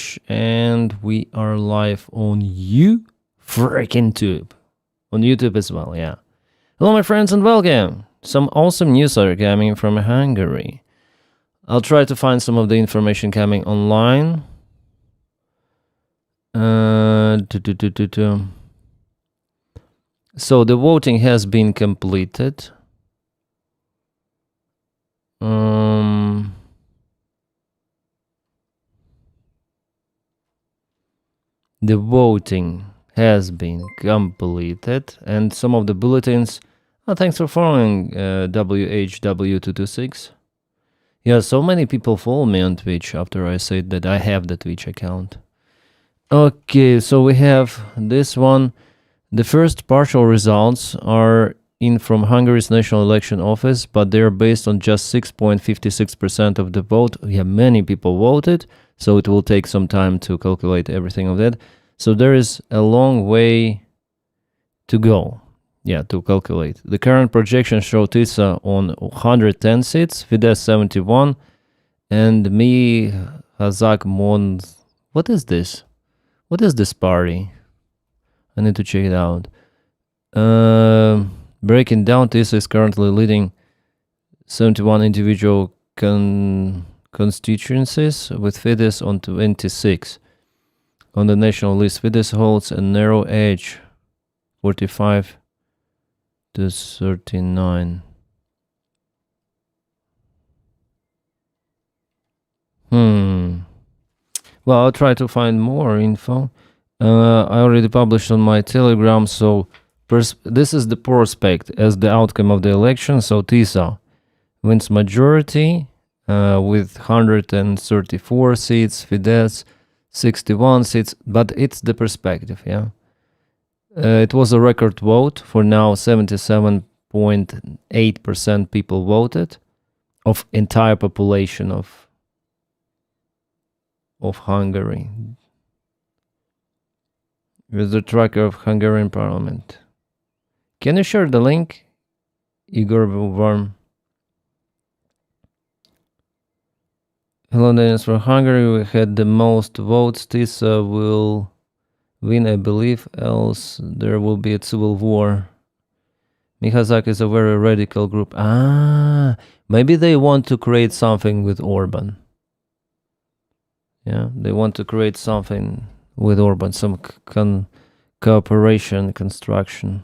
Twitch, and we are live on YouTube. On YouTube as well, yeah. Hello, my friends, and welcome. Some awesome news are coming from Hungary. I'll try to find some of the information coming online. So the voting has been completed. The voting has been completed, and some of the bulletins. Oh, thanks for following WHW226. Yeah, so many people follow me on Twitch after I said that I have the Twitch account. Okay, so we have this one. The first partial results are in from Hungary's National Election Office, but they're based on just 6.56% of the vote. Yeah, many people voted, so it will take some time to calculate everything of that. So there is a long way to go, yeah, to calculate. The current projections show TISA on 110 seats, Fidesz 71, and Me Hazak Mon. What is this? What is this party? I need to check it out. Breaking down, TISA is currently leading 71 individual constituencies, with Fidesz on 26. On the national list, Fidesz holds a narrow edge, 45 to 39. Well, I'll try to find more info. I already published on my Telegram, so this is the prospect as the outcome of the election. So TISA wins majority with 134 seats, Fidesz 61 seats, but it's the perspective, yeah. It was a record vote. For now, 77.8% people voted of entire population of Hungary. With the tracker of Hungarian Parliament. Can you share the link, Igor Worm? Hello, Denys. For Hungary, we had the most votes. TISA will win, I believe, else there will be a civil war. Mihazak is a very radical group. Maybe they want to create something with Orban. Yeah, they want to create something with Orban, some cooperation, construction.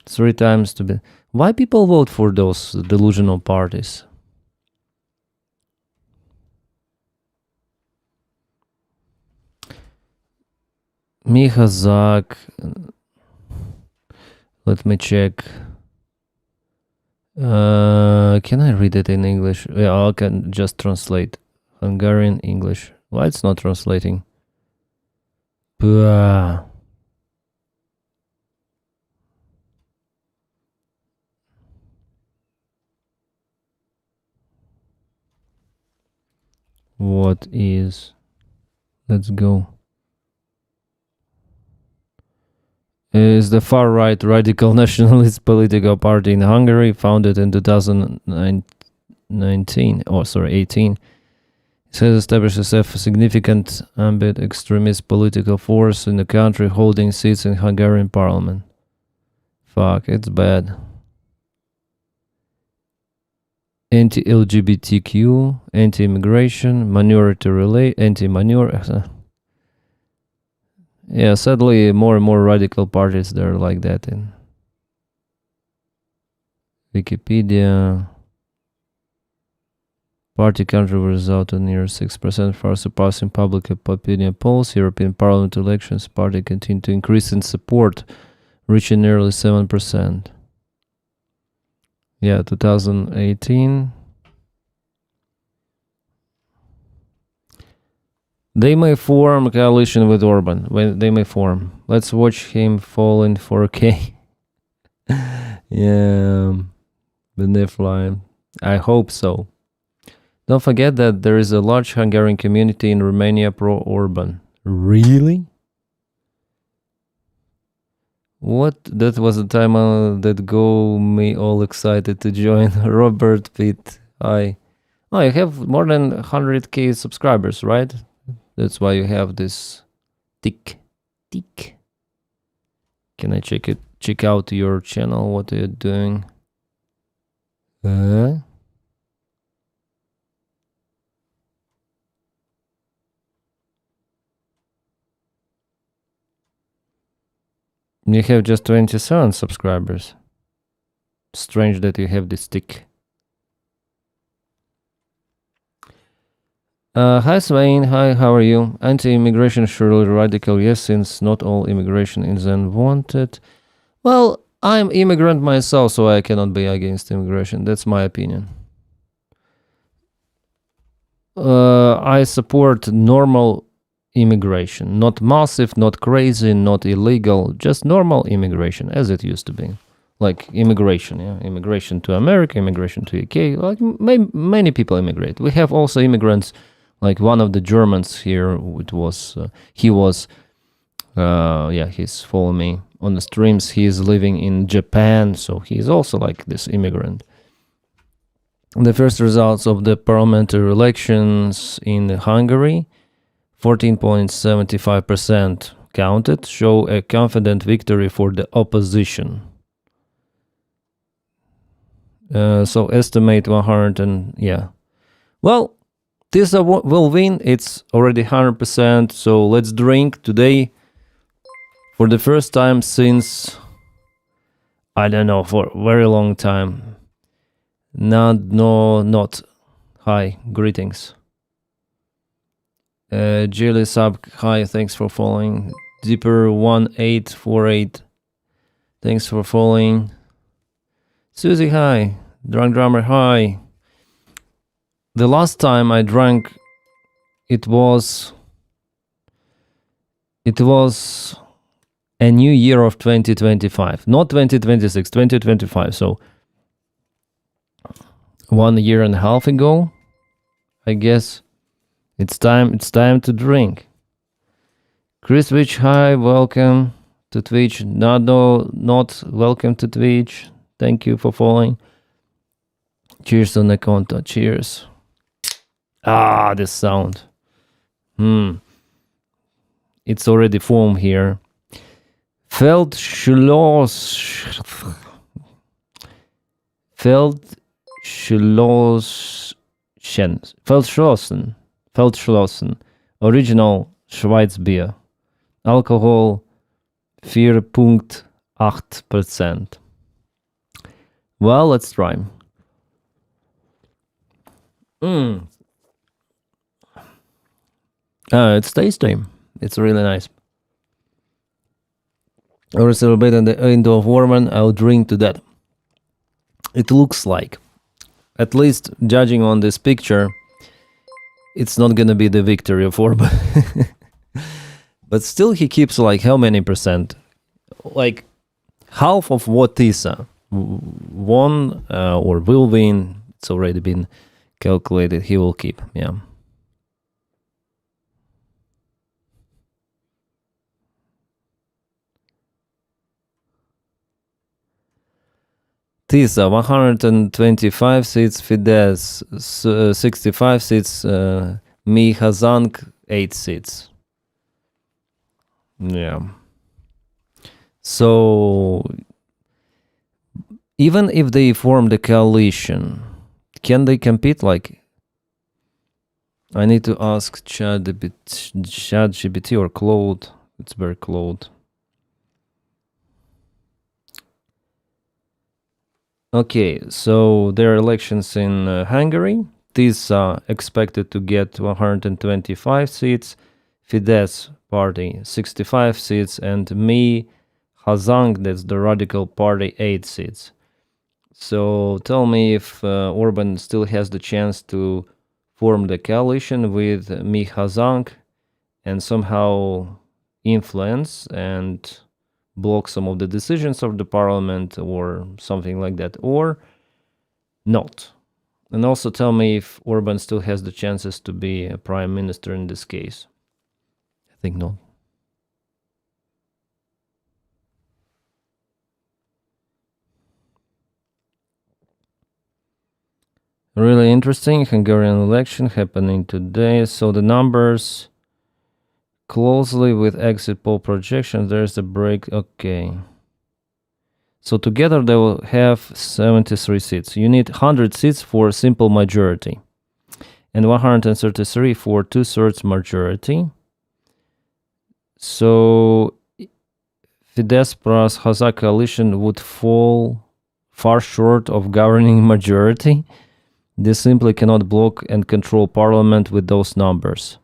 Three times to be. Why people vote for those delusional parties? Mihazak. Let me check. Can I read it in English? Yeah, I can just translate. Hungarian, English. Why it's not translating? What is? Let's go. Is the far-right radical nationalist political party in Hungary, founded in 2018. It has established itself a significant ambit extremist political force in the country, holding seats in Hungarian parliament. Fuck, it's bad. Anti-LGBTQ, anti-immigration, anti-manure. Yeah, sadly, more and more radical parties they're like that in Wikipedia. Party country result on near 6%, far surpassing public opinion polls. European Parliament elections, party continued to increase in support, reaching nearly 7%. Yeah, 2018. They may form a coalition with Orban. They may form. Let's watch him fall in 4K. Yeah, Benefly. I hope so. Don't forget that there is a large Hungarian community in Romania pro-Orban. Really? What? That was the time that got me all excited to join. Robert Pitt. Hi. Oh, you have more than 100k subscribers, right? That's why you have this tick. Can I check out your channel? What are you doing? You have just 27 subscribers. Strange that you have this tick. Hi Swain, hi, how are you? Anti-immigration, surely radical, yes, since not all immigration is unwanted. Well, I'm immigrant myself, so I cannot be against immigration. That's my opinion. I support normal immigration, not massive, not crazy, not illegal, just normal immigration as it used to be. Like immigration, yeah, immigration to America, immigration to UK. Like many people immigrate. We have also immigrants. Like one of the Germans here, it was he's following me on the streams. He's living in Japan, so he's also like this immigrant. The first results of the parliamentary elections in Hungary, 14.75% counted, show a confident victory for the opposition. So estimate 100 and well, Tisa will win. It's already 100%. So let's drink today for the first time since, I don't know, for a very long time. Not. Hi, greetings. Jelly Sub, hi, thanks for following. Deeper1848, thanks for following. Susie, hi. Drunk Drummer, hi. The last time I drank, it was a new year of 2025, not 2026, 2025. So 1 year and a half ago, I guess it's time to drink. Chris Witch, hi, welcome to Twitch. Nado, not welcome to Twitch. Thank you for following. Cheers on the conto. Cheers. Ah, this sound. It's already formed here. Feldschlossen. Original Schweiz beer. Alcohol 4.8%. Well, let's try. It's tasty. It's really nice. Or celebrate at the end of Orban, I'll drink to that. It looks like, at least judging on this picture, it's not gonna be the victory of Orban. But still he keeps like how many percent? Like half of what Tisa won or will win. It's already been calculated. He will keep, yeah. Tisa, 125 seats, Fidesz, 65 seats, Mi Hazank, 8 seats. Yeah. So, even if they form the coalition, can they compete? Like, I need to ask ChatGPT or Claude. It's very Claude. Okay, so there are elections in Hungary. These are expected to get 125 seats, Fidesz party 65 seats, and Mi Hazang, that's the radical party, 8 seats. So tell me if Orban still has the chance to form the coalition with Mi Hazang and somehow influence and block some of the decisions of the parliament or something like that, or not. And also tell me if Orban still has the chances to be a prime minister in this case. I think not. Really interesting. Hungarian election happening today. So the numbers closely with exit poll projections. There's a break. Okay. So together they will have 73 seats. You need 100 seats for a simple majority. And 133 for 2/3 majority. So Fidesz plus Hazak coalition would fall far short of governing majority. They simply cannot block and control parliament with those numbers.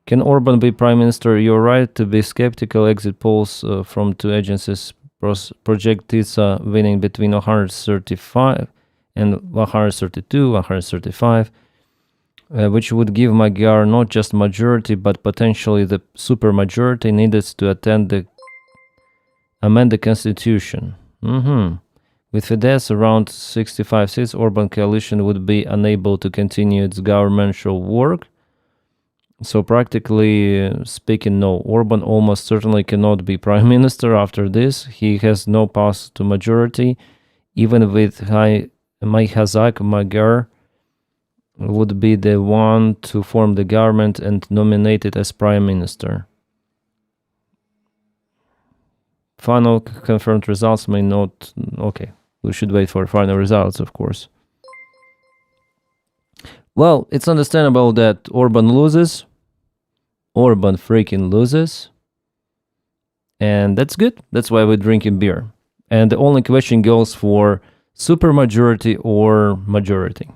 Can Orban be prime minister? You're right to be skeptical. Exit polls from two agencies project TISA winning between 135 and 132, 135, which would give Magyar not just majority, but potentially the supermajority needed to amend the constitution. With Fidesz around 65 seats, Orban coalition would be unable to continue its governmental work. So practically speaking, no, Orban almost certainly cannot be prime minister after this. He has no path to majority. Even with Hazak, Magyar would be the one to form the government and nominated as prime minister. Final confirmed results may not... Okay, we should wait for final results, of course. Well, it's understandable that Orban loses. Orban freaking loses. And that's good. That's why we're drinking beer. And the only question goes for supermajority or majority.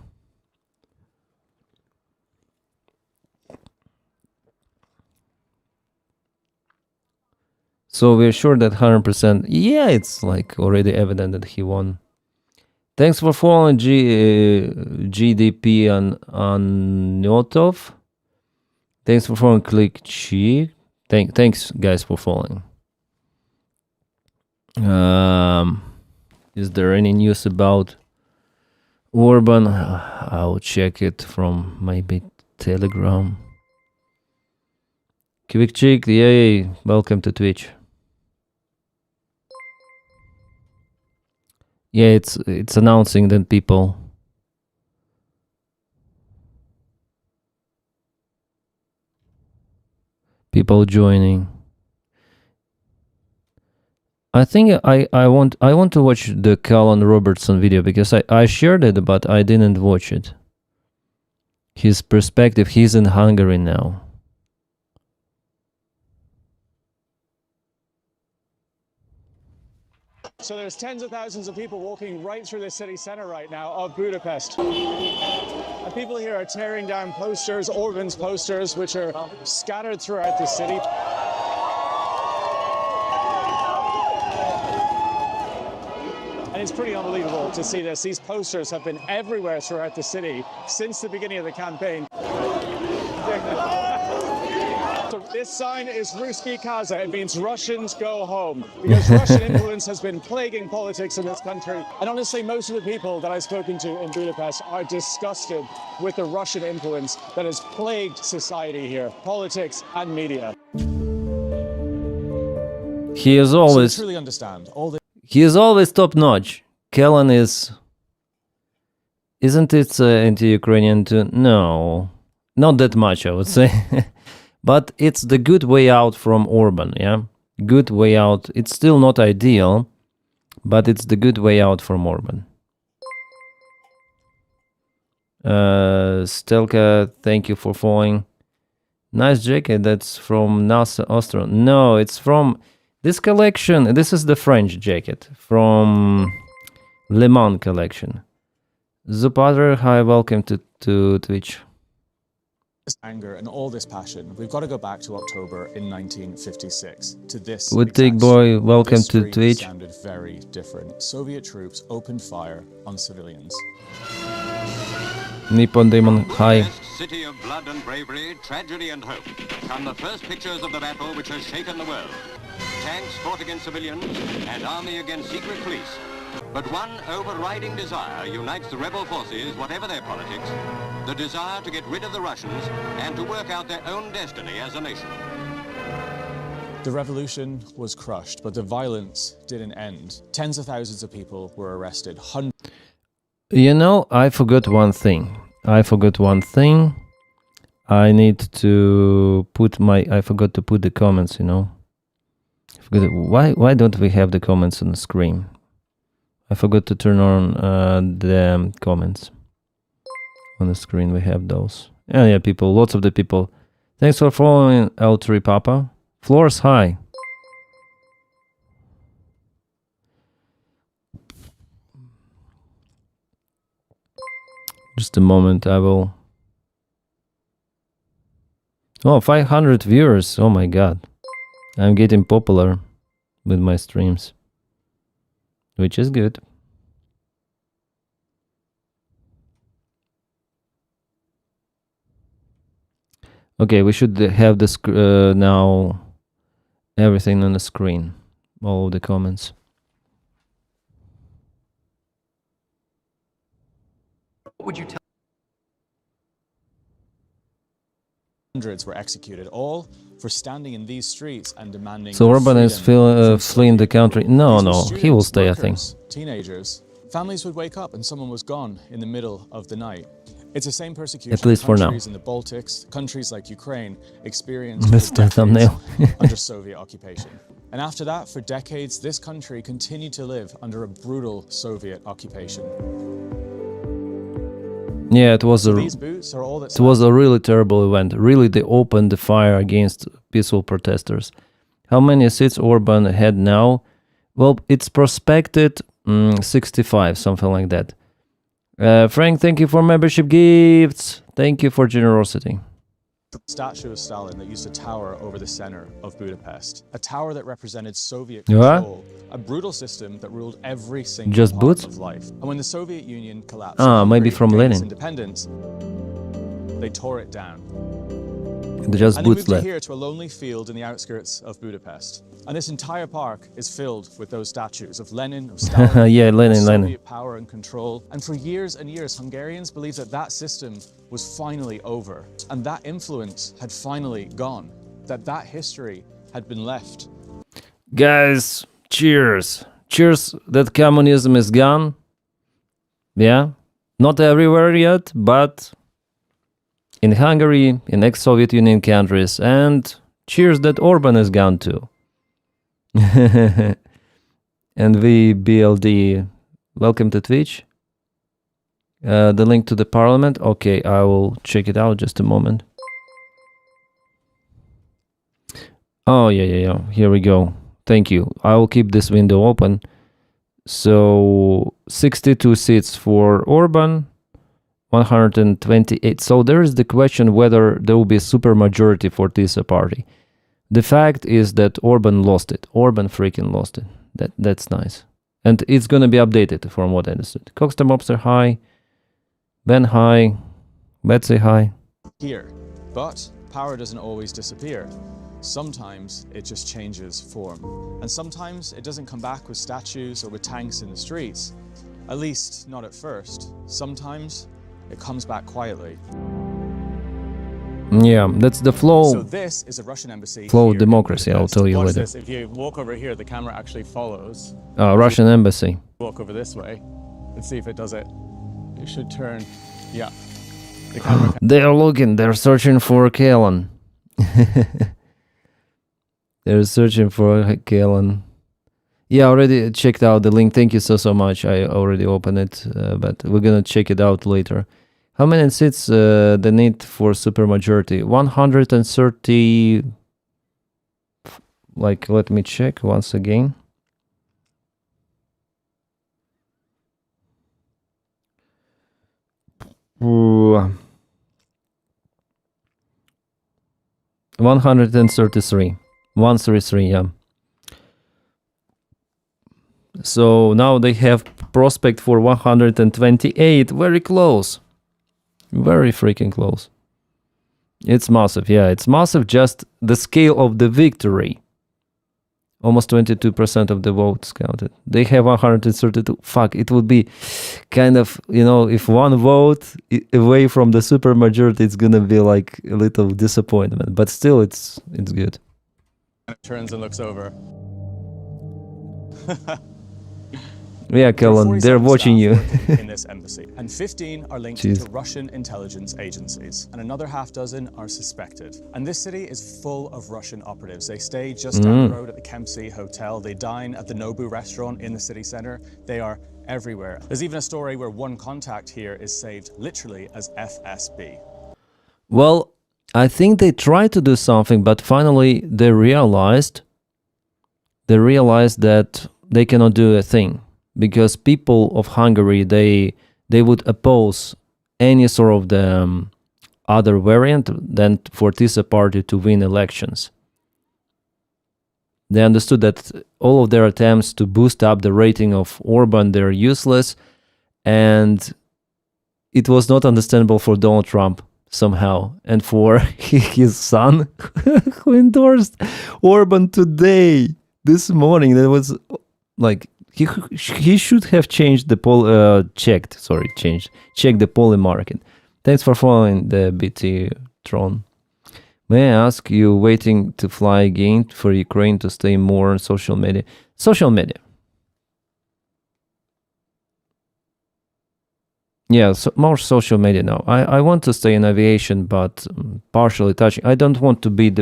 So we're sure that 100%, yeah, it's like already evident that he won. Thanks for following GDP on Notov. Thanks for following Click Chi. Thanks guys for following. Is there any news about Orban? I'll check it from maybe Telegram. Quick Chick, yay, welcome to Twitch. Yeah, it's announcing that people joining. I think I want to watch the Callan Robertson video because I shared it, but I didn't watch it. His perspective, he's in Hungary now. So there's tens of thousands of people walking right through the city centre right now of Budapest. And people here are tearing down posters, Orban's posters, which are scattered throughout the city. And it's pretty unbelievable to see this. These posters have been everywhere throughout the city since the beginning of the campaign. So this sign is Ruski Kaza. It means Russians go home, because Russian influence has been plaguing politics in this country. And honestly, most of the people that I've spoken to in Budapest are disgusted with the Russian influence that has plagued society here, politics and media. He is always... So I truly understand all this. He is always top-notch. Kellen is... Isn't it anti-Ukrainian too? No. Not that much, I would say. But it's the good way out from Orban, yeah? Good way out. It's still not ideal, but it's the good way out from Orban. Stelka, thank you for following. Nice jacket, that's from NASA Austria. No, it's from this collection. This is the French jacket from Le Mans collection. Zupadr, hi, welcome to Twitch. This anger and all this passion, we've got to go back to October in 1956, to this. Woodtick boy, welcome to Twitch. Sounded very different. Soviet troops opened fire on civilians. Nippon Demon, hi. City of blood and bravery, tragedy and hope, come the first pictures of the battle which has shaken the world. Tanks fought against civilians, and army against secret police. But one overriding desire unites the rebel forces, whatever their politics, the desire to get rid of the Russians and to work out their own destiny as a nation. The revolution was crushed, but the violence didn't end. Tens of thousands of people were arrested. You know, I forgot one thing. I forgot to put the comments, you know. Why don't we have the comments on the screen? I forgot to turn on the comments. On the screen we have those. Yeah, people, lots of the people. Thanks for following L3 Papa. Floors high. Just a moment, I will... Oh, 500 viewers. Oh my god. I'm getting popular with my streams. Which is good. Okay, we should have this now everything on the screen. All of the comments. What would you tell? Hundreds were executed, all for standing in these streets and demanding. So Orban is fleeing the country. No, he will stay, I think. Teenagers, families would wake up and someone was gone in the middle of the night. It's the same persecution. At least for now. Countries in the Baltics, countries like Ukraine, experienced under Soviet occupation. And after that, for decades, this country continued to live under a brutal Soviet occupation. Yeah, it was a really terrible event. Really, they opened the fire against peaceful protesters. How many seats Orban had now? Well, it's prospected 65, something like that. Frank, thank you for membership gifts. Thank you for generosity. Statue of Stalin that used to tower over the center of Budapest. A tower that represented Soviet control. A brutal system that ruled every single part of life. And when the Soviet Union collapsed, maybe from Lenin. Independence, they tore it down. Just and they moved it here to a lonely field in the outskirts of Budapest. And this entire park is filled with those statues of Lenin, of Stalin, yeah, of Soviet power and control. And for years and years, Hungarians believed that that system was finally over. And that influence had finally gone. That history had been left. Guys, cheers. Cheers that communism is gone. Yeah, not everywhere yet, but... in Hungary, in ex-Soviet Union countries, and cheers that Orban is gone too. And VBLD, welcome to Twitch. The link to the parliament, okay, I will check it out just a moment. Oh, yeah, here we go. Thank you. I will keep this window open. So, 62 seats for Orban. 128. So there is the question whether there will be a supermajority for this party. The fact is that Orban lost it. Orban freaking lost it. That's nice. And it's going to be updated from what I understood. Coxter Mobster high. Ben high. Betsy high. Here. But power doesn't always disappear. Sometimes it just changes form. And sometimes it doesn't come back with statues or with tanks in the streets. At least not at first. Sometimes it comes back quietly. Yeah, that's the flow. So this is a Russian embassy. Flow of democracy, I'll tell you later. This. If you walk over here, the camera actually follows. Russian embassy. Walk over this way and see if it does it. It should turn. Yeah. The camera they're looking, they're searching for Kalen. They're searching for Kalen. Yeah, I already checked out the link. Thank you so much. I already opened it, but we're gonna check it out later. How many seats the need for supermajority? 130. Like, let me check once again. Ooh. 133. 133, yeah. So now they have prospect for 128. Very close. Very freaking close. It's massive. Yeah, it's massive. Just the scale of the victory. Almost 22% of the votes counted. They have 132. Fuck, it would be kind of, you know, if one vote away from the supermajority, it's gonna be like a little disappointment. But still, it's good. turns and looks over. Yeah, There are Colin, they're 47 watching staff you. working in this embassy, and 15 are linked Jeez. to Russian intelligence agencies, and another half dozen are suspected. And this city is full of Russian operatives. They stay just down the road at the Kempsey Hotel. They dine at the Nobu restaurant in the city center. They are everywhere. There's even a story where one contact here is saved literally as FSB. Well, I think they tried to do something, but finally they realized that they cannot do a thing, because people of Hungary, they would oppose any sort of the other variant than for this party to win elections. They understood that all of their attempts to boost up the rating of Orban, they're useless, and it was not understandable for Donald Trump somehow, and for his son who endorsed Orban today, this morning. That was like he should have changed the checked the poly market. Thanks for following the BT Tron. May I ask you, waiting to fly again for Ukraine to stay more on social media? Social media. Yeah, so more social media now. I want to stay in aviation, but partially touching. I don't want to be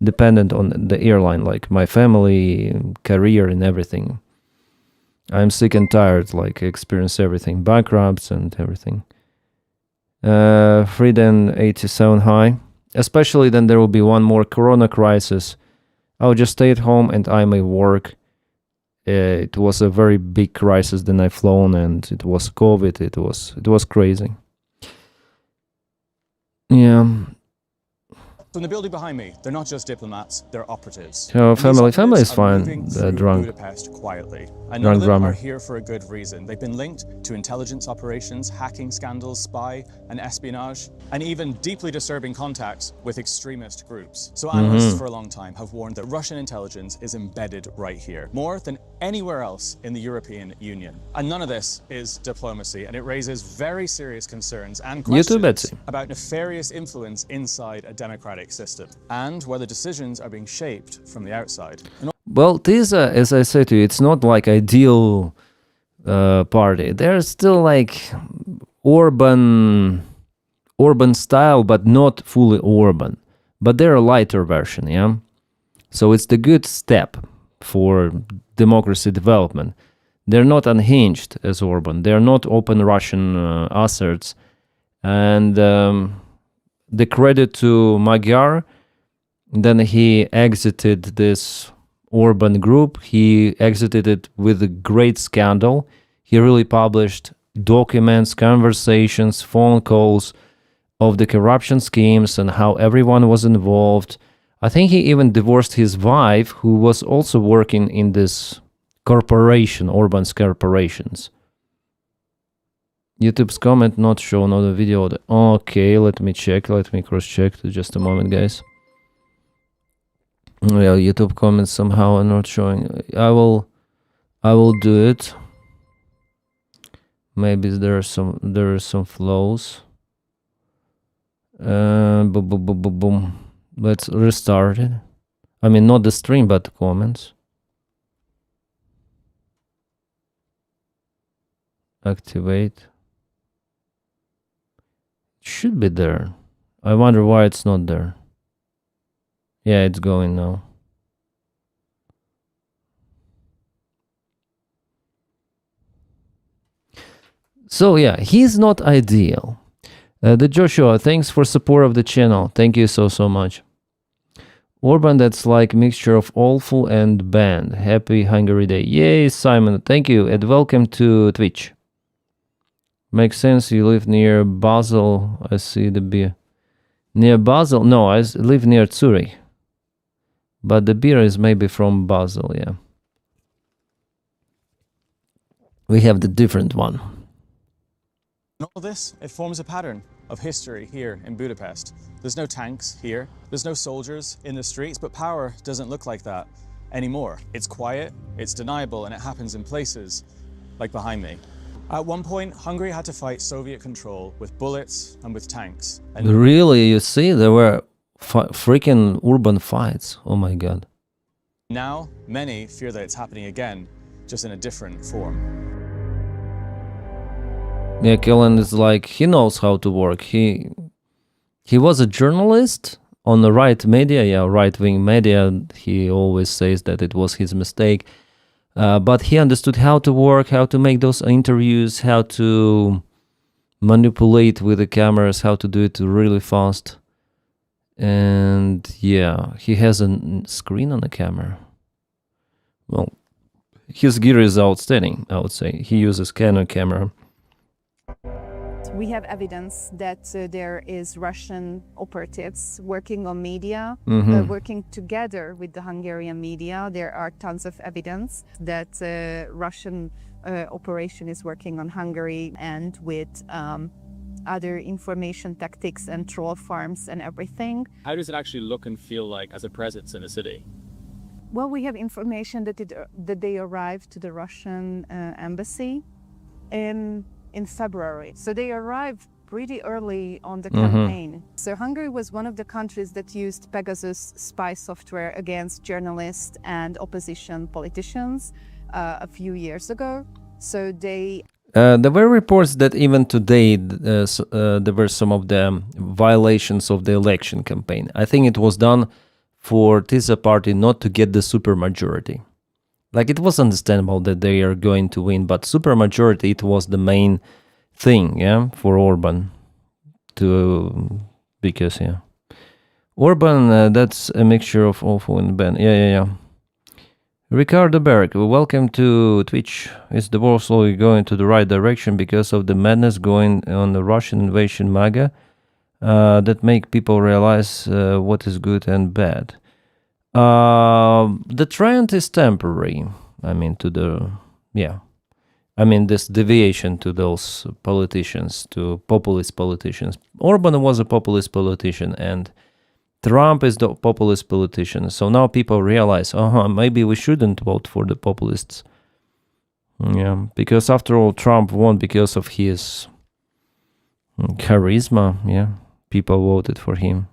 dependent on the airline, like my family, career, and everything. I'm sick and tired, like experience everything, bankrupts and everything. Freedom 87 high. Especially then there will be one more corona crisis. I'll just stay at home and I may work. It was a very big crisis. Then I flown and it was COVID. It was crazy. Yeah. From the building behind me, they're not just diplomats, they're operatives. Oh, And these family operatives is are fine. moving They're through drunk. Budapest quietly. And none Drunk of them drummer. are here for a good reason. They've been linked to intelligence operations, hacking scandals, spy and espionage, and even deeply disturbing contacts with extremist groups. So analysts for a long time have warned that Russian intelligence is embedded right here, more than anywhere else in the European Union. And none of this is diplomacy, and it raises very serious concerns and questions Betsy. about nefarious influence inside a democratic system, and whether decisions are being shaped from the outside. Well, this, as I said to you, it's not like ideal party. They're still like Orban style, but not fully Orban. But they're a lighter version, yeah? So it's the good step for democracy development. They're not unhinged as Orban. They're not open Russian asserts. And the credit to Magyar, then he exited this Orban group. He exited it with a great scandal. He really published documents, conversations, phone calls of the corruption schemes and how everyone was involved. I think he even divorced his wife, who was also working in this corporation, Orban's corporations. YouTube's comment not shown on the video. Okay, let me check. Let me cross-check. Just a moment, guys. Yeah, YouTube comments somehow are not showing. I will do it. Maybe there are some flows. Boom, boom, boom, boom, boom. Let's restart it. I mean, not the stream, but the comments. Activate. It should be there. I wonder why it's not there. Yeah, it's going now. So yeah, he's not ideal. The Joshua, thanks for support of the channel. Thank you so much. Orban, that's like mixture of awful and banned. Happy Hungary Day. Yay, Simon. Thank you and welcome to Twitch. Makes sense. You live near Basel. I see the beer. Near Basel? No, I live near Zurich. But the beer is maybe from Basel, yeah. We have the different one. All this, it forms a pattern of history here in Budapest. There's no tanks here, there's no soldiers in the streets, but power doesn't look like that anymore. It's quiet, it's deniable, and it happens in places like behind me. At one point, Hungary had to fight Soviet control with bullets and with tanks. And really, you see, there were freaking urban fights. Oh my god. now, many fear that it's happening again, just in a different form. Yeah, Kellen is like, he knows how to work. He was a journalist on the right-wing media. He always says that it was his mistake. But he understood how to work, how to make those interviews, how to manipulate with the cameras, how to do it really fast. And yeah, he has a screen on the camera. Well, his gear is outstanding, I would say. He uses Canon camera. We have evidence that there is Russian operatives working on media, working together with the Hungarian media. There are tons of evidence that Russian operation is working on Hungary and with other information tactics and troll farms and everything. How does it actually look and feel like as a presence in a city? Well, we have information that they arrived to the Russian embassy in February. So they arrived pretty early on the campaign. So Hungary was one of the countries that used Pegasus spy software against journalists and opposition politicians a few years ago. So they... There were reports that even today there were some of the violations of the election campaign. I think it was done for TISA party not to get the supermajority. Like, it was understandable that they are going to win, but supermajority, it was the main thing, yeah, for Orban. Because Orban, that's a mixture of awful and bad. Yeah. Ricardo Berg, welcome to Twitch. Is the war slowly going to the right direction because of the madness going on the Russian invasion MAGA that make people realize what is good and bad? The trend is temporary. I mean, this deviation to those politicians, to populist politicians. Orban was a populist politician and Trump is the populist politician. So now people realize, maybe we shouldn't vote for the populists. Yeah, because after all, Trump won because of his charisma. Yeah, people voted for him.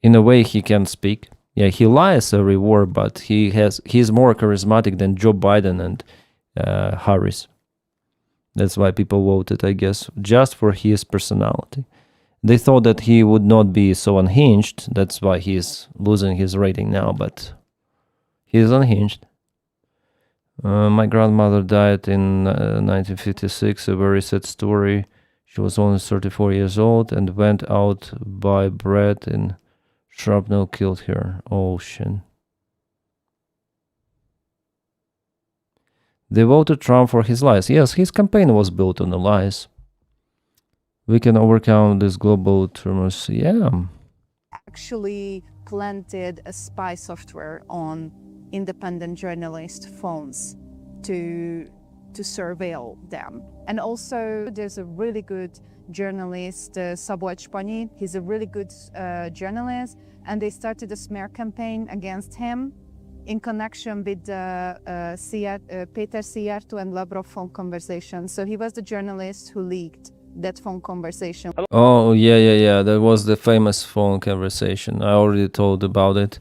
In a way, he can speak. Yeah, he lies every word, but he's more charismatic than Joe Biden and Harris. That's why people voted, I guess, just for his personality. They thought that he would not be so unhinged. That's why he's losing his rating now, but he's unhinged. My grandmother died in 1956, a very sad story. She was only 34 years old and went out to buy bread and shrapnel killed her. Ocean. They voted Trump for his lies. Yes, his campaign was built on the lies. We can overcome this global turmoil. Yeah. Actually planted a spy software on independent journalist phones to surveil them. And also there's a really good journalist, Szabolcs Panyi. He's a really good journalist, and they started a smear campaign against him in connection with the Péter Szijjártó and Lavrov phone conversation. So he was the journalist who leaked that phone conversation. Oh, yeah. That was the famous phone conversation. I already told about it.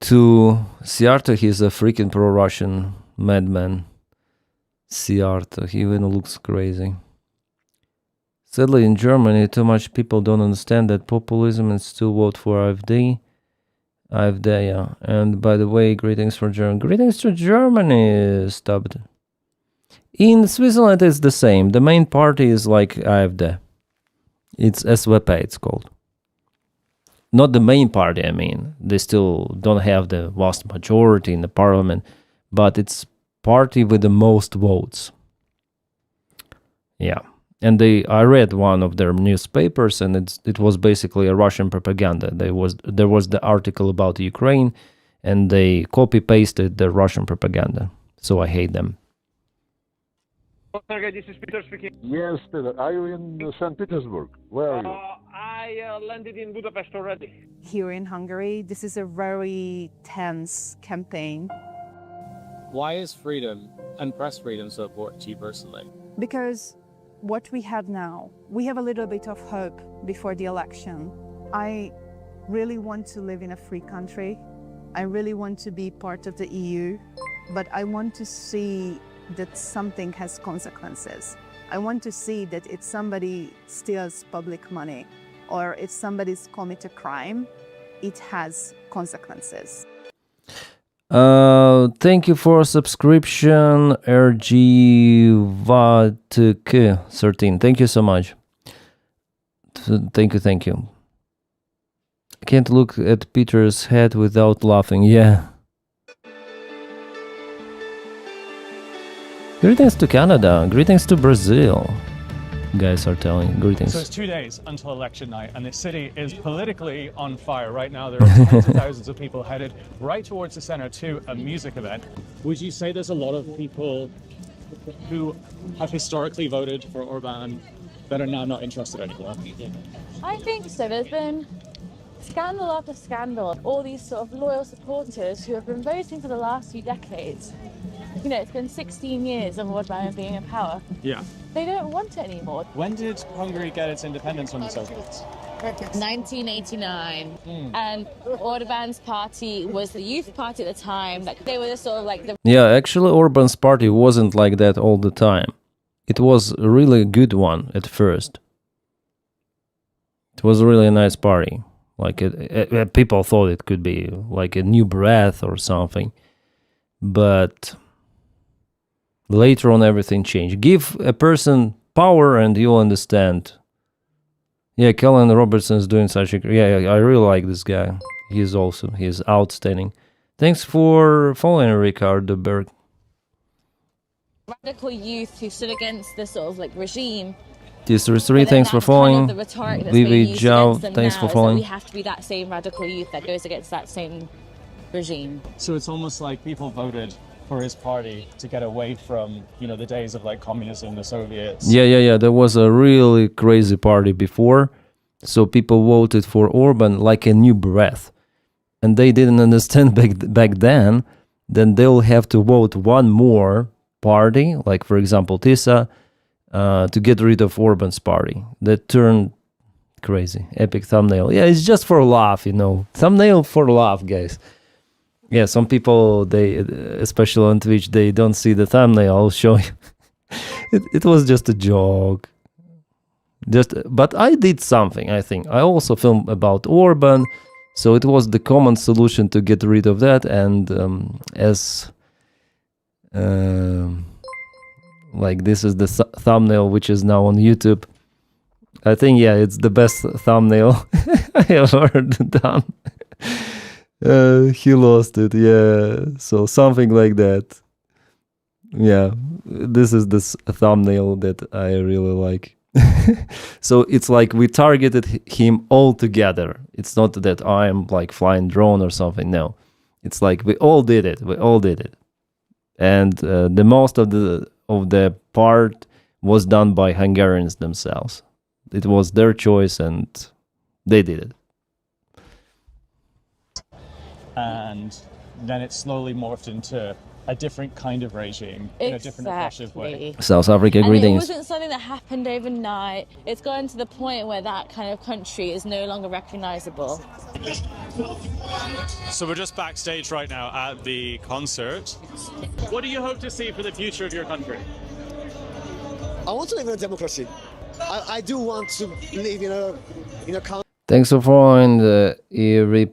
To Szijjártó, he's a freaking pro-Russian madman. Szijjártó, he even looks crazy. Sadly, in Germany, too much people don't understand that populism and still vote for AfD. AfD, yeah. And by the way, greetings for Germany. Greetings to Germany, stubbed. In Switzerland, it's the same. The main party is like AfD. It's SVP, it's called. Not the main party, I mean. They still don't have the vast majority in the parliament, but it's party with the most votes. Yeah. And I read one of their newspapers, and it was basically a Russian propaganda. There was the article about Ukraine, and they copy-pasted the Russian propaganda. So I hate them. Sergey, this is Peter speaking. Yes, Peter. Are you in St. Petersburg? Where are you? I landed in Budapest already. Here in Hungary, this is a very tense campaign. Why is freedom and press freedom so important to you personally? Because what we have now, we have a little bit of hope before the election. I really want to live in a free country. I really want to be part of the EU, but I want to see that something has consequences. I want to see that if somebody steals public money or if somebody's commit a crime, it has consequences. Thank you for subscription, RGVATK13. Thank you so much. Thank you. I can't look at Peter's head without laughing. Yeah. Greetings to Canada. Greetings to Brazil. Guys are telling greetings. So it's 2 days until election night, and the city is politically on fire right now. There are tens of thousands of people headed right towards the center to a music event. Would you say there's a lot of people who have historically voted for Orban that are now not interested anymore? I think so. There's been scandal after scandal. All these sort of loyal supporters who have been voting for the last few decades. You know, it's been 16 years of Orban being in power. Yeah. They don't want it anymore. When did Hungary get its independence from the Soviets? 1989. And Orban's party was the youth party at the time. Like, they were sort of like the... Yeah, actually Orban's party wasn't like that all the time. It was a really good one at first. It was a really nice party. Like people thought it could be like a new breath or something. But later on everything changed. Give a person power and you'll understand. Yeah, Kellen Robertson is doing such a... Yeah, I really like this guy. He's awesome. He's outstanding. Thanks for following Ricardo Berg. radical youth who stood against the sort of like regime. T3, thanks for following. The rhetoric that's Vivi being used Zhao, against them thanks now for is that following. we have to be that same radical youth that goes against that same regime. So it's almost like people voted for his party to get away from, you know, the days of like communism, the Soviets. Yeah. There was a really crazy party before, so people voted for Orban like a new breath, and they didn't understand back then. Then they'll have to vote one more party, like for example TISA, to get rid of Orban's party. That turned crazy. Epic thumbnail. Yeah, it's just for laugh, you know. Thumbnail for laugh, guys. Yeah, some people, they, especially on Twitch, they don't see the thumbnail. I'll show you. It was just a joke. But I did something, I think. I also filmed about Orban, so it was the common solution to get rid of that. And like this is the thumbnail, which is now on YouTube. I think, yeah, it's the best thumbnail I ever done. He lost it, yeah. So something like that. Yeah, this is this thumbnail that I really like. So it's like we targeted him all together. It's not that I'm like flying drone or something. No, it's like we all did it. And the most of the part was done by Hungarians themselves. It was their choice, and they did it. And then it slowly morphed into a different kind of regime in a different oppressive way. South Africa, And greetings. it wasn't something that happened overnight. It's gotten to the point where that kind of country is no longer recognizable. So we're just backstage right now at the concert. What do you hope to see for the future of your country? I want to live in a democracy. I do want to live in a country. Thanks for following the Eri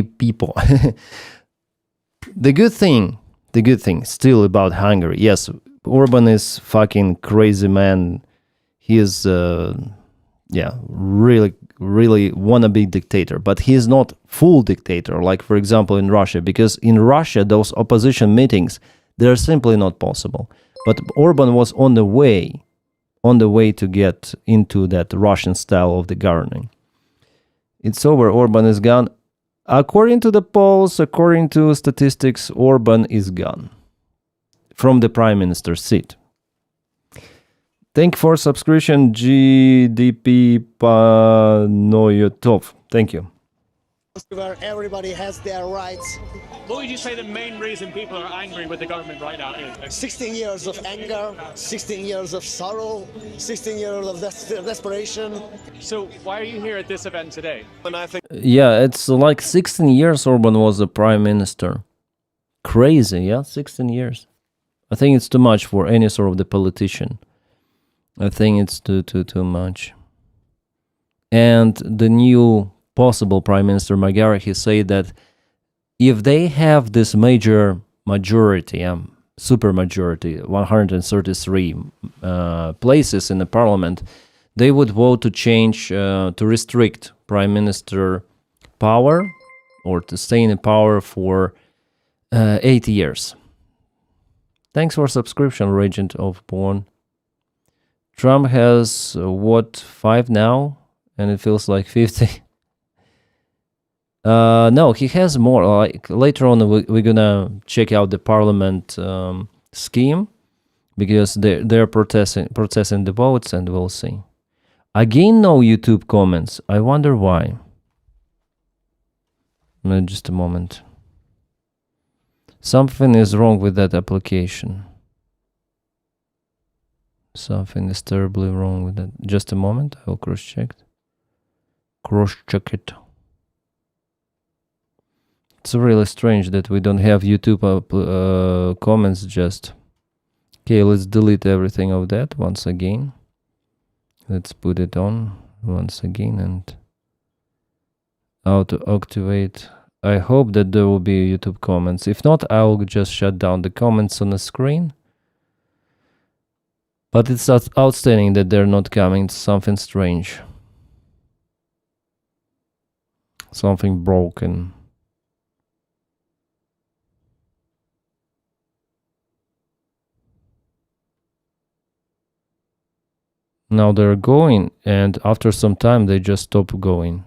people. The good thing still about Hungary. Yes, Orban is fucking crazy man. He is, really wannabe dictator. But he is not full dictator, like for example in Russia, because in Russia those opposition meetings, they're simply not possible. But Orban was on the way to get into that Russian style of the governing. It's over. Orban is gone. According to the polls, according to statistics, Orban is gone from the prime minister's seat. Thank you for subscription, GDP Panoyotov. Thank you. Where everybody has their rights. What would you say the main reason people are angry with the government right now is? 16 years of anger, 16 years of sorrow, 16 years of desperation. So why are you here at this event today? Yeah, it's like 16 years Orban was the prime minister. Crazy, yeah, 16 years. I think it's too much for any sort of the politician. I think it's too much. And the new possible Prime Minister Magyar, he said that if they have this major majority, supermajority, 133 places in the parliament, they would vote to change, to restrict Prime Minister power or to stay in power for 8 years. Thanks for subscription, Regent of Born. Trump has, 5 now? And it feels like 50. No, he has more. Like later on, we're gonna check out the parliament scheme because they're protesting the votes, and we'll see. Again, no YouTube comments. I wonder why. Just a moment. Something is wrong with that application. Something is terribly wrong with that. Just a moment. I'll cross-check it. It's really strange that we don't have YouTube comments just. Okay, let's delete everything of that once again. Let's put it on once again and how to activate. I hope that there will be YouTube comments. If not, I'll just shut down the comments on the screen. But it's outstanding that they're not coming. It's something strange. Something broken. Now they're going, and after some time they just stop going.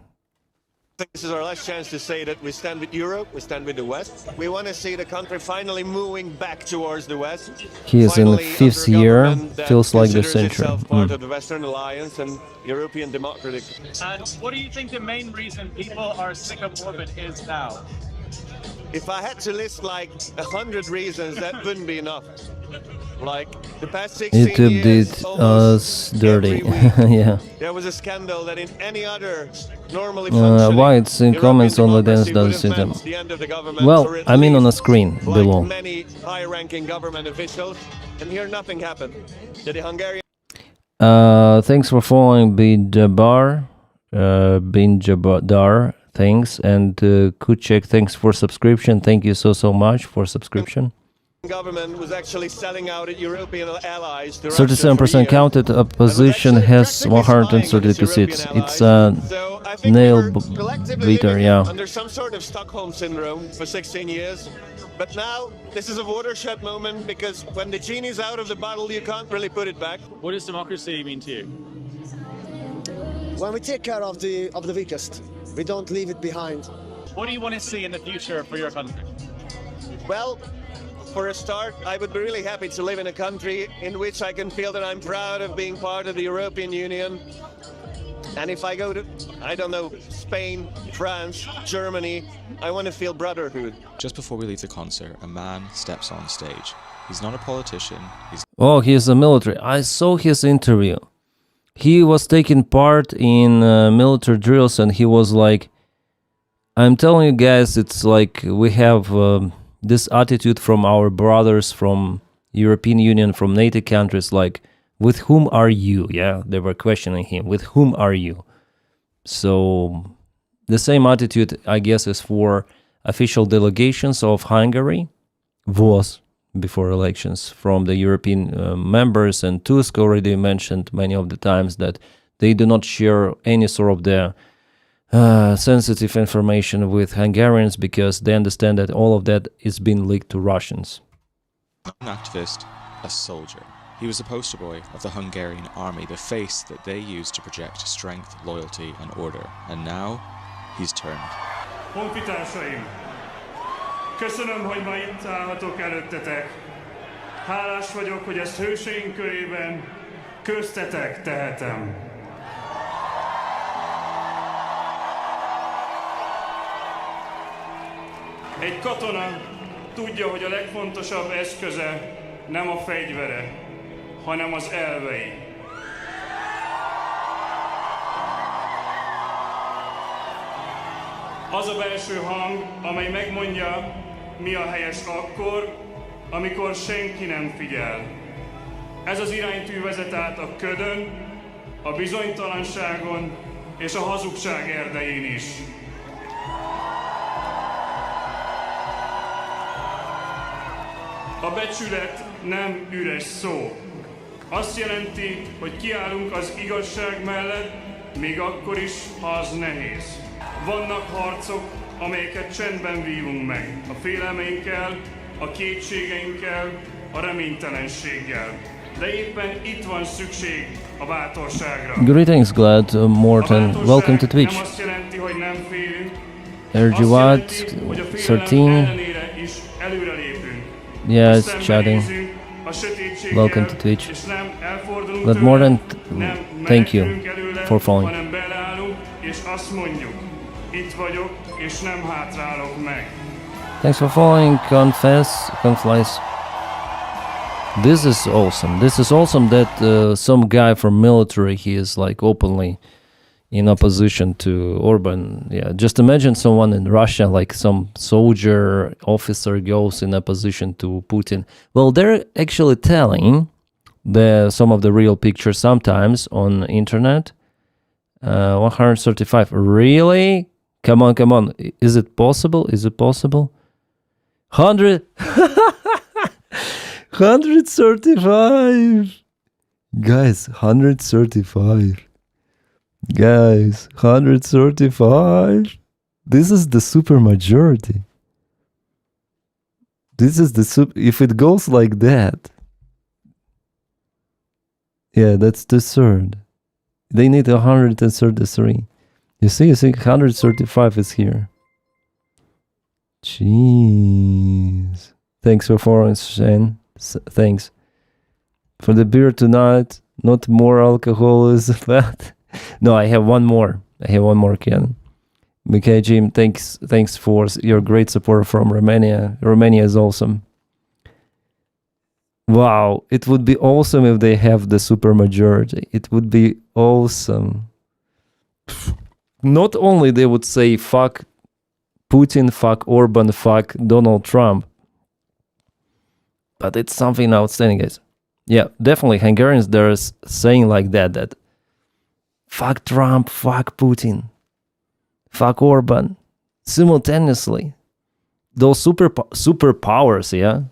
I think this is our last chance to say that we stand with Europe, we stand with the West. We want to see the country finally moving back towards the West. He is in the 5th year, feels like the century. Part of the Western Alliance and European democratic. And what do you think the main reason people are sick of Orban is now? If I had to list like 100 reasons, that wouldn't be enough. Like the past 16 YouTube years, did us dirty. Yeah. There was a scandal that in any other normally functioning why it's in comments on the Denys Davydov? Well, I mean on the screen below. Many high-ranking government officials, and here nothing happened. Did the Hungarian? Thanks for following Bin Jabbar. Thanks, and Kuchek, thanks for subscription. Thank you so much for subscription. Government was actually selling out its European allies. 37% counted. Opposition has 132 seats. It's a nail beater, yeah. Under some sort of Stockholm syndrome for 16 years. But now this is a watershed moment because when the genie's out of the bottle, you can't really put it back. What does democracy mean to you? When we take care of the weakest, we don't leave it behind. What do you want to see in the future for your country? Well, for a start, I would be really happy to live in a country in which I can feel that I'm proud of being part of the European Union. And if I go to, I don't know, Spain, France, Germany, I want to feel brotherhood. Just before we leave the concert, a man steps on stage. He's not a politician. He's a military. I saw his interview. He was taking part in military drills, and he was like, I'm telling you guys, it's like we have this attitude from our brothers from European Union, from NATO countries, like, with whom are you? Yeah, they were questioning him. With whom are you? So the same attitude, I guess, is for official delegations of Hungary, was before elections, from the European members, and Tusk already mentioned many of the times that they do not share any sort of the sensitive information with Hungarians because they understand that all of that is being leaked to Russians. An activist, a soldier. He was the poster boy of the Hungarian army, the face that they used to project strength, loyalty, and order. And now, he's turned. Honfitársaim, köszönöm, hogy ma itt állhatok előttetek. Hálás vagyok, hogy ezt hőseink körében köztetek tehetem. Egy katona tudja, hogy a legfontosabb eszköze nem a fegyvere, hanem az elvei. Az a belső hang, amely megmondja, mi a helyes akkor, amikor senki nem figyel. Ez az iránytű vezet át a ködön, a bizonytalanságon és a hazugság erdején is. A becsület nem üres szó. Azt jelenti, hogy kiállunk az igazság mellett, még akkor is, ha az nehéz. Vannak harcok, amelyeket csendben vívunk meg. A félelmeinkkel, a kétségeinkkel, a reménytelenséggel. De éppen itt van szükség a bátorságra. Greetings, Glad Morton. Welcome to Twitch. Nem azt jelenti, hogy nem félünk. Erjuat 13. Yes, chatting. Welcome to Twitch. Glad Morton, thank you for following. Hanem beleállunk, és azt mondjuk, itt vagyok, és nem hátrálok meg. Thanks for following, Confess. This is awesome. This is awesome that some guy from military, he is like openly in opposition to Orban. Yeah, just imagine someone in Russia, like some soldier officer goes in opposition to Putin. Well, they're actually telling some of the real pictures sometimes on internet. 135. Really? Come on. Is it possible? 100. 135. Guys, 135. Guys, 135. This is the supermajority. This is the if it goes like that. Yeah, that's the third. They need 133. You see, 135 is here. Jeez. Thanks for following, Shane. Thanks. For the beer tonight, not more alcohol is that. No, I have one more. Ken. Mikhail Jim, thanks for your great support from Romania. Romania is awesome. Wow, it would be awesome if they have the supermajority. It would be awesome. Not only they would say fuck Putin, fuck Orban, fuck Donald Trump, but it's something outstanding, guys. Yeah, definitely Hungarians, they're saying like that fuck Trump, fuck Putin, fuck Orban, simultaneously. Those superpowers, yeah?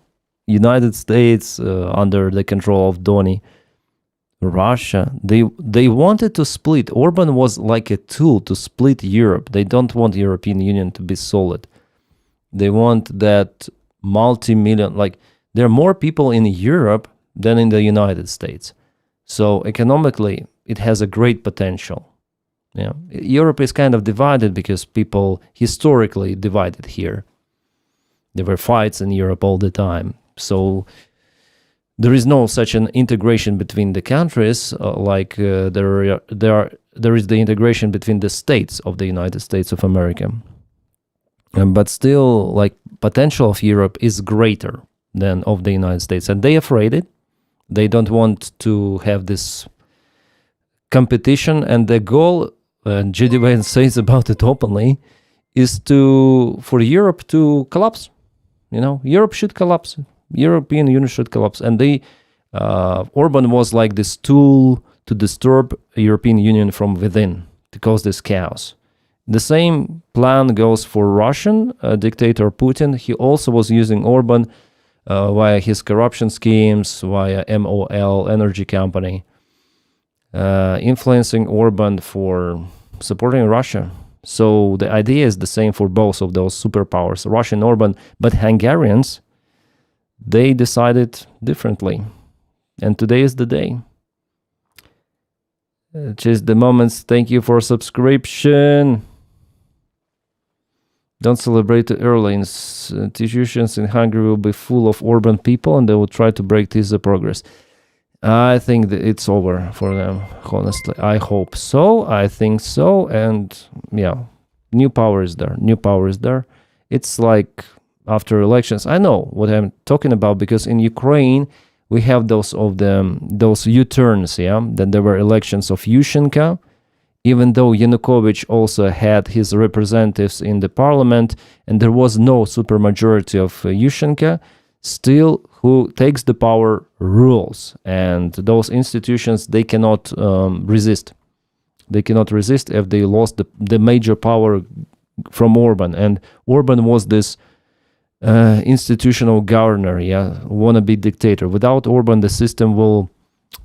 United States under the control of Donny, Russia, they wanted to split. Orban was like a tool to split Europe. They don't want the European Union to be solid. They want that multi-million, like there are more people in Europe than in the United States. So economically, it has a great potential. Yeah, Europe is kind of divided because people historically divided here. There were fights in Europe all the time. So there is no such an integration between the countries like there is the integration between the states of the United States of America. But still, like potential of Europe is greater than of the United States, and they afraid it. They don't want to have this competition, and the goal, and GDW says about it openly, is for Europe to collapse. You know, Europe should collapse. European Union should collapse. And Orban was like this tool to disturb European Union from within, to cause this chaos. The same plan goes for Russian dictator Putin. He also was using Orban via his corruption schemes, via MOL, energy company, influencing Orban for supporting Russia. So the idea is the same for both of those superpowers, Russia and Orban, but Hungarians, they decided differently. And today is the day. Just the moments. Thank you for subscription. Don't celebrate too early. Institutions in Hungary will be full of Orban people and they will try to break this progress. I think that it's over for them, honestly. I hope so. I think so. And yeah, new power is there. It's like after elections. I know what I'm talking about because in Ukraine, we have those U-turns, yeah? Then there were elections of Yushchenko even though Yanukovych also had his representatives in the parliament and there was no supermajority of Yushchenko, still who takes the power rules, and those institutions, they cannot resist. They cannot resist if they lost the major power from Orban, and Orban was this institutional governor, wannabe dictator. Without Orban, the system will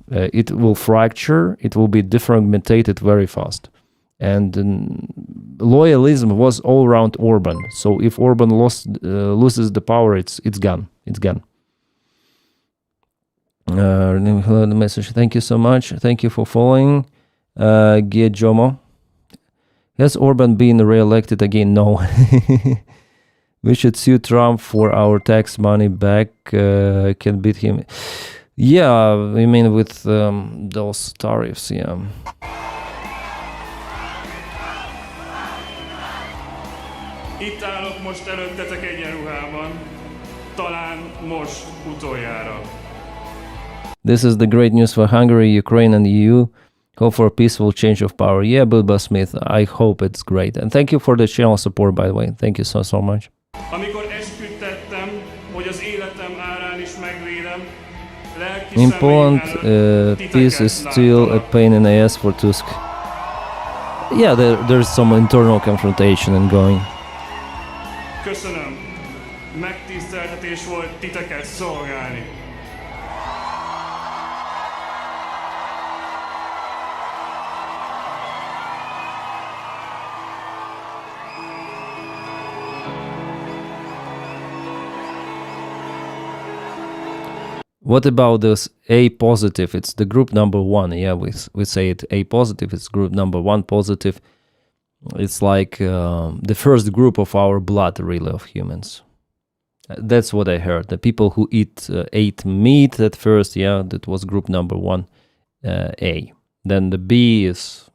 it will fracture, it will be defragmented very fast. And loyalism was all around Orban. So if Orban loses the power, it's gone. It's gone. The message. Thank you so much. Thank you for following. Jomo. Has Orban been re-elected again? No. We should sue Trump for our tax money back. Can beat him. Yeah, I mean with those tariffs, yeah. Itt állok most előttetek egyenruhában, talán most utoljára. This is the great news for Hungary, Ukraine and EU. Hope for a peaceful change of power. Yeah, Bilba Smith, I hope it's great. And thank you for the channel support, by the way. Thank you so much. Amikor esküdtettem, hogy az életem árán is megvédem, in Poland, peace is still a pain in the ass for Tusk. Yeah, there's some internal confrontation ongoing. Köszönöm. Megtiszteltetés volt titeket szolgálni. What about this A positive? It's the group number 1. Yeah, we say it A positive. It's group number 1 positive. It's like the first group of our blood, really, of humans. That's what I heard. The people who ate meat at first, yeah, that was group number 1, A. Then the B is,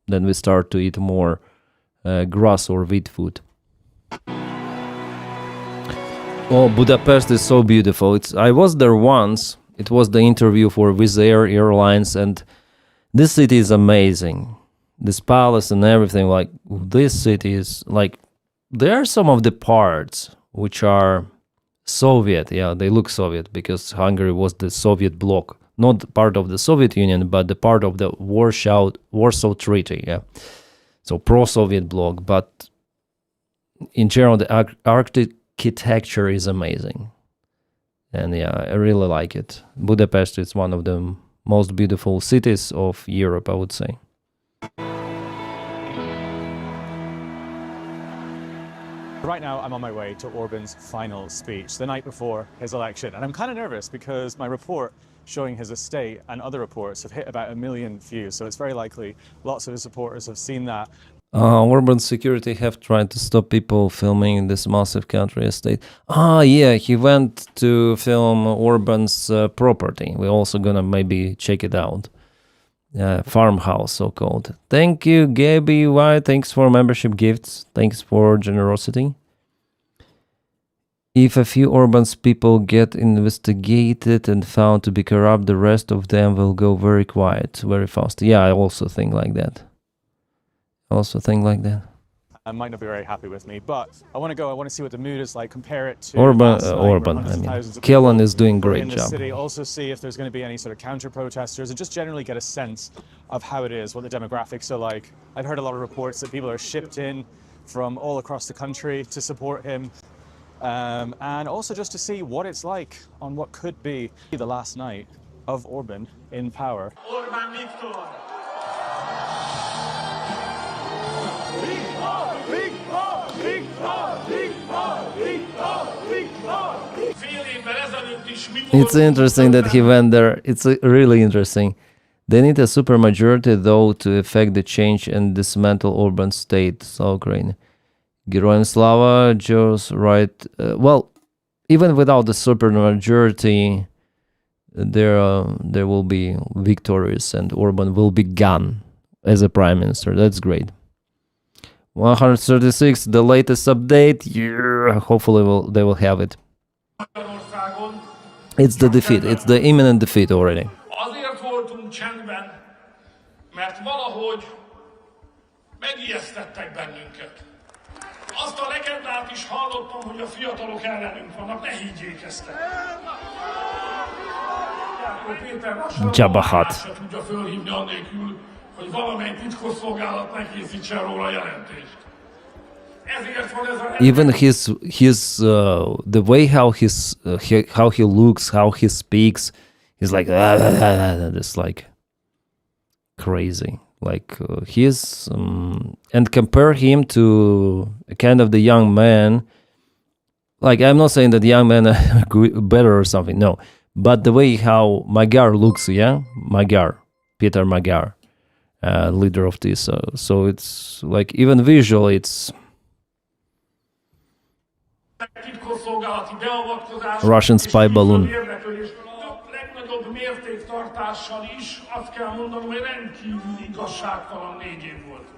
then we start to eat more grass or wheat food. Oh, Budapest is so beautiful. I was there once. It was the interview for Wizz Air Airlines, and this city is amazing. This palace and everything, like, this city is, like, there are some of the parts which are Soviet. Yeah, they look Soviet because Hungary was the Soviet bloc. Not part of the Soviet Union, but the part of the Warsaw Treaty, yeah. So pro-Soviet bloc, but in general, the architecture is amazing. And yeah, I really like it. Budapest is one of the most beautiful cities of Europe, I would say. Right now, I'm on my way to Orban's final speech, the night before his election. And I'm kind of nervous because my report showing his estate and other reports have hit about 1 million views. So it's very likely lots of his supporters have seen that. Orban's security have tried to stop people filming this massive country estate. Yeah, he went to film Orban's property. We're also gonna maybe check it out. Farmhouse, so-called. Thank you, Gaby White. Thanks for membership gifts. Thanks for generosity. If a few Orban's people get investigated and found to be corrupt, the rest of them will go very quiet, very fast. Yeah, I also think like that. Might not be very happy with me, but I want to see what the mood is like, compare it to Orban, I mean, Kellen is doing great in the job. City. Also see if there's going to be any sort of counter-protesters and just generally get a sense of how it is, what the demographics are like. I've heard a lot of reports that people are shipped in from all across the country to support him, and also just to see what it's like on what could be the last night of Orban in power. Orban Viktor! It's interesting that he went there. It's really interesting. They need a supermajority, though, to effect the change and dismantle Orban's state. So Ukraine. Geroyam Slava, Joe's right. Well, even without the supermajority, there will be victories and Orban will be gone as a prime minister. That's great. 136, the latest update. Yeah, hopefully they will have it. It's the defeat. It's the imminent defeat already. Azért voltunk csendben, mert valahogy Megijesztettek bennünket. Azt a legendát is hallottam, hogy a fiatalok ellenünk vannak, ne higgyék ezt el. Jabba Hutt. Se tudja fölhívni annélkül, hogy valamely titkosszolgálat megkészítsen róla jelentést. Ezért van ez a... Even his the way how he looks, how he speaks, he's like it's like crazy. Like he's and compare him to kind of the young man. Like I'm not saying that the young men are better or something, no. But the way how Magyar looks, yeah, Peter Magyar, leader of this. So it's like even visually, it's Russian spy balloon. Legnagyobb mértéktartással is azt kell mondanom, hogy rendkívül igazságtalan 4 év volt.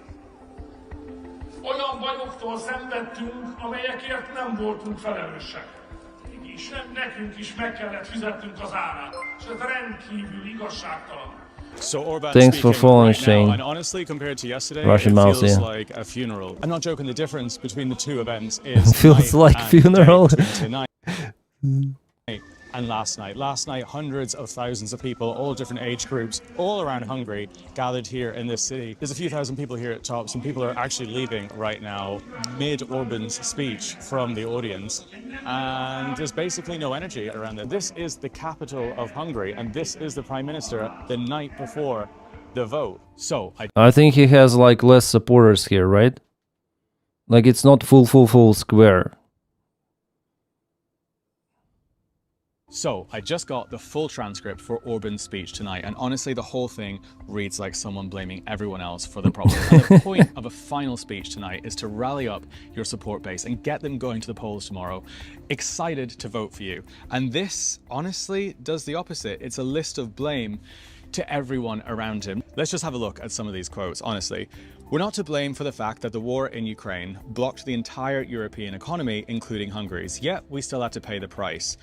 Olyan bajoktól szenvedtünk, amelyekért nem voltunk felelősek. Mégis nekünk is meg kellett fizetnünk az árát, és ez rendkívül igazságtalan. So Orban Thanks for following, right now, Shane. and honestly, compared to yesterday, Russian it mouse, feels yeah. like a funeral. I'm not joking. The difference between the two events is Feels night like and funeral. day tonight and last night. Last night, hundreds of thousands of people, all different age groups, all around Hungary, gathered here in this city. There's a few thousand people here at top. Some people are actually leaving right now mid Orban's speech from the audience, and there's basically no energy around there. This is the capital of Hungary, and this is the Prime Minister the night before the vote. So I think he has like less supporters here, right? Like it's not full square. So, I just got the full transcript for Orban's speech tonight, and honestly, the whole thing reads like someone blaming everyone else for the problem. And the point of a final speech tonight is to rally up your support base and get them going to the polls tomorrow, excited to vote for you. And this, honestly, does the opposite. It's a list of blame to everyone around him. Let's just have a look at some of these quotes, honestly. We're not to blame for the fact that the war in Ukraine blocked the entire European economy, including Hungary's, yet we still have to pay the price.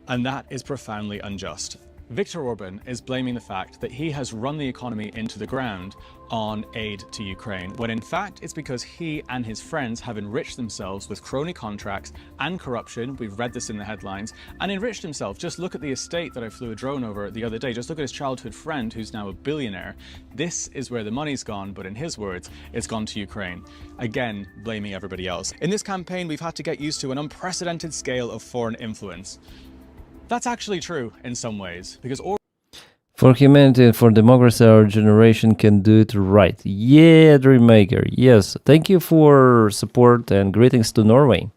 And that is profoundly unjust. Viktor Orban is blaming the fact that he has run the economy into the ground on aid to Ukraine, when in fact it's because he and his friends have enriched themselves with crony contracts and corruption. We've read this in the headlines, and enriched himself. Just look at the estate that I flew a drone over the other day. Just look at his childhood friend who's now a billionaire. This is where the money's gone, but in his words, it's gone to Ukraine. Again, blaming everybody else. In this campaign, we've had to get used to an unprecedented scale of foreign influence. That's actually true in some ways, because For humanity and for democracy, our generation can do it right. Yeah, Dreammaker. Yes, thank you for support and greetings to Norway.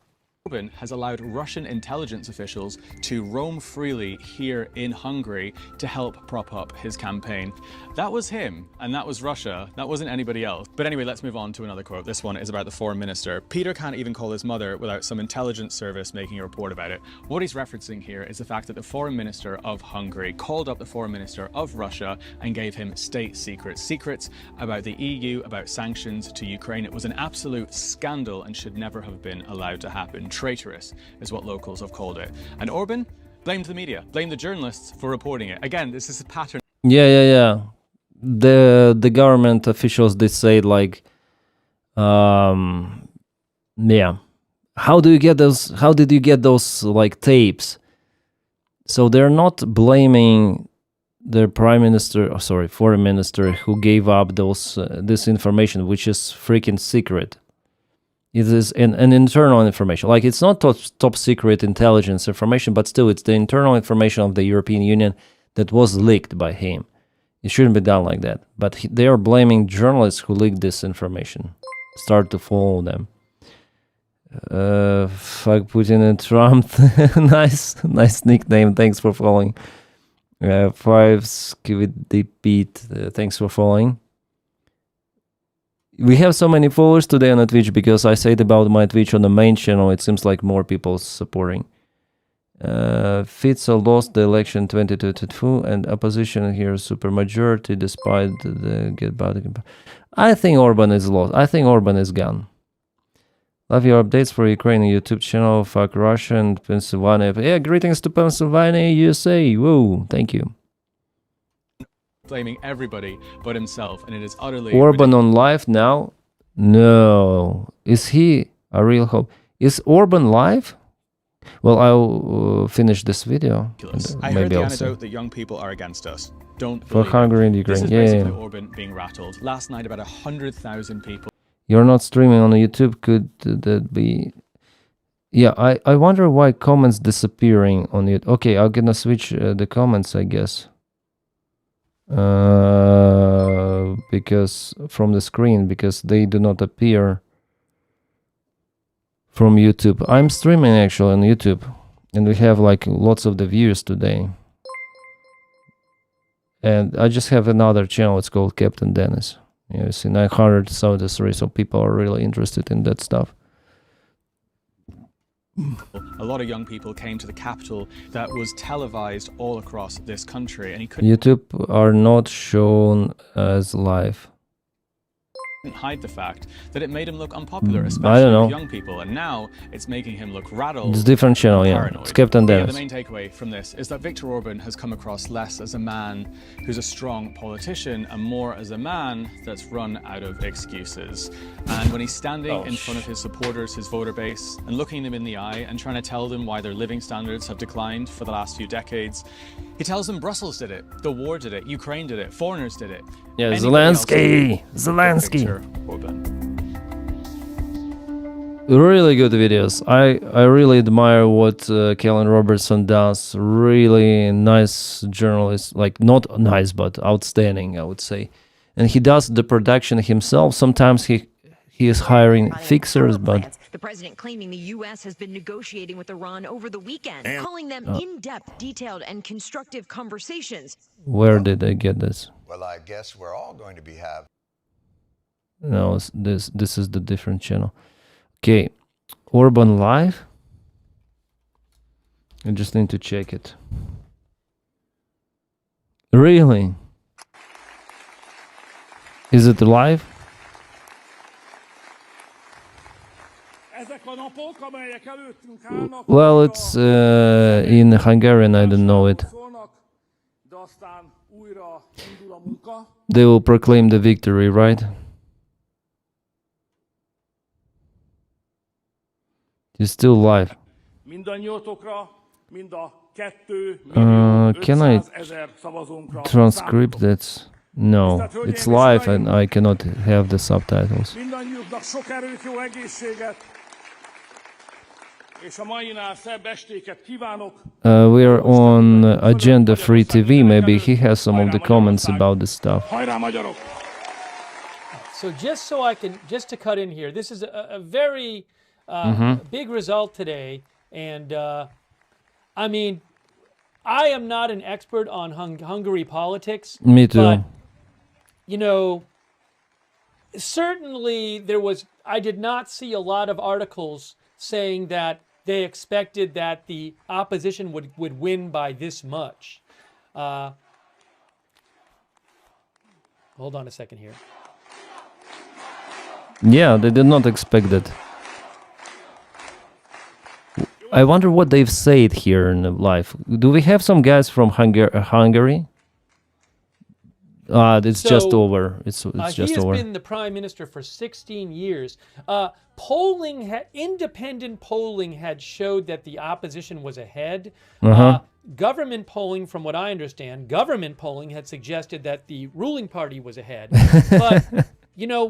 Orban has allowed Russian intelligence officials to roam freely here in Hungary to help prop up his campaign. That was him, and that was Russia. That wasn't anybody else. But anyway, let's move on to another quote. This one is about the foreign minister. Peter can't even call his mother without some intelligence service making a report about it. What he's referencing here is the fact that the foreign minister of Hungary called up the foreign minister of Russia and gave him state secrets about the EU, about sanctions to Ukraine. It was an absolute scandal and should never have been allowed to happen. Traitorous is what locals have called it. And Orban blamed the media, blamed the journalists for reporting it. Again, this is a pattern. Yeah. The government officials, they say like, yeah. How did you get those like tapes? So they're not blaming the foreign minister who gave up this information, which is freaking secret. It is an internal information. Like it's not top secret intelligence information, but still it's the internal information of the European Union that was leaked by him. It shouldn't be done like that. But they are blaming journalists who leaked this information. Start to follow them. Fuck Putin and Trump. nice nickname. Thanks for following. Fives, give it the beat. Thanks for following. We have so many followers today on Twitch because I said about my Twitch on the main channel. It seems like more people supporting. Fico lost the election 2022 and opposition here supermajority despite the get back. I think Orban is lost. I think Orban is gone. Love your updates for Ukraine YouTube channel. Fuck Russia and Pennsylvania. Yeah, greetings to Pennsylvania, USA. Whoa, thank you. Blaming everybody but himself, and it is utterly Orban on live now. No. Is he a real hope? Is Orban live? Well, I'll finish this video. I heard the anecdote that young people are against us. Don't for Hungary and This Ukraine. is Yeah, basically yeah. Orban being rattled. Last night, about 100,000 people. You're not streaming on YouTube. Could that be? Yeah, I wonder why comments disappearing on it. Okay, I'm gonna switch the comments, I guess. Because from the screen, because they do not appear from YouTube. I'm streaming actually on YouTube, and we have like lots of the views today. And I just have another channel. It's called Captain Denys. You see 973, so people are really interested in that stuff. A lot of young people came to the capital that was televised all across this country, and he couldn't YouTube are not shown as live. hide the fact that it made him look unpopular, I especially don't know. with young people, and now it's making him look rattled. It's a different channel, and yeah. paranoid. It's Captain But yeah, Denys. the main takeaway from this is that Viktor Orban has come across less as a man who's a strong politician and more as a man that's run out of excuses. And when he's standing in front of his supporters, his voter base, and looking them in the eye and trying to tell them why their living standards have declined for the last few decades, he tells them Brussels did it, the war did it, Ukraine did it, foreigners did it. Yeah, Anybody else Zelensky! but Zelensky! Viktor Orban. Really good videos. I really admire what Kellen Robertson does. Really nice journalist. Like, not nice, but outstanding, I would say. And he does the production himself. Sometimes he is hiring fixers, but... The president claiming the U.S. has been negotiating with Iran over the weekend, calling them in-depth, detailed, and constructive conversations. Where did I get this? Well, I guess we're all going to be having. No, this is the different channel. Okay, Orban live. I just need to check it. Really? Is it live? Well, it's in Hungarian, I don't know it. They will proclaim the victory, right? It's still live. Can I transcript that? No, it's live and I cannot have the subtitles. Mindannyiuknak sok erőt, jó egészséget, és a mainál szebb estéket kívánok. We're on Agenda Free TV. Maybe he has some of the comments about this stuff. Hajrá, magyarok! So just to cut in here, this is a very big result today, and I mean, I am not an expert on Hungary politics. Me too. But, you know, certainly I did not see a lot of articles saying that they expected that the opposition would win by this much. Hold on a second here. Yeah, they did not expect it. I wonder what they've said here in the live. Do we have some guys from Hungary? It's just over. It's just over. He has been the prime minister for 16 years. Independent polling had showed that the opposition was ahead. Government polling, from what I understand, government polling had suggested that the ruling party was ahead. But you know,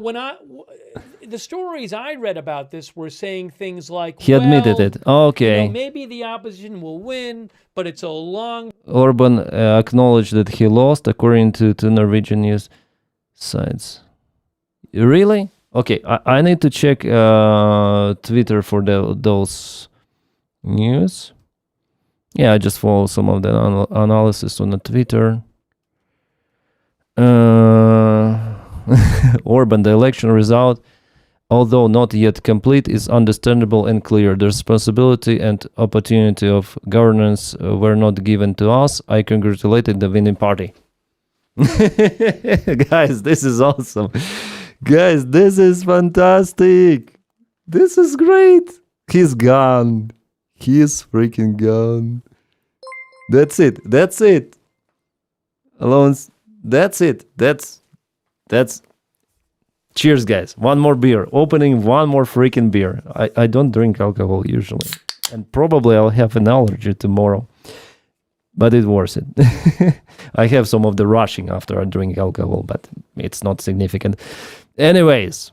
the stories I read about this were saying things like, he admitted it. Okay. You know, maybe the opposition will win, but it's a long... Orban acknowledged that he lost, according to Norwegian news sites. Really? Okay, I need to check Twitter for those news. Yeah, I just follow some of the analysis on the Twitter. Orban, the election result, although not yet complete, is understandable and clear. The responsibility and opportunity of governance were not given to us. I congratulated the winning party. Guys, this is awesome. Guys, this is fantastic. This is great. He's gone. He is freaking gone. That's it. That's it. Alone. That's it. That's Cheers, guys. One more beer. Opening one more freaking beer. I don't drink alcohol usually. And probably I'll have an allergy tomorrow. But it's worth it. I have some of the rushing after I drink alcohol, but it's not significant. Anyways,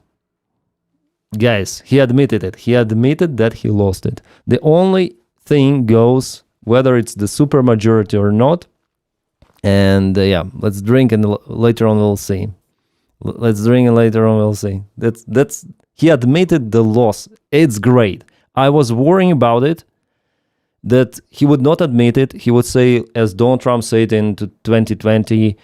guys, he admitted it. He admitted that he lost it. The only thing goes, whether it's the supermajority or not. And yeah, let's drink and later on we'll see. Let's drink and later on we'll see. That's he admitted the loss. It's great. I was worrying about it, that he would not admit it. He would say, as Donald Trump said in 2020,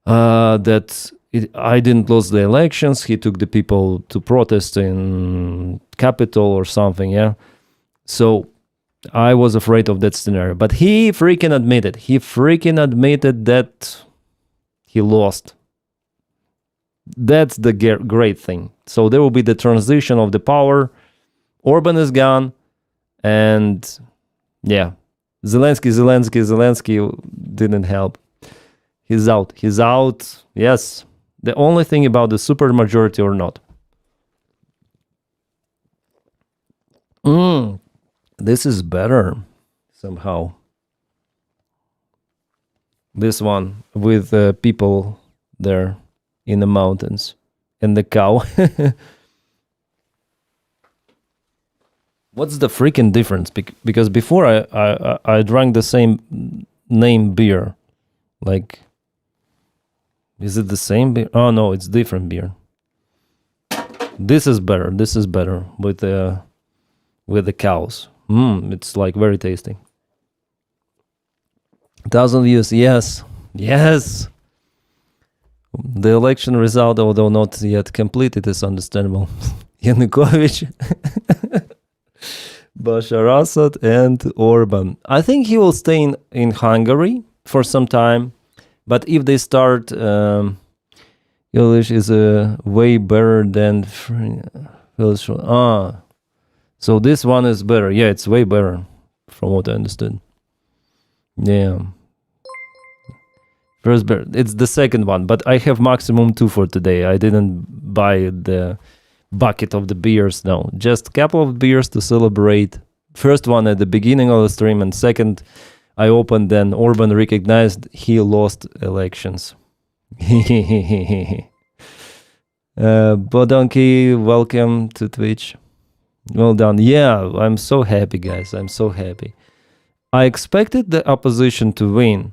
that I didn't lose the elections. He took the people to protest in Capitol or something, yeah? So I was afraid of that scenario. But he freaking admitted. He freaking admitted that he lost. That's the great thing. So there will be the transition of the power. Orban is gone. And yeah, Zelensky didn't help. He's out. He's out. Yes. The only thing about the supermajority or not. This is better somehow. This one with people there in the mountains and the cow. What's the freaking difference? Because before I drank the same name beer. Like, is it the same beer? Oh no, it's different beer. This is better. This is better with the cows. It's like very tasty. 1,000 views. Yes. Yes. The election result, although not yet completed, is understandable. Yanukovych, Bashar Assad, and Orban. I think he will stay in Hungary for some time. But if they start, English is way better than so this one is better. Yeah, it's way better from what I understood. Yeah. First beer. It's the second one, but I have maximum 2 for today. I didn't buy the bucket of the beers. No, just a couple of beers to celebrate. First one at the beginning of the stream, and second I opened, then Orban recognized he lost elections. Bodonki, welcome to Twitch. Well done. Yeah, I'm so happy, guys. I'm so happy. I expected the opposition to win,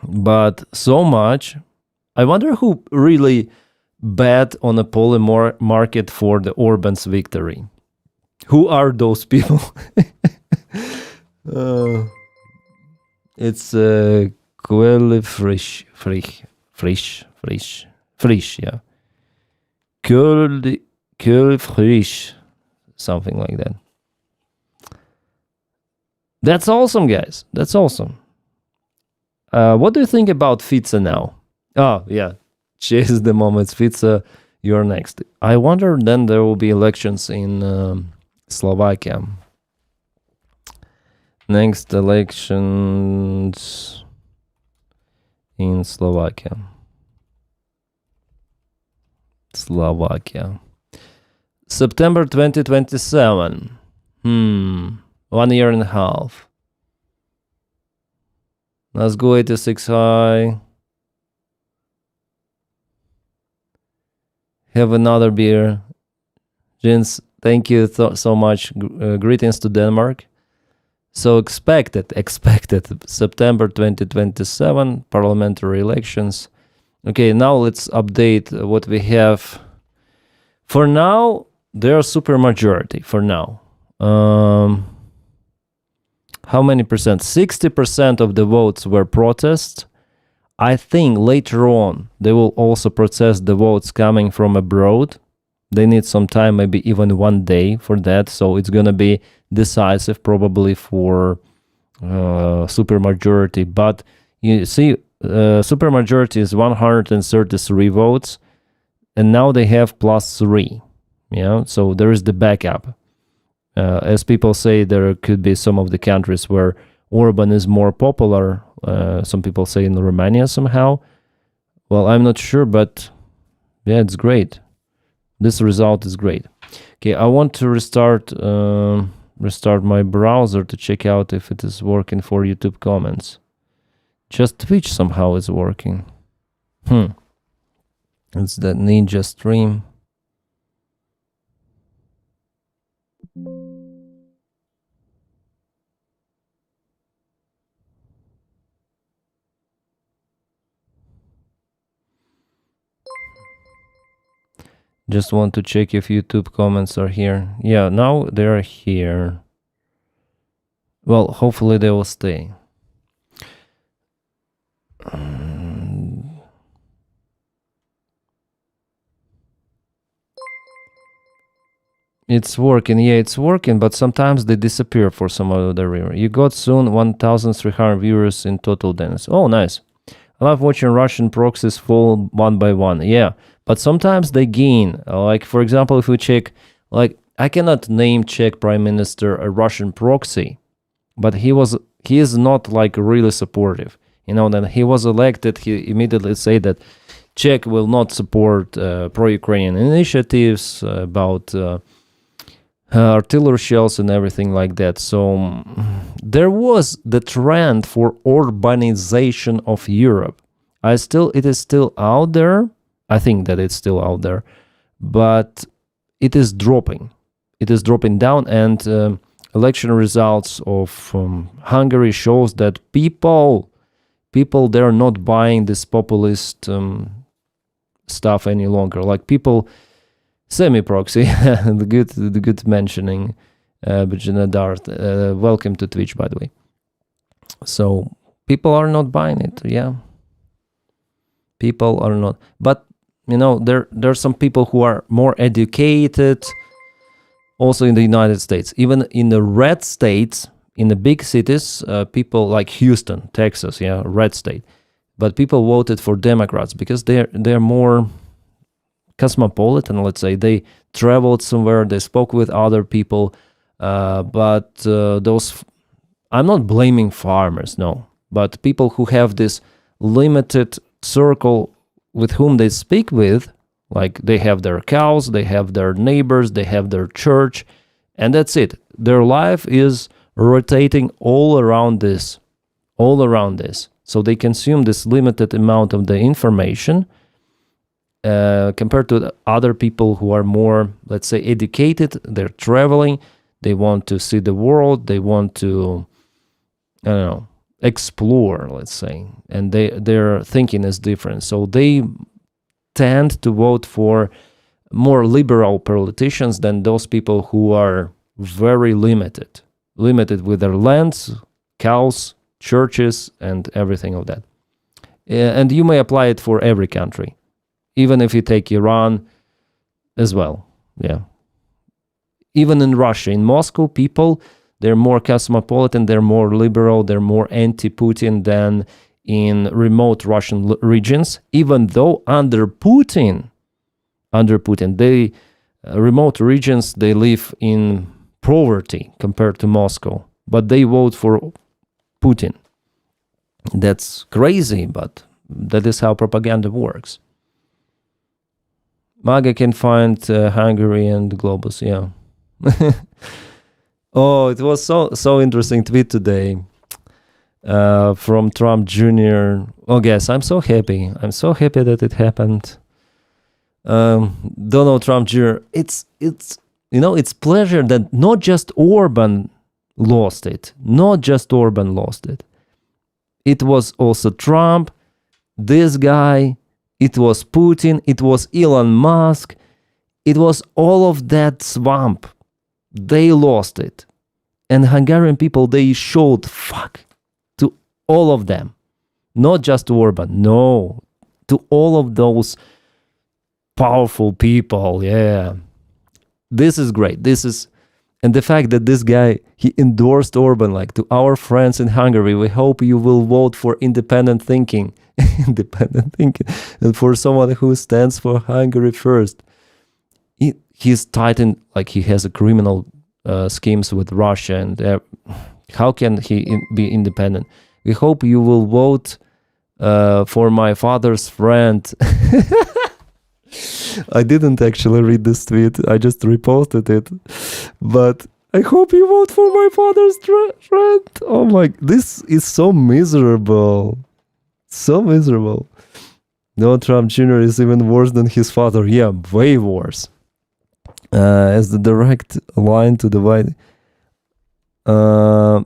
but so much. I wonder who really bet on a polling market for the Orban's victory. Who are those people? It's Quelle Frisch, yeah. Quelle Frisch, something like that. That's awesome, guys. That's awesome. What do you think about Fica now? Oh, yeah. Chase the moments. Fica, you're next. I wonder then there will be elections in Slovakia. Next elections in Slovakia. September 2027. 1 year and a half. Let's go 86 high. Have another beer. Jens, thank you so much. Greetings to Denmark. So expected September 2027 parliamentary elections. Okay, now let's update what we have. For now, there are supermajority for now. How many percent? 60% of the votes were protests. I think later on they will also protest the votes coming from abroad. They need some time, maybe even 1 day for that. So it's going to be decisive probably for supermajority. But you see, supermajority is 133 votes. And now they have +3. Yeah, so there is the backup. As people say, there could be some of the countries where Orban is more popular. Some people say in Romania somehow. Well, I'm not sure, but Yeah, it's great. This result is great. Okay, I want to restart my browser to check out if it is working for YouTube comments. Just Twitch somehow is working. It's that ninja stream. Just want to check if YouTube comments are here. Yeah, now they're here. Well, hopefully they will stay. It's working, yeah, it's working, but sometimes they disappear for some other reason. You got soon 1,300 viewers in total, Denys. Oh, nice. I love watching Russian proxies fall one by one. Yeah, but sometimes they gain. Like, for example, if we check, like, I cannot name Czech Prime Minister a Russian proxy, but he is not like really supportive. You know, then he was elected, he immediately said that Czech will not support pro-Ukrainian initiatives about artillery shells and everything like that. So there was the trend for urbanization of Europe. It is still out there. I think that it's still out there, but it is dropping. It is dropping down, and election results of Hungary shows that people they're not buying this populist stuff any longer. Like people. Semi-proxy, the good mentioning, Bajana Dart. Welcome to Twitch, by the way. So people are not buying it, yeah. People are not. But, you know, there are some people who are more educated, also in the United States. Even in the red states, in the big cities, people like Houston, Texas, yeah, red state. But people voted for Democrats because they're more cosmopolitan, let's say. They traveled somewhere, they spoke with other people, but those, I'm not blaming farmers, no, but people who have this limited circle with whom they speak with, like they have their cows, they have their neighbors, they have their church, and that's it. Their life is rotating all around this. So they consume this limited amount of the information, compared to the other people who are more, let's say, educated. They're traveling, they want to see the world, they want to, I don't know, explore, let's say, and their thinking is different. So they tend to vote for more liberal politicians than those people who are very limited with their lands, cows, churches, and everything of that. And you may apply it for every country. Even if you take Iran as well, yeah. Even in Russia, in Moscow, people, they're more cosmopolitan, they're more liberal, they're more anti-Putin than in remote Russian regions, even though under Putin, they, remote regions, they live in poverty compared to Moscow, but they vote for Putin. That's crazy, but that is how propaganda works. Maga can find Hungary and Globus, yeah. Oh, it was so interesting tweet today from Trump Jr. Oh, guys, I'm so happy. I'm so happy that it happened. Donald Trump Jr. It's you know, it's pleasure that not just Orban lost it. It was also Trump, this guy. It was Putin, it was Elon Musk, it was all of that swamp. They lost it. And Hungarian people, they showed fuck to all of them. Not just to Orban, no. To all of those powerful people, yeah. This is great. And the fact that this guy, he endorsed Orban, like, to our friends in Hungary, we hope you will vote for independent thinking. And for someone who stands for Hungary first. He's tightened, like he has a criminal schemes with Russia, and how can he be independent? We hope you will vote for my father's friend. I didn't actually read this tweet. I just reposted it. But I hope you vote for my father's friend. Oh my, this is so miserable. So miserable. Donald Trump Jr. is even worse than his father. Yeah, way worse. As the direct line to the White...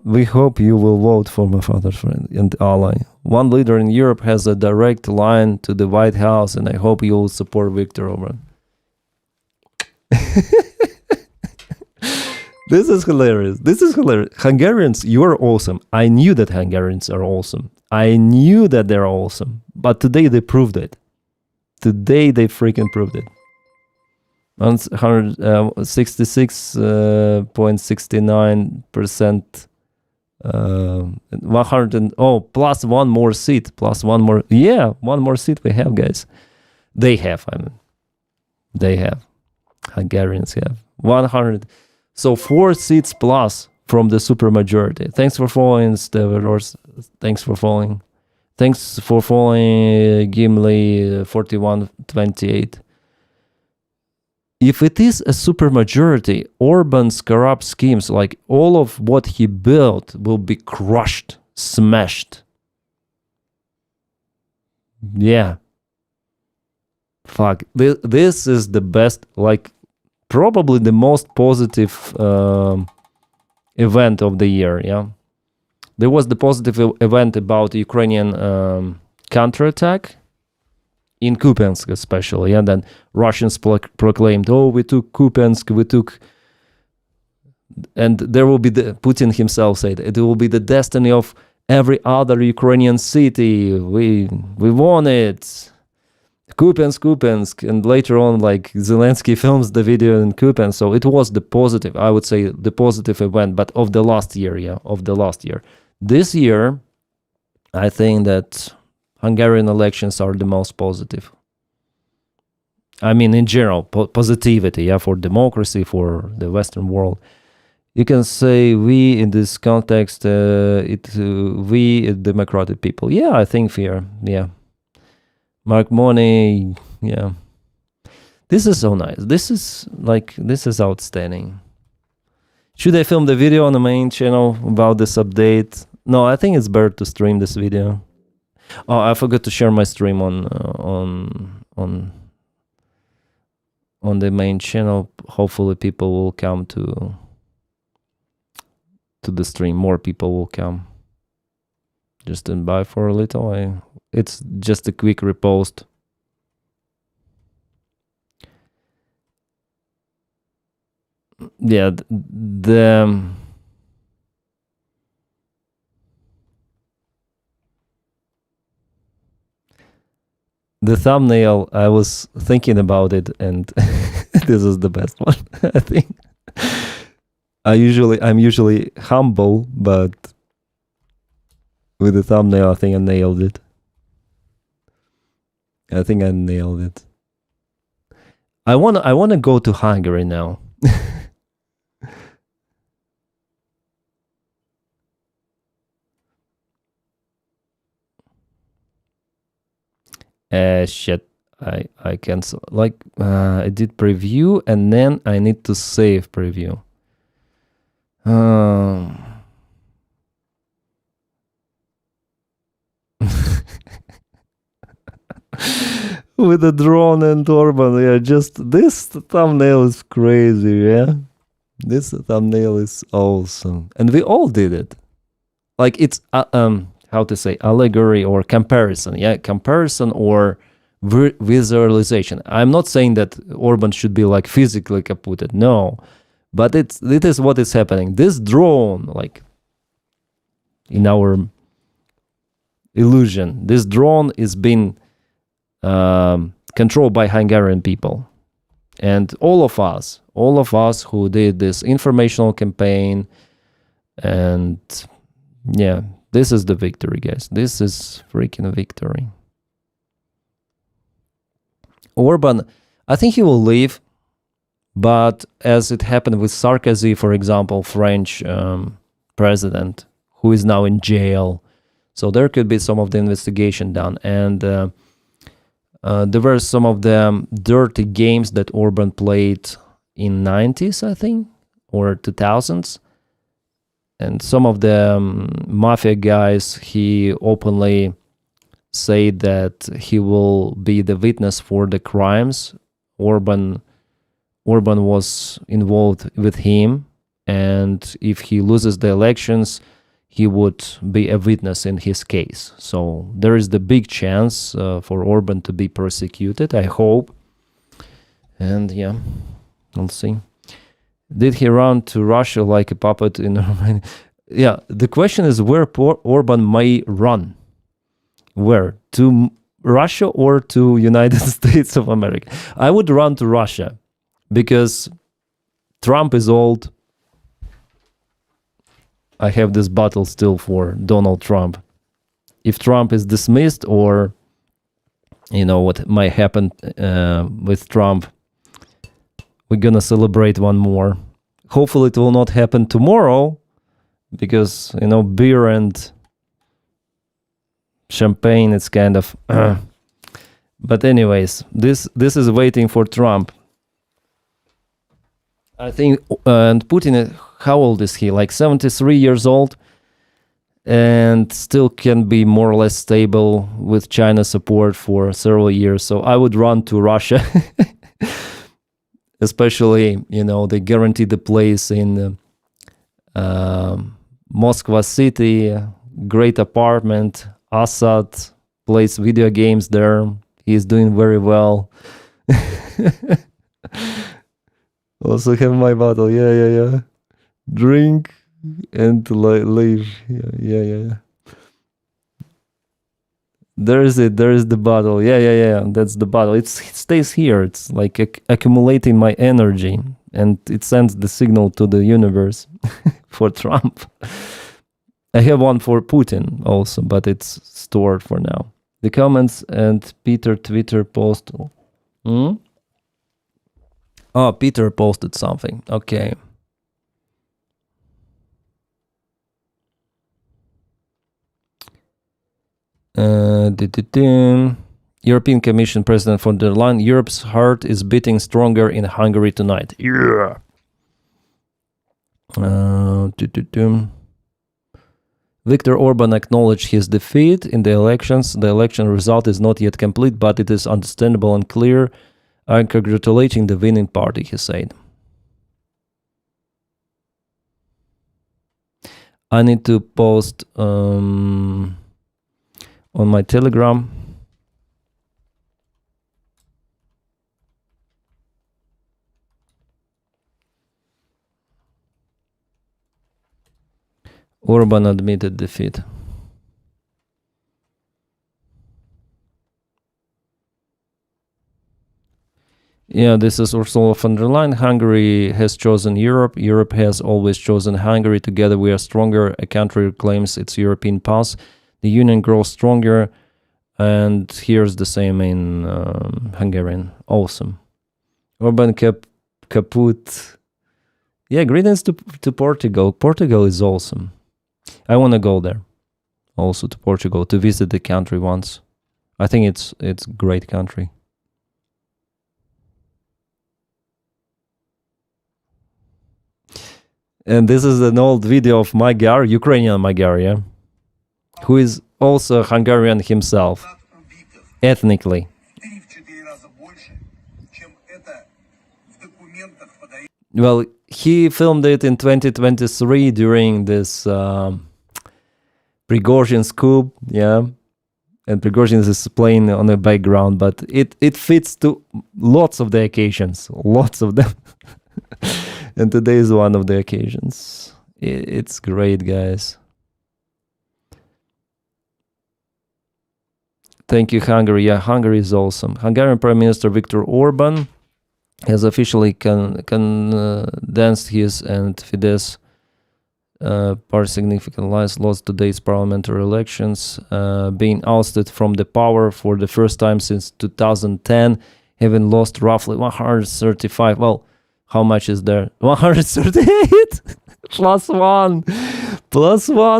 we hope you will vote for my father's friend and ally. One leader in Europe has a direct line to the White House, and I hope you will support Viktor Orban. This is hilarious. This is hilarious. Hungarians, you are awesome. I knew that Hungarians are awesome. I knew that they're awesome. But today they proved it. Today they freaking proved it. 66.69%. 100 plus one more seat. Plus one more. Yeah, one more seat we have, guys. They have, I mean. They have. Hungarians have. 100. So 4 seats plus from the supermajority. Thanks for following, Stavros. Thanks for following. Thanks for following Gimli 4128. If it is a supermajority, Orban's corrupt schemes, like all of what he built, will be crushed, smashed. Yeah. Fuck. This is the best, like, probably the most positive event of the year, yeah? There was the positive event about Ukrainian counterattack in Kupiansk especially, and then Russians proclaimed, oh, we took Kupiansk, and there will be Putin himself said, it will be the destiny of every other Ukrainian city. We won it. Kupiansk, and later on, like, Zelensky films the video in Kupiansk, so it was the positive, I would say, the positive event, but of the last year, yeah, of the last year. This year, I think that Hungarian elections are the most positive. I mean, in general, positivity, yeah, for democracy, for the Western world. You can say we, in this context, we, democratic people. Yeah, I think fair, yeah. Mark Money, yeah. This is so nice. This is outstanding. Should I film the video on the main channel about this update? No, I think it's better to stream this video. Oh, I forgot to share my stream on the main channel. Hopefully people will come to the stream. More people will come. Just stand by for a little. It's just a quick repost. Yeah, the thumbnail, I was thinking about it, and this is the best one, I think. I'm usually humble, but with the thumbnail, I think I nailed it. I think I nailed it. I wanna go to Hungary now. Shit. I cancel. Like, I did preview, and then I need to save preview. With the drone and Orban, yeah, just this thumbnail is crazy, yeah? This thumbnail is awesome. And we all did it. Like, it's, how to say, allegory or comparison, yeah? Comparison or visualization. I'm not saying that Orban should be, like, physically kaputted, no. But it is what is happening. This drone, like, in our illusion, this drone is being controlled by Hungarian people. And all of us who did this informational campaign, and yeah, this is the victory, guys. This is freaking victory. Orban, I think he will leave, but as it happened with Sarkozy, for example, French president, who is now in jail, so there could be some of the investigation done. And There were some of the dirty games that Orban played in 90s, I think, or 2000s. And some of the mafia guys, he openly said that he will be the witness for the crimes. Orban was involved with him, and if he loses the elections, he would be a witness in his case. So there is the big chance for Orban to be persecuted, I hope. And yeah, we'll see. Did he run to Russia like a puppet in Romania? Yeah, the question is where Orban may run. Where? To Russia or to United States of America? I would run to Russia because Trump is old. I have this battle still for Donald Trump. If Trump is dismissed, or what might happen with Trump, we're gonna celebrate one more. Hopefully it will not happen tomorrow, because beer and champagne, it's kind of but anyways, this is waiting for Trump. I think and Putin, how old is he? Like 73 years old, and still can be more or less stable with China support for several years. So I would run to Russia. Especially, they guarantee the place in Moscow city, great apartment. Assad plays video games there. He's doing very well. Also have my bottle. Yeah. Drink and leave. Yeah. There is it. There is the bottle. Yeah. That's the bottle. It stays here. It's like accumulating my energy, and it sends the signal to the universe for Trump. I have one for Putin also, but it's stored for now. The comments and Peter Twitter post. Oh, Peter posted something. Okay. European Commission President von der Leyen, Europe's heart is beating stronger in Hungary tonight. Yeah. Viktor Orban acknowledged his defeat in the elections. The election result is not yet complete, but it is understandable and clear. I'm congratulating the winning party, he said. I need to post on my Telegram. Orban admitted defeat. Yeah, this is Ursula von der Leyen. Hungary has chosen Europe. Europe has always chosen Hungary. Together we are stronger. A country reclaims its European path. The union grows stronger. And here's the same in Hungarian. Awesome. Orban kaput. Yeah, greetings to Portugal. Portugal is awesome. I want to go there. Also to Portugal, to visit the country once. I think it's a great country. And this is an old video of Magyar, Ukrainian Magyar, yeah, who is also Hungarian himself, ethnically. Well, he filmed it in 2023 during this Prigozhin's coup, yeah, and Prigozhin is playing on the background, but it fits to lots of the occasions, lots of them. And today is one of the occasions. It's great, guys. Thank you, Hungary. Yeah, Hungary is awesome. Hungarian Prime Minister Viktor Orban has officially condensed his and Fidesz party significant lost today's parliamentary elections, being ousted from the power for the first time since 2010, having lost roughly 135. Well, how much is there? 138 plus one,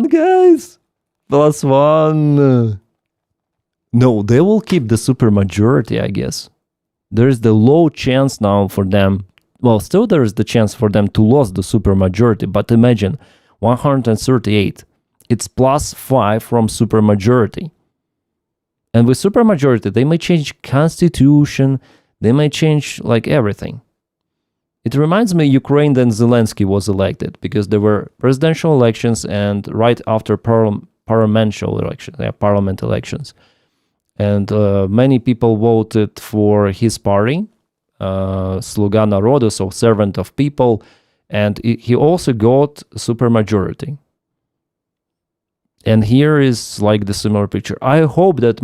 guys, plus one. No, they will keep the supermajority, I guess. There is the low chance now for them. Well, still there is the chance for them to lose the supermajority, but imagine 138. It's +5 from supermajority. And with supermajority, they may change constitution, they may change like everything. It reminds me Ukraine then Zelensky was elected because there were presidential elections and right after parliament elections. And many people voted for his party, Sluga Narodu, so servant of people, and he also got supermajority. And here is like the similar picture. I hope that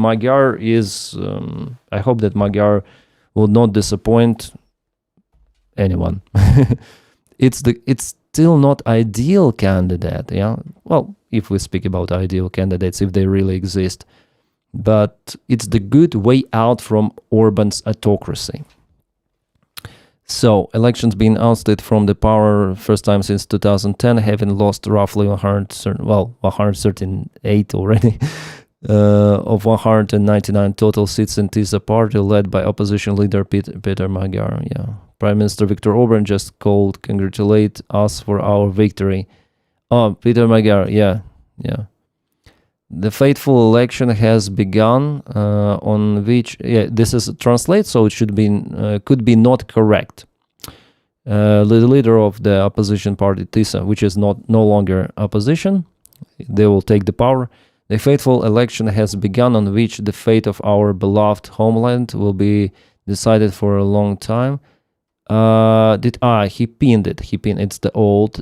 Magyar will not disappoint anyone. It's still not ideal candidate, yeah. Well, if we speak about ideal candidates, if they really exist. But it's the good way out from Orban's autocracy. So, elections being ousted from the power first time since 2010, having lost roughly 138 already, of 199 total seats in TISA party, led by opposition leader Peter Magyar. Yeah, Prime Minister Viktor Orban just congratulate us for our victory. Oh, Peter Magyar, yeah. The fateful election has begun, on which this is translate, so it should be could be not correct. The leader of the opposition party TISA, which is no longer opposition, they will take the power. The fateful election has begun, on which the fate of our beloved homeland will be decided for a long time. He pinned it. It's the old.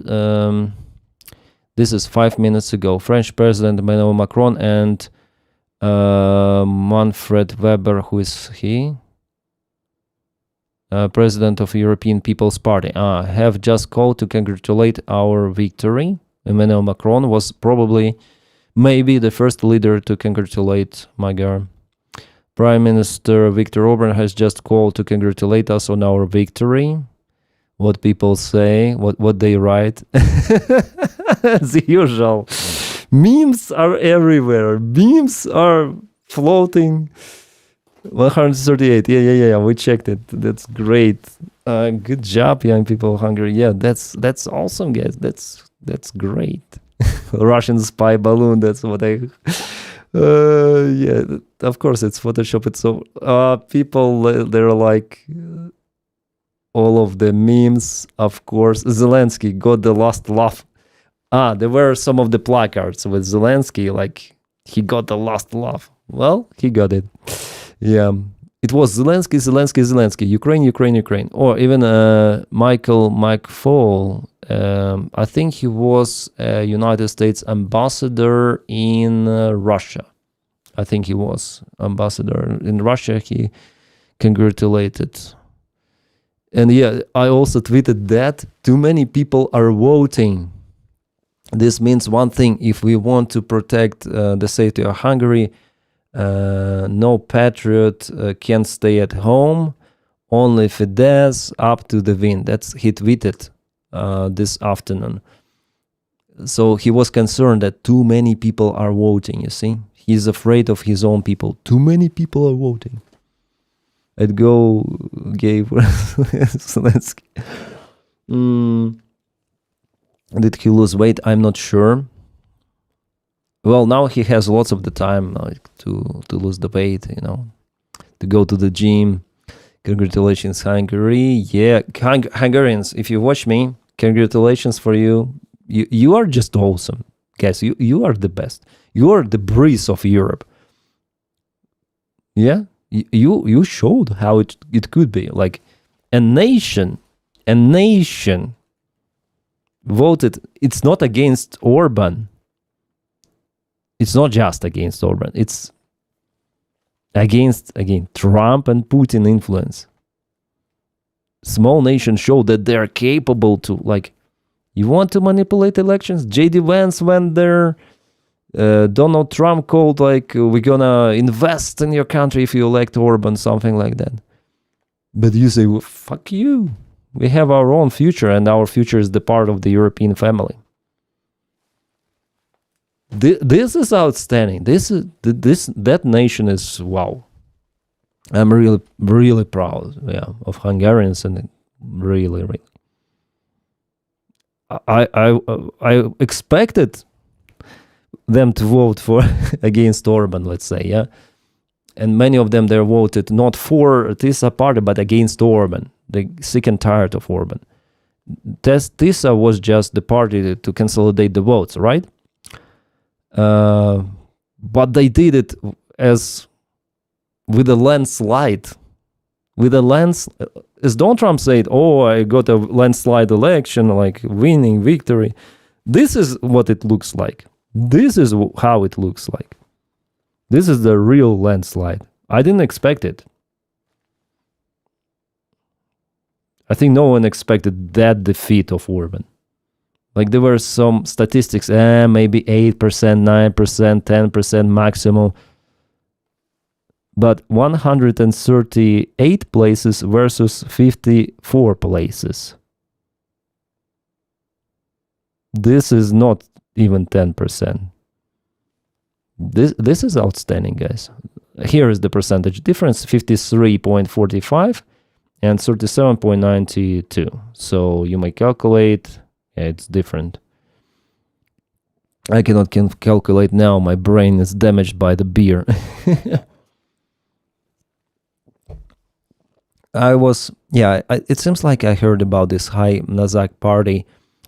This is 5 minutes ago. French President Emmanuel Macron and Manfred Weber, who is he? President of European People's Party, have just called to congratulate our victory. Emmanuel Macron was maybe the first leader to congratulate Magyar. Prime Minister Viktor Orban has just called to congratulate us on our victory. What people say, what they write. As usual. Memes are everywhere. Memes are floating. 138. Yeah. We checked it. That's great. Good job, young people of Hungary. Yeah, that's awesome, guys. That's great. Russian spy balloon. That's what I. Yeah, of course it's Photoshop. It's so people they're like. All of the memes, of course. Zelensky got the last laugh. There were some of the placards with Zelensky, like he got the last laugh. Well, he got it. Yeah, it was Zelensky, Ukraine. Or even Michael McFaul. I think he was a United States ambassador in Russia. I think he was ambassador in Russia. He congratulated. And yeah, I also tweeted that too many people are voting. This means one thing: if we want to protect the safety of Hungary, no patriot can stay at home. Only Fidesz up to the wind. He tweeted this afternoon. So he was concerned that too many people are voting. You see, he's afraid of his own people. Too many people are voting. I'd go gay for Zelensky. Did he lose weight? I'm not sure. Well, now he has lots of the time to lose the weight, to go to the gym. Congratulations, Hungary. Yeah, Hungarians, if you watch me, congratulations for you. You are just awesome. Guys, you are the best. You are the breeze of Europe. Yeah? You showed how it could be. Like a nation voted. It's not against Orban. It's not just against Orban. It's against, again, Trump and Putin influence. Small nations show that they're capable to, like, you want to manipulate elections? J.D. Vance went there. Donald Trump called, like, we're gonna invest in your country if you elect Orban, something like that. But you say, well, fuck you. We have our own future, and our future is the part of the European family. This is outstanding. That nation is wow. I'm really proud, of Hungarians, and really. I expected them to vote for against Orban, let's say, yeah. And many of them, they voted not for TISA party, but against Orban. They sick and tired of Orban. TISA was just the party to consolidate the votes, right? But they did it as with a landslide. As Donald Trump said, "Oh, I got a landslide election, like winning victory." This is what it looks like. This is how it looks like. This is the real landslide. I didn't expect it. I think no one expected that defeat of Orban. Like there were some statistics, maybe 8%, 9%, 10% maximum. But 138 places versus 54 places. This is not even 10%. This is outstanding, guys. Here is the percentage difference, 53.45 and 37.92. So you may calculate, it's different. I cannot calculate now, my brain is damaged by the beer. It seems like I heard about this High Nazak party.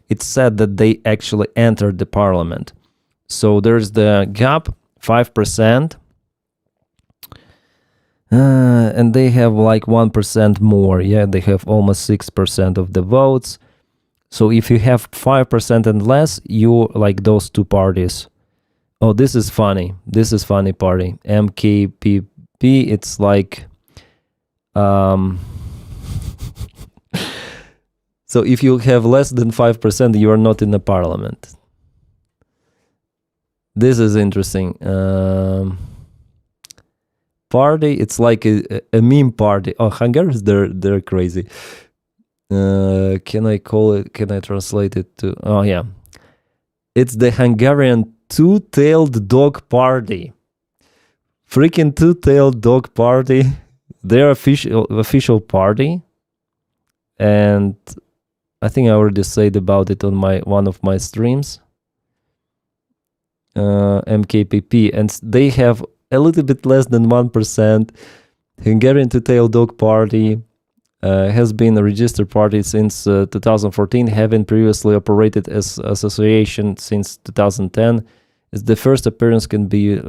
It said that they actually entered the parliament. So there's the gap, 5%. And they have like 1% more. Yeah, they have almost 6% of the votes. So if you have 5% and less, you like those two parties. Oh, this is funny. This is funny party. MKPP, it's like... So if you have less than 5%, you are not in the parliament. This is interesting. Party, it's like a meme party. Oh, Hungarians, they're crazy. Can I translate it to... Oh, yeah. It's the Hungarian two-tailed dog party. Freaking two-tailed dog party. They're official party. And I think I already said about it on one of my streams. MKPP. And they have a little bit less than 1%. Hungarian two-tailed dog party has been a registered party since 2014, having previously operated as association since 2010. It's the first appearance can be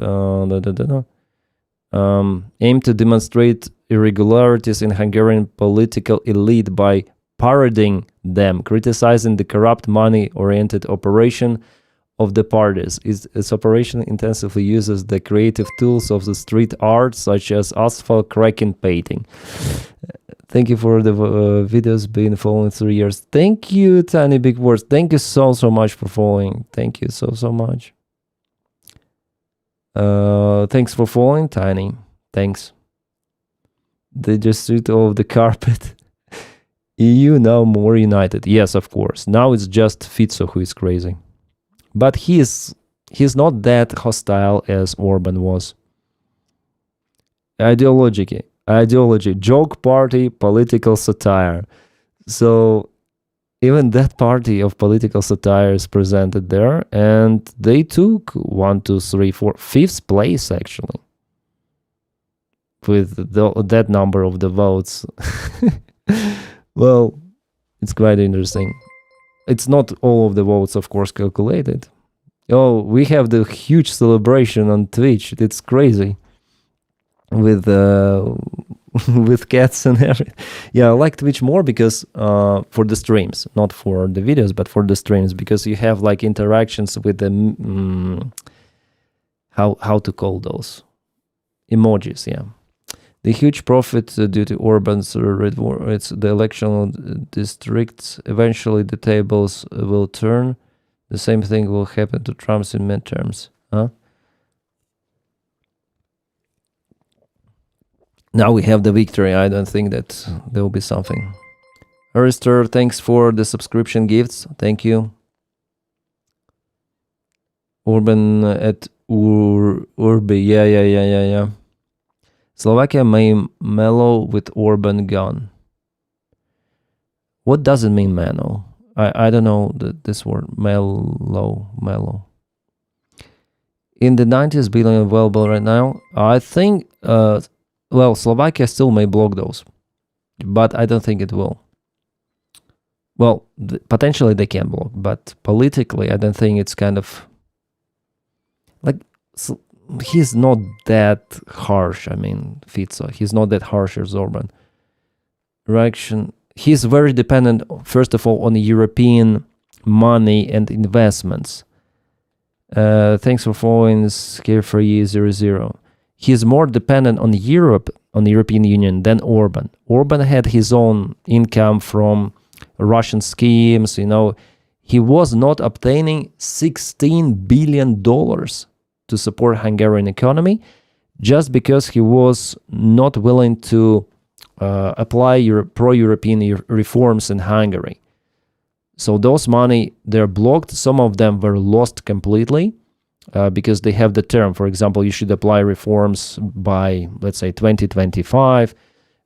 aimed to demonstrate irregularities in Hungarian political elite by parodying them, criticizing the corrupt money-oriented operation of the parties. Its operation intensively uses the creative tools of the street art, such as asphalt cracking painting. Thank you for the videos being following 3 years. Thank you, Tiny Big Words. Thank you so much for following. Thank you so much. Thanks for following, Tiny. Thanks. They just stripped off the carpet. EU now more united. Yes, of course. Now it's just Fico who is crazy. But he's not that hostile as Orban was. Ideology, joke party, political satire. So even that party of political satire is presented there, and they took 5th place actually with that number of the votes. Well, it's quite interesting. It's not all of the votes, of course, calculated. Oh, we have the huge celebration on Twitch. It's crazy with cats and everything. Yeah, I like Twitch more because for the streams, not for the videos, but for the streams, because you have like interactions with the how to call those emojis. Yeah. The huge profit due to Orban's it's the electoral districts. Eventually, the tables will turn. The same thing will happen to Trump's in midterms. Huh? Now we have the victory. I don't think that there will be something. Arister, thanks for the subscription gifts. Thank you. Orban at Urbi. Yeah. Slovakia may mellow with Orban gone. What does it mean, mellow? I don't know this word. Mellow. In the 90s, billion available right now. I think, Slovakia still may block those, but I don't think it will. Well, potentially they can block, but politically, I don't think it's kind of like, he's not that harsh. I mean, Fico, he's not that harsh as Orban. Reaction, he's very dependent, first of all, on European money and investments. Thanks for following Carefree00. He's more dependent on Europe, on the European Union, than Orban. Orban had his own income from Russian schemes, He was not obtaining $16 billion to support Hungarian economy just because he was not willing to apply pro-European reforms in Hungary. So those money, they're blocked. Some of them were lost completely because they have the term. For example, you should apply reforms by, let's say, 2025,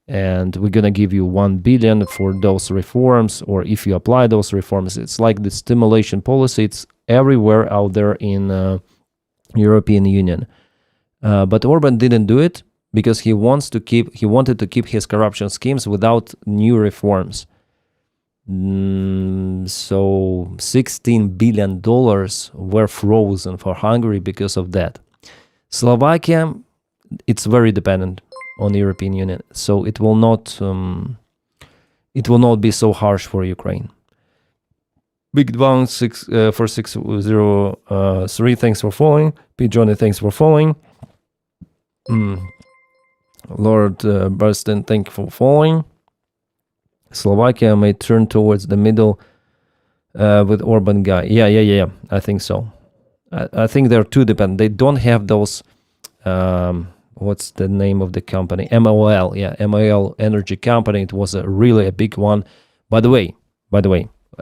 and we're going to give you 1 billion for those reforms. Or if you apply those reforms, it's like the stimulation policy. It's everywhere out there in European Union. But Orban didn't do it because he wanted to keep his corruption schemes without new reforms. So $16 billion were frozen for Hungary because of that. Slovakia, it's very dependent on the European Union, so it will not be so harsh for Ukraine. Big Bang 4603, thanks for following. P. Johnny, thanks for following. Lord Burston, thank you for following. Slovakia may turn towards the middle with Orban guy. Yeah. I think so. I think they're too dependent. They don't have those. What's the name of the company? MOL. Yeah, MOL energy company. It was really a big one. By the way,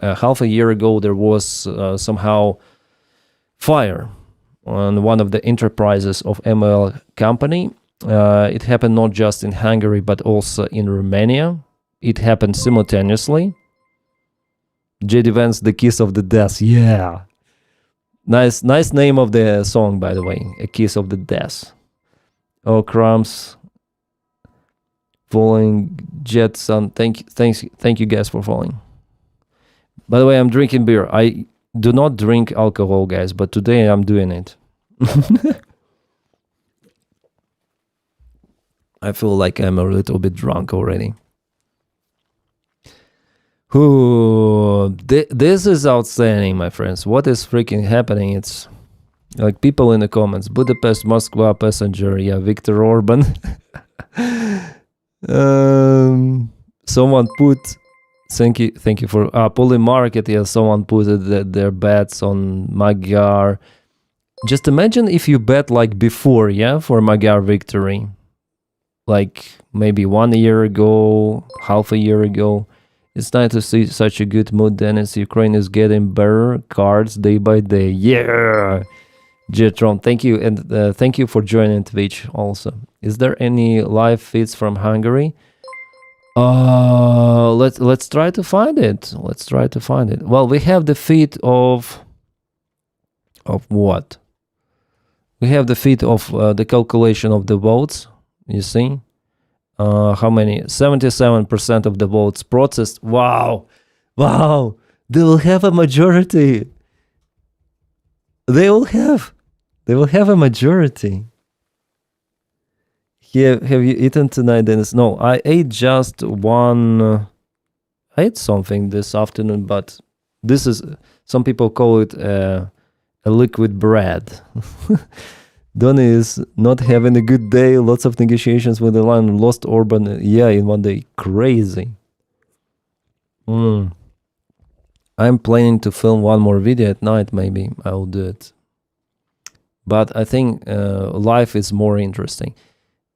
half a year ago there was somehow fire on one of the enterprises of MOL company. It happened not just in Hungary but also in Romania. It happened simultaneously. J.D. Vance, The Kiss of the Death. Yeah. Nice name of the song, by the way. A Kiss of the Death. Oh, crumbs. Falling Jetson. Thank you guys for following. By the way, I'm drinking beer. I do not drink alcohol, guys, but today I'm doing it. I feel like I'm a little bit drunk already. This is outstanding, my friends. What is freaking happening? It's like people in the comments. Budapest, Moscow passenger. Yeah, Viktor Orban. Someone put. Thank you for Poly Market. Yeah, someone put their bets on Magyar. Just imagine if you bet like before, yeah, for Magyar victory, like maybe 1 year ago, half a year ago. It's nice to see such a good mood, Denys. Ukraine is getting better cards day by day. Yeah! Jetron, thank you. And thank you for joining Twitch also. Is there any live feeds from Hungary? Let's try to find it. Well, we have the feed of what? We have the feed of the calculation of the votes. You see? How many? 77% of the votes processed. Wow. They will have a majority. They will have a majority. Have you eaten tonight, Denys? No, I ate just one. I ate something this afternoon, but this is, some people call it a liquid bread. Donny is not having a good day. Lots of negotiations with the line. Lost Orban. Yeah, in 1 day. Crazy. I'm planning to film one more video at night. Maybe I'll do it. But I think live is more interesting.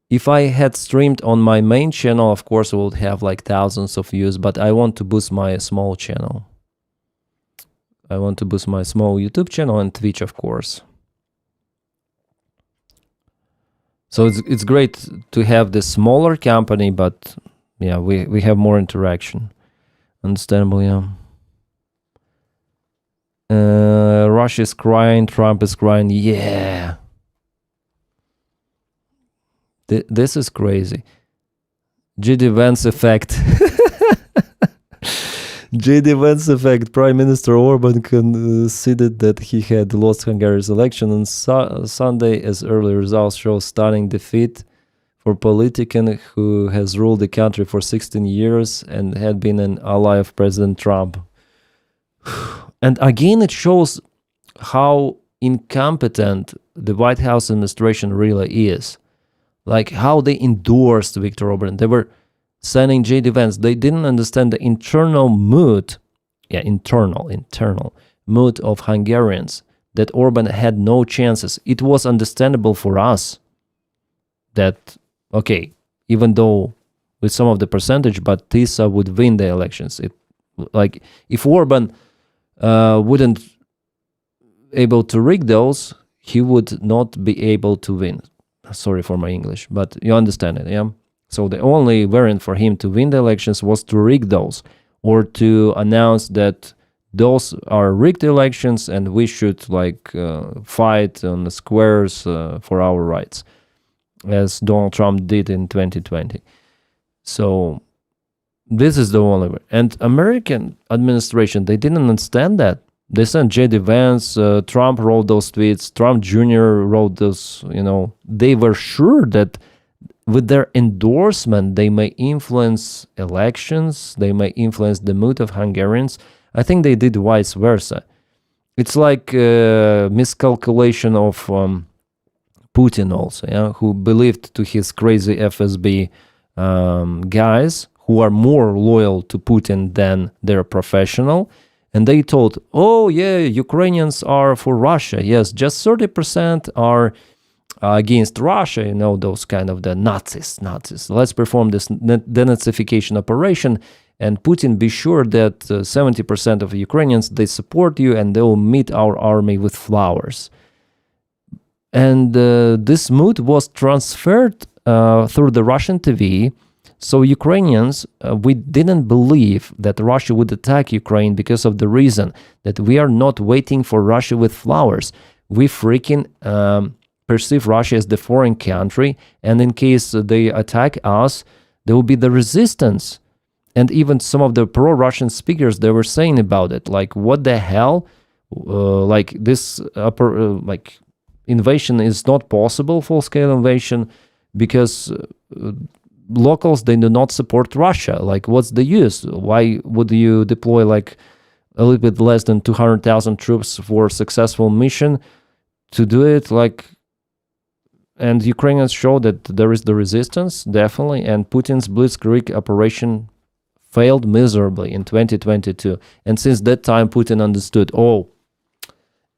If I had streamed on my main channel, of course, I would have like thousands of views. But I want to boost my small channel. I want to boost my small YouTube channel and Twitch, of course. So it's great to have this smaller company, but yeah, we have more interaction. Understandable, yeah. Russia is crying, Trump is crying, yeah. This is crazy. J.D. Vance effect. J.D. Vance effect. Prime Minister Orban conceded that he had lost Hungary's election on Sunday, as early results show stunning defeat for a politician who has ruled the country for 16 years and had been an ally of President Trump. And again, it shows how incompetent the White House administration really is. Like how they endorsed Viktor Orban. They were sending J.D. Vance. They didn't understand the internal mood, internal mood of Hungarians, that Orban had no chances. It was understandable for us that, okay, even though with some of the percentage, but TISA would win the elections. Like if Orban wouldn't able to rig those, he would not be able to win. Sorry for my English, but you understand it, yeah? So the only variant for him to win the elections was to rig those, or to announce that those are rigged elections and we should fight on the squares for our rights, as Donald Trump did in 2020. So this is the only way. And American administration, they didn't understand that. They sent J.D. Vance, Trump wrote those tweets, Trump Jr. wrote those, they were sure that with their endorsement, they may influence elections, they may influence the mood of Hungarians. I think they did vice versa. It's like miscalculation of Putin also, yeah, who believed to his crazy FSB guys who are more loyal to Putin than their professional. And they told, oh, yeah, Ukrainians are for Russia. Yes, just 30% are against Russia, those kind of the Nazis. Let's perform this denazification operation. And Putin, be sure that 70% of Ukrainians, they support you and they will meet our army with flowers. And this mood was transferred through the Russian TV. So Ukrainians, we didn't believe that Russia would attack Ukraine because of the reason that we are not waiting for Russia with flowers. We freaking perceive Russia as the foreign country, and in case they attack us, there will be the resistance. And even some of the pro-Russian speakers, they were saying about it, like, what the hell? This invasion is not possible, full-scale invasion, because locals, they do not support Russia. Like, what's the use? Why would you deploy a little bit less than 200,000 troops for a successful mission to do it? And Ukrainians show that there is the resistance, definitely, and Putin's blitzkrieg operation failed miserably in 2022. And since that time, Putin understood,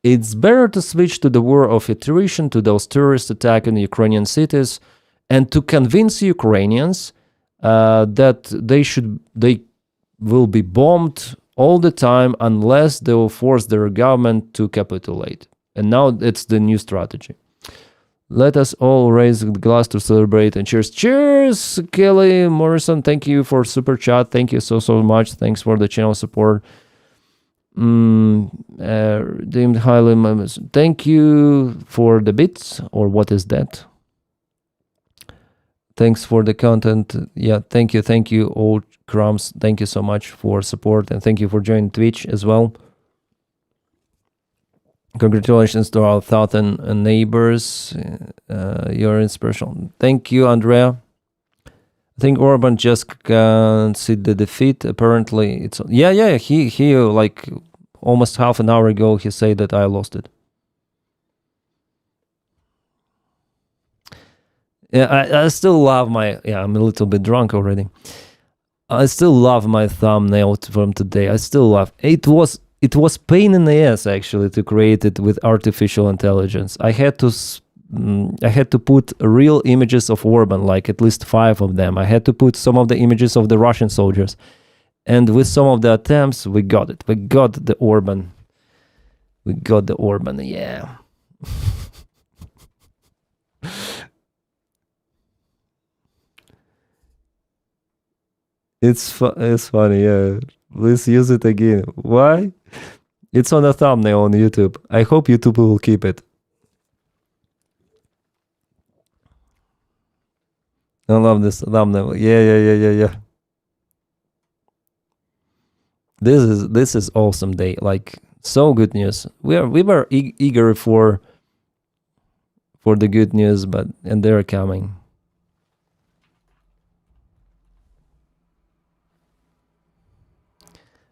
it's better to switch to the war of attrition, to those terrorist attacks in Ukrainian cities, and to convince Ukrainians that they will be bombed all the time unless they will force their government to capitulate. And now it's the new strategy. Let us all raise the glass to celebrate and cheers. Cheers, Kelly Morrison. Thank you for super chat. Thank you so much. Thanks for the channel support. Deemed highly. Thank you for the bits, or what is that? Thanks for the content. Yeah, thank you, old crumbs. Thank you so much for support, and thank you for joining Twitch as well. Congratulations to our 1,000 neighbors. You're inspirational. Thank you, Andrea. I think Orban just conceded the defeat. Apparently, it's He almost half an hour ago he said that I lost it. Yeah, I still love I'm a little bit drunk already. I still love my thumbnail from today. I still love it. It was pain in the ass actually to create it with artificial intelligence. I had to put real images of Orban, like at least 5 of them. I had to put some of the images of the Russian soldiers. And with some of the attempts, we got it. We got the Orban. Yeah. It's funny, yeah. Please use it again. Why? It's on a thumbnail on YouTube. I hope YouTube will keep it. I love this thumbnail. Yeah. This is awesome day. Like, so good news. We were eager for the good news, and they're coming.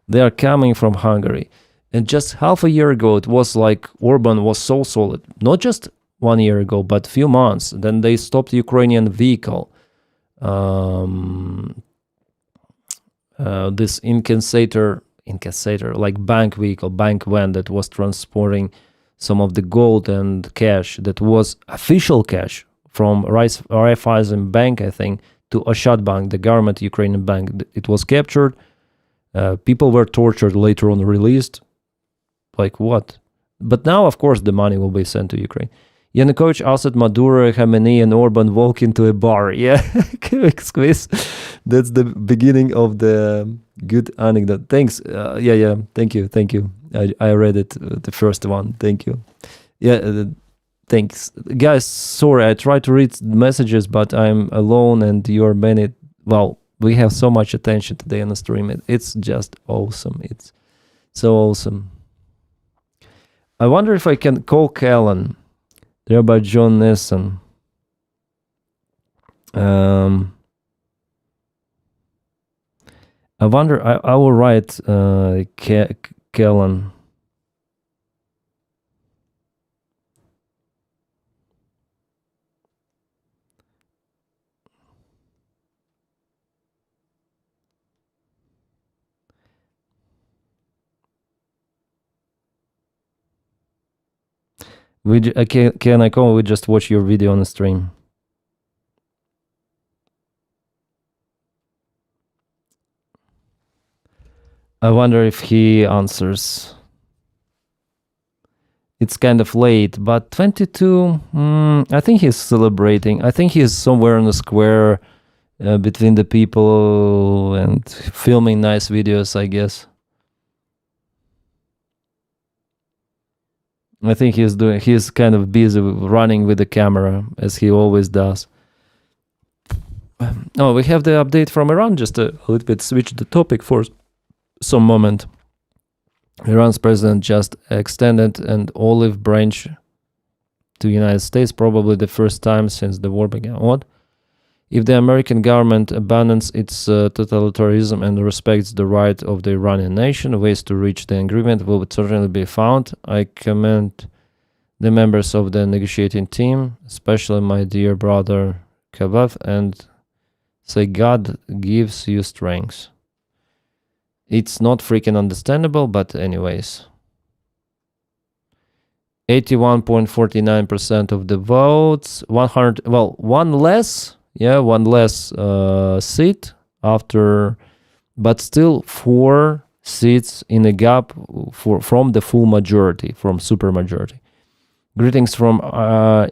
They are coming from Hungary. And just half a year ago, it was like Orban was so solid. Not just 1 year ago, but few months. Then they stopped Ukrainian vehicle. This incassator, like bank vehicle, bank van that was transporting some of the gold and cash that was official cash from Raiffeisen Bank, I think, to Oshad Bank, the government Ukrainian bank. It was captured. People were tortured, later on released. Like what? But now, of course, the money will be sent to Ukraine. Yanukovych asked Maduro, Khamenei, and Orban walk into a bar. Yeah, quick squeeze. That's the beginning of the good anecdote. Thanks. Yeah. Thank you. I read it, the first one. Thank you. Yeah, thanks. Guys, sorry, I try to read messages, but I'm alone and you're many. Well, we have so much attention today on the stream. It's just awesome. It's so awesome. I wonder if I can call Callan. There by John Nesson. I wonder, I will write Callan. Can I call? We just watch your video on the stream. I wonder if he answers. It's kind of late, but 22, I think he's celebrating. I think he's somewhere in the square between the people and filming nice videos, I guess. I think he's kind of busy running with the camera, as he always does. Oh, we have the update from Iran. Just a little bit switch the topic for some moment. Iran's president just extended an olive branch to the United States, probably the first time since the war began. What? If the American government abandons its totalitarianism and respects the right of the Iranian nation, ways to reach the agreement will certainly be found. I commend the members of the negotiating team, especially my dear brother Kabav, and say God gives you strength. It's not freaking understandable, but anyways. 81.49% of the votes, 100, well, one less seat after, but still 4 seats in a gap from the full majority, from supermajority. Greetings from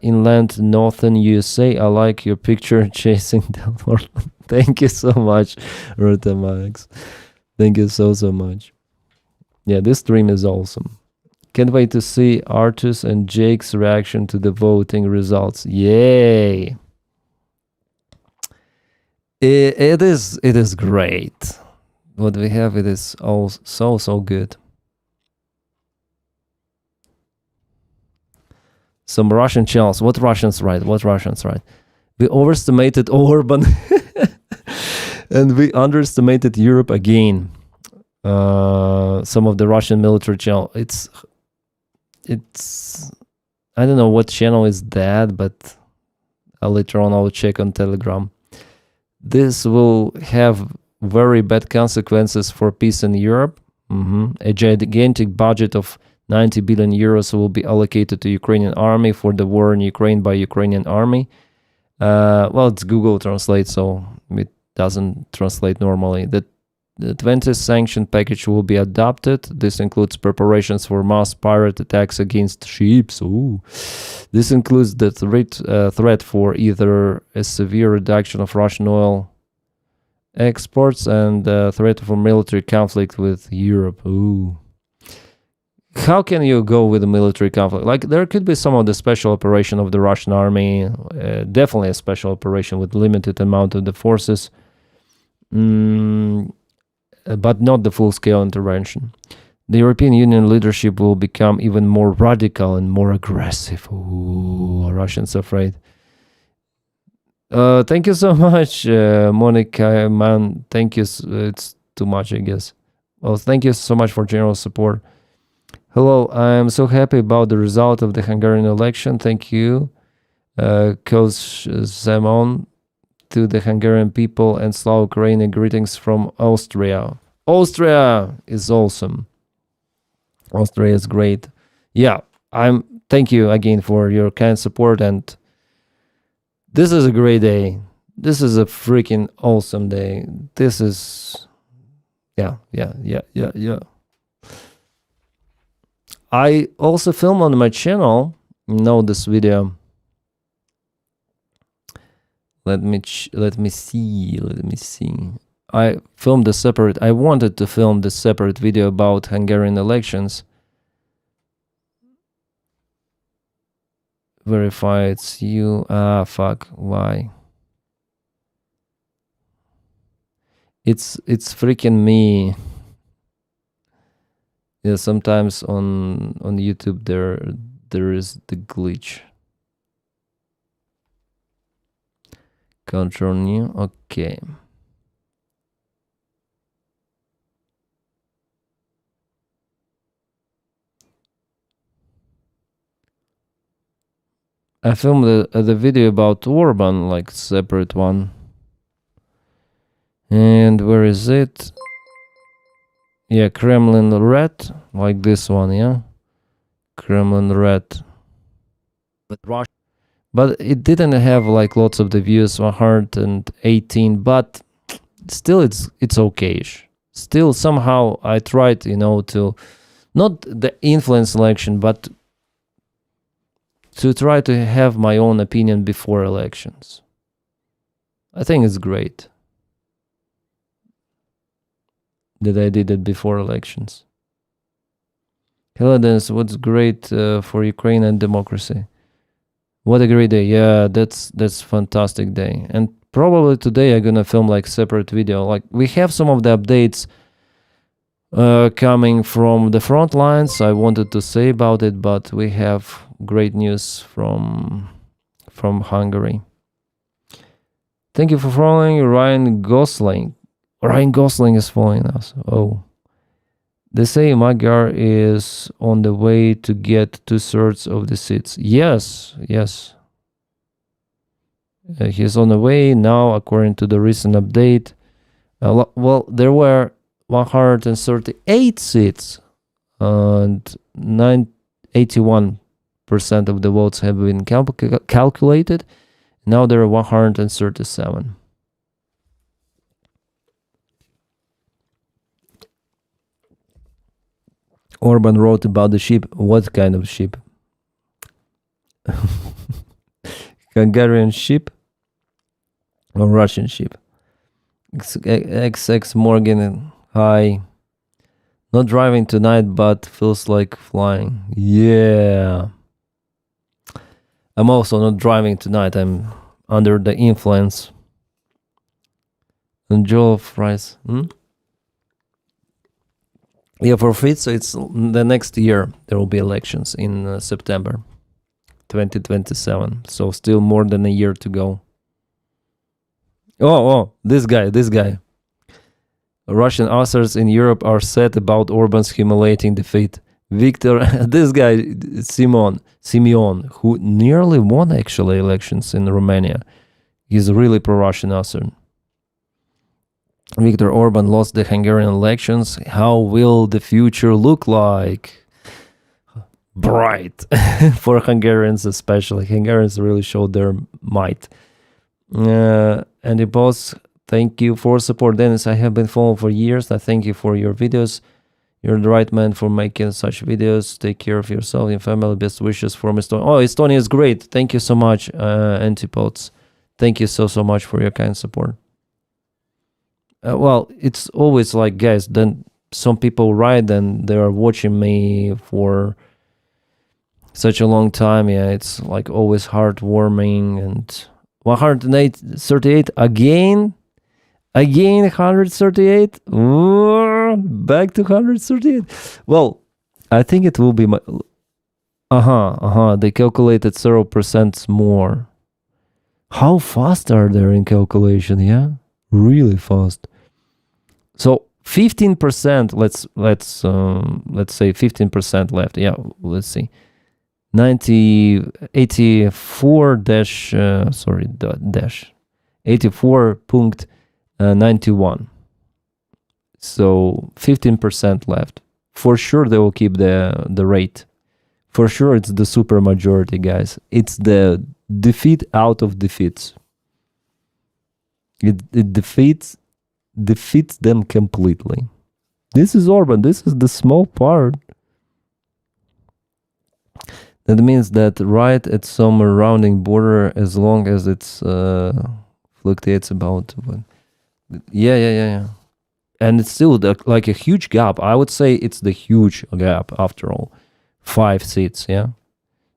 inland northern USA. I like your picture chasing the Lord. Thank you so much, Ruta Max. Thank you so much. Yeah, this stream is awesome. Can't wait to see Artus and Jake's reaction to the voting results. Yay! It is great. What we have, it is all so good. Some Russian channels. What Russians write? We overestimated Orban and we underestimated Europe again. Some of the Russian military channel. It's I don't know what channel is that, but later on I'll check on Telegram. This will have very bad consequences for peace in Europe. A gigantic budget of 90 billion euros will be allocated to Ukrainian army for the war in Ukraine by Ukrainian army. Well, it's Google Translate, so it doesn't translate normally. The 20th sanction package will be adopted. This includes preparations for mass pirate attacks against ships. Ooh. This includes the threat for either a severe reduction of Russian oil exports and threat for military conflict with Europe. Ooh. How can you go with a military conflict? Like, there could be some of the special operation of the Russian army, definitely a special operation with limited amount of the forces, but not the full-scale intervention. The European Union leadership will become even more radical and more aggressive. Ooh, Russians afraid. Thank you so much, Monica, man. Thank you. It's too much, I guess. Well, thank you so much for general support. Hello, I am so happy about the result of the Hungarian election. Thank you, Coach Zemon, to the Hungarian people and Slav Ukraine. Greetings from Austria. Austria is awesome. Austria is great. Yeah, thank you again for your kind support, and this is a great day. This is a freaking awesome day. This is yeah. I also film on my channel. This video. Let me see. I filmed I wanted to film the separate video about Hungarian elections. Verify it's you. Fuck. Why? It's freaking me. Yeah, sometimes on YouTube there is the glitch. Control new. Okay. I filmed the video about Orban, like separate one. And where is it? Yeah, Kremlin Red, like this one, yeah? Kremlin Red. But it didn't have like lots of the views, 118, but still it's okay-ish. Still somehow I tried, to, not the influence election, but to try to have my own opinion before elections. I think it's great that I did it before elections. Hello, Denys. What's great for Ukraine and democracy? What a great day. Yeah, that's fantastic day. And probably today I'm gonna film like separate video. Like, we have some of the updates coming from the front lines. I wanted to say about it, but we have great news from Hungary. Thank you for following Ryan Gosling. Ryan Gosling is following us. Oh. They say Magyar is on the way to get 2/3 of the seats. Yes. He's on the way now, according to the recent update. Well, there were 138 seats, and 81% of the votes have been calculated. Now there are 137. Orban wrote about the ship. What kind of ship? Hungarian ship or Russian ship? XX Morgan, hi. Not driving tonight, but feels like flying. Yeah. I'm also not driving tonight. I'm under the influence. And Joel Fries. Yeah, for Fritz, it's the next year. There will be elections in September 2027. So still more than a year to go. Oh, this guy. Russian authors in Europe are sad about Orban's humiliating defeat. Victor, this guy, Simeon, who nearly won actually elections in Romania. He's a really pro-Russian author. Viktor Orban lost the Hungarian elections. How will the future look like? Bright. For Hungarians especially. Hungarians really showed their might. And the boss, thank you for support. Denys, I have been following for years. I thank you for your videos. You're the right man for making such videos. Take care of yourself and family. Best wishes from Estonia. Oh, Estonia is great. Thank you so much, Antipodes. Thank you so much for your kind support. well, it's always like, guys, then some people write and they are watching me for such a long time. Yeah, it's like always heartwarming. And 138 again 138. Back to 138. Well, I think it will be my they calculated 0% more. How fast are they in calculation? Yeah, really fast. So 15%, let's say 15% left. Yeah, let's see. 84.91. So 15% left. For sure they will keep the rate. For sure it's the supermajority, guys. It's the defeat out of defeats. It defeats them completely. This is Orban. This is the small part. That means that right at some rounding border, as long as it's fluctuates about. Yeah. And it's still like a huge gap. I would say it's the huge gap after all. 5 seats, yeah.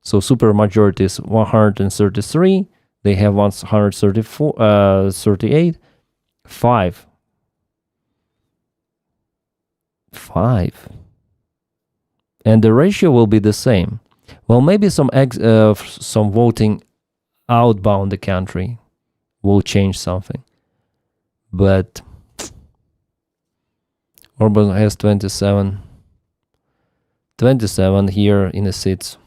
So supermajority is 133. They have 138. 5. And the ratio will be the same. Well, maybe some voting outbound the country will change something. But Orban has 27 here in the seats.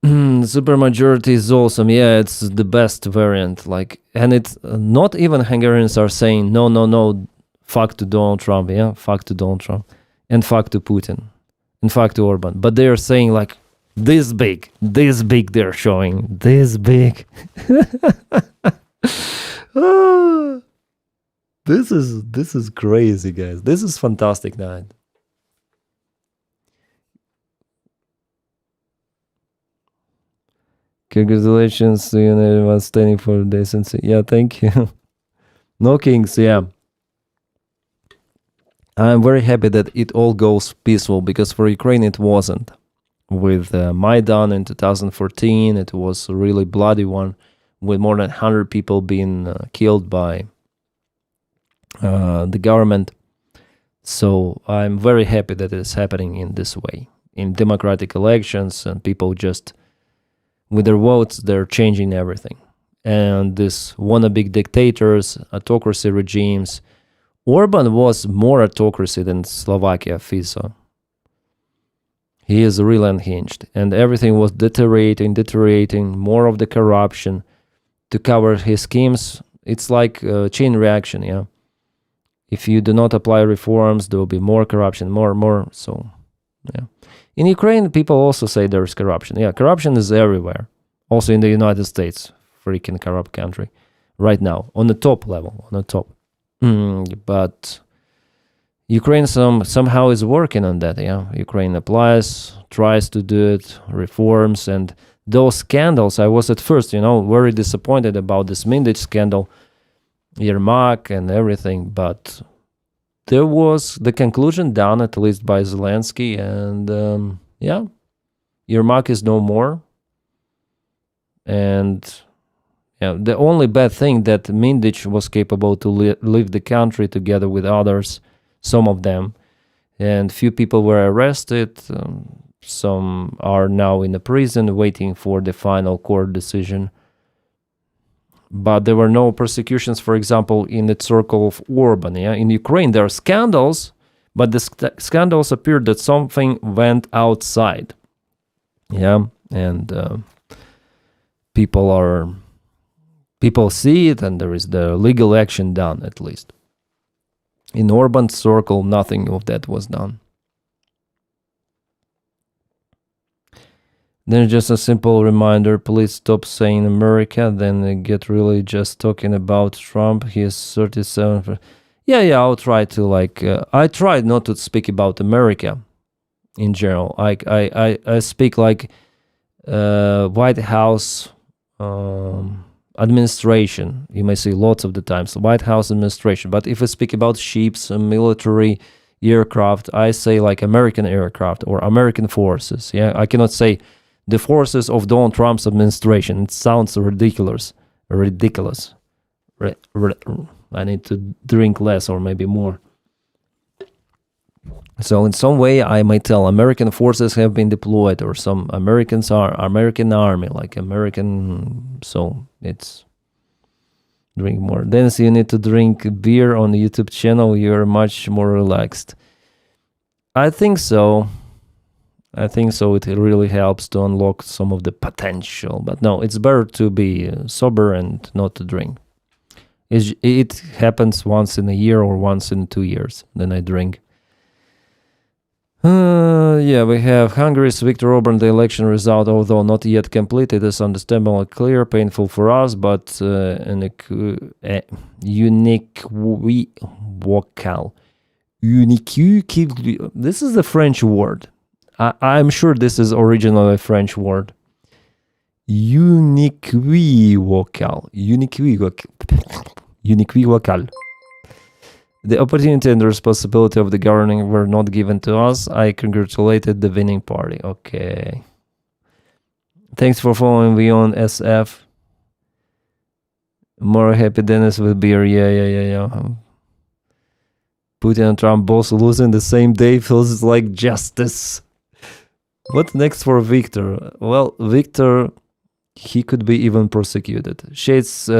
Supermajority is awesome. Yeah, it's the best variant. Like, and it's not even Hungarians are saying no, fuck to Donald Trump. Yeah, fuck to Donald Trump, and fuck to Putin, and fuck to Orban. But they are saying like this big. They're showing this big. This is crazy, guys. This is fantastic night. Congratulations to you, everyone standing for decency. Yeah, thank you. No kings, yeah. I'm very happy that it all goes peaceful, because for Ukraine it wasn't. With Maidan in 2014, it was a really bloody one, with more than 100 people being killed by the government. So I'm very happy that it's happening in this way, in democratic elections, and people just, with their votes, they're changing everything. And this wannabe dictators, autocracy regimes, Orban was more autocracy than Slovakia, Fico. He is really unhinged, and everything was deteriorating, more of the corruption to cover his schemes. It's like a chain reaction, yeah. If you do not apply reforms, there will be more corruption, more. So, yeah. In Ukraine, people also say there's corruption. Yeah, corruption is everywhere. Also in the United States, freaking corrupt country, right now, on the top level, But Ukraine somehow is working on that, yeah. Ukraine tries to do it, reforms, and those scandals. I was at first, very disappointed about this Mindich scandal, Yermak and everything, but there was the conclusion done, at least by Zelensky, and Yermak is no more. And the only bad thing that Mindich was capable to leave the country together with others, some of them, and few people were arrested. Some are now in the prison waiting for the final court decision. But there were no persecutions, for example, in the circle of Orban. Yeah? In Ukraine, there are scandals, but the scandals appeared that something went outside. Yeah, and people see it, and there is the legal action done, at least. In Orban's circle, nothing of that was done. Then just a simple reminder, please stop saying America, then get really just talking about Trump. He is 37. Yeah, I'll try to I tried not to speak about America in general. I speak like White House administration. You may see lots of the times White House administration. But if I speak about ships and military aircraft, I say like American aircraft or American forces. Yeah, I cannot say the forces of Donald Trump's administration. It sounds ridiculous. I need to drink less or maybe more. So in some way, I might tell American forces have been deployed, or some Americans are American army, like American. So it's drink more. Denys, you need to drink beer on the YouTube channel. You're much more relaxed. I think so. It really helps to unlock some of the potential. But no, it's better to be sober and not to drink. It happens once in a year or once in 2 years. Then I drink. Yeah, we have Hungary's Viktor Orban. The election result, although not yet completed, is understandable, clear, painful for us, but unique vocal. This is the French word. I'm sure this is originally a French word. Unique vocal. The opportunity and the responsibility of the governing were not given to us. I congratulated the winning party. Okay. Thanks for following me on SF. More happy Denys with beer. Yeah. Putin and Trump both losing the same day feels like justice. What next for Victor? Well, Victor, he could be even prosecuted. Shades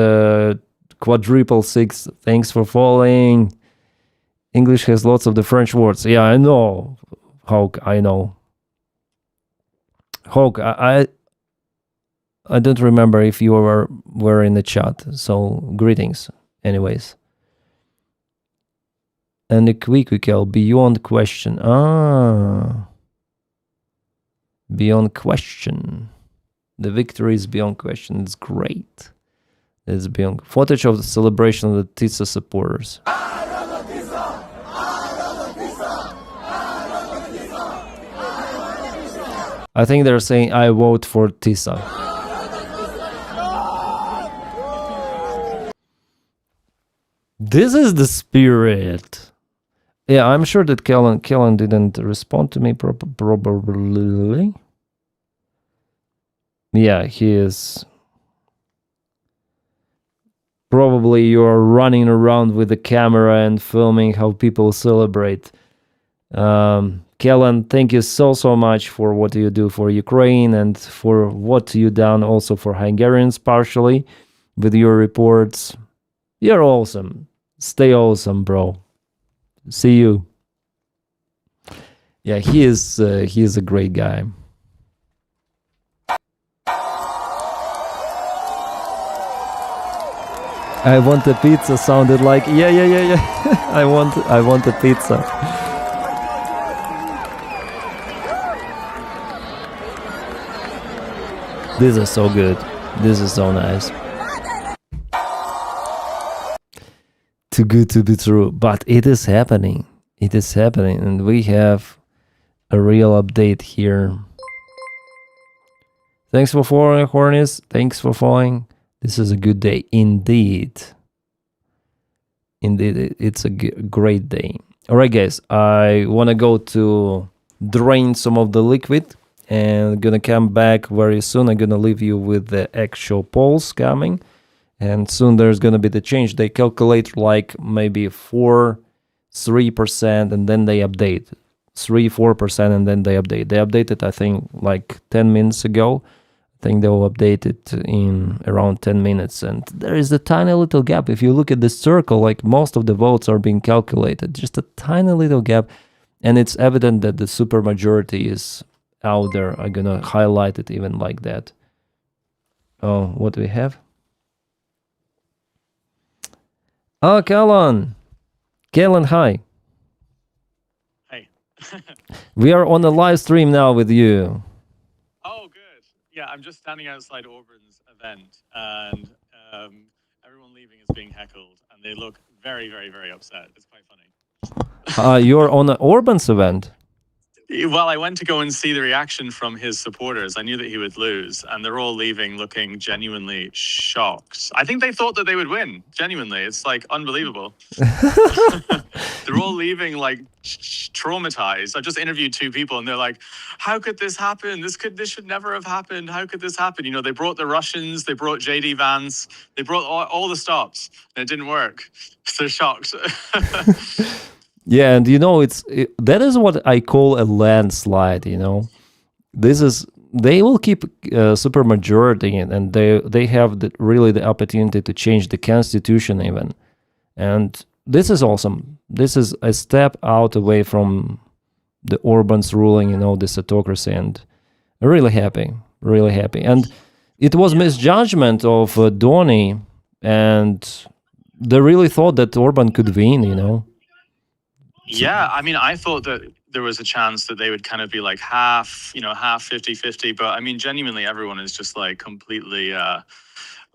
quadruple 6. Thanks for following. English has lots of the French words. Yeah, I know. Hawk, I know. Hawk, I don't remember if you were in the chat. So greetings, anyways. And the quick beyond question. Beyond question. The victory is beyond question. It's great. It's beyond footage of the celebration of the TISA supporters. I think they're saying I vote for TISA. This is the spirit. Yeah, I'm sure that Kellen didn't respond to me probably. Yeah, he is. Probably you're running around with the camera and filming how people celebrate. Kellen, thank you so much for what you do for Ukraine and for what you done also for Hungarians partially with your reports. You're awesome. Stay awesome, bro. See you. Yeah, he is a great guy. I want a pizza sounded like yeah. I want a pizza. This is so good. This is so nice. Too good to be true, but it is happening. It is happening, and we have a real update here. Thanks for following, Hornis. Thanks for following. This is a good day, indeed. Indeed, it's a great day. All right, guys, I want to go to drain some of the liquid and gonna come back very soon. I'm gonna leave you with the actual polls coming, and soon there's gonna be the change. They calculate like maybe 3%, and then they update 4%, and then they update. They updated, I think, like 10 minutes ago. I think they will update it in around 10 minutes, and there is a tiny little gap. If you look at the circle, like most of the votes are being calculated, just a tiny little gap, and it's evident that the supermajority is out there. I'm gonna highlight it even like that. Oh, what do we have? Oh, Kellen, hi. Hey. We are on a live stream now with you. Oh, good. Yeah, I'm just standing outside Orban's event, and everyone leaving is being heckled, and they look very, very, very upset. It's quite funny. You're on an Orban's event? Well, I went to go and see the reaction from his supporters. I knew that he would lose, and they're all leaving looking genuinely shocked. I think they thought that they would win. Genuinely, it's like unbelievable. They're all leaving like traumatized. I just interviewed 2 people, and they're like, "How could this happen? This should never have happened. How could this happen?" You know, they brought the Russians, they brought JD Vance, they brought all the stops, and it didn't work. So they're shocked. Yeah, and you know, that is what I call a landslide. You know, they will keep supermajority, and they have really the opportunity to change the constitution even, and this is awesome. This is a step out away from the Orban's ruling, you know, this autocracy, and really happy, really happy. And it was misjudgment of Doni, and they really thought that Orban could win, you know. Yeah, I mean, I thought that there was a chance that they would kind of be like half, you know, half 50-50. But I mean, genuinely, everyone is just like completely,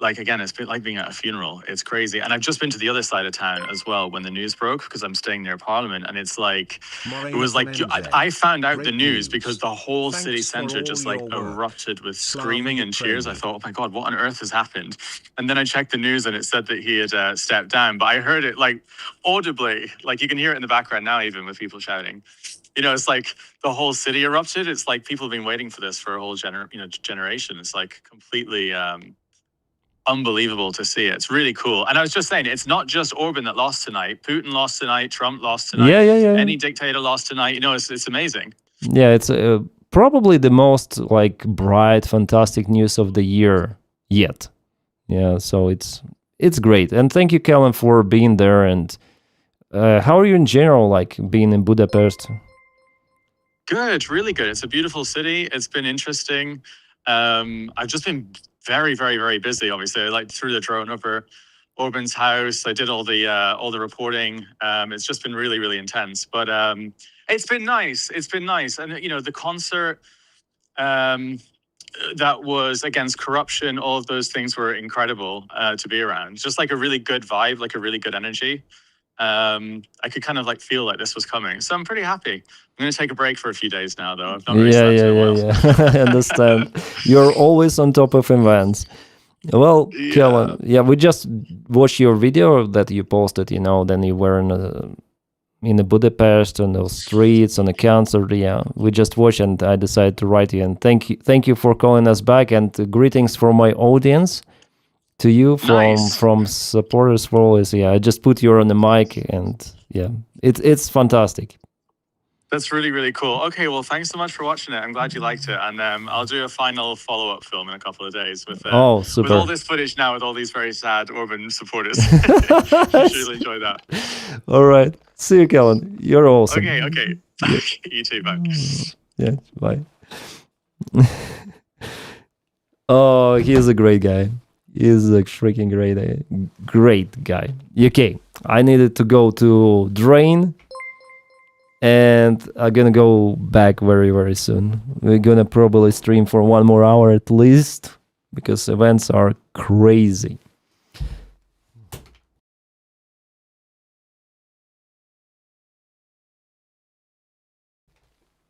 like, again, it's been like being at a funeral. It's crazy. And I've just been to the other side of town as well when the news broke, because I'm staying near Parliament. And it's like, it was like, I found out the news because the whole city centre just like erupted with screaming and cheers. I thought, oh my God, what on earth has happened? And then I checked the news and it said that he had stepped down. But I heard it like audibly, like you can hear it in the background now, even with people shouting. You know, it's like the whole city erupted. It's like people have been waiting for this for a whole generation. It's like completely unbelievable to see it. It's really cool. And I was just saying, it's not just Orban that lost tonight. Putin lost tonight. Trump lost tonight. Yeah. Any dictator lost tonight. You know, it's amazing. Yeah, it's probably the most like bright, fantastic news of the year yet. Yeah, so it's great. And thank you, Kellen, for being there. And how are you in general, like being in Budapest? Good, really good. It's a beautiful city. It's been interesting. I've just been very, very, very busy. Obviously, I like threw the drone over Orban's house. I did all the reporting. It's just been really, really intense. But it's been nice. It's been nice, and you know, the concert that was against corruption. All of those things were incredible to be around. Just like a really good vibe, like a really good energy. I could kind of like feel like this was coming. So I'm pretty happy. I'm going to take a break for a few days now, though. I've not really slept in a while. Yeah. I understand. You're always on top of events. Well, Yeah. Kellen, we just watched your video that you posted, you know, then you were in the Budapest, on the streets, on the concert. Yeah, we just watched, and I decided to write you. And thank you for calling us back, and greetings from my audience to you from supporters for always. Yeah, I just put you on the mic, and yeah, it's fantastic. That's really, really cool. Okay, well, thanks so much for watching it. I'm glad you liked it. And I'll do a final follow-up film in a couple of days with super. With all this footage now, with all these very sad Orban supporters. You should really enjoy that. All right. See you, Kellen. You're awesome. Okay. Yeah. You too, bye. Yeah, bye. Oh, he's a great guy. He's a freaking great guy. Okay, I needed to go to drain, and I'm gonna go back very, very soon. We're gonna probably stream for 1 more hour at least, because events are crazy.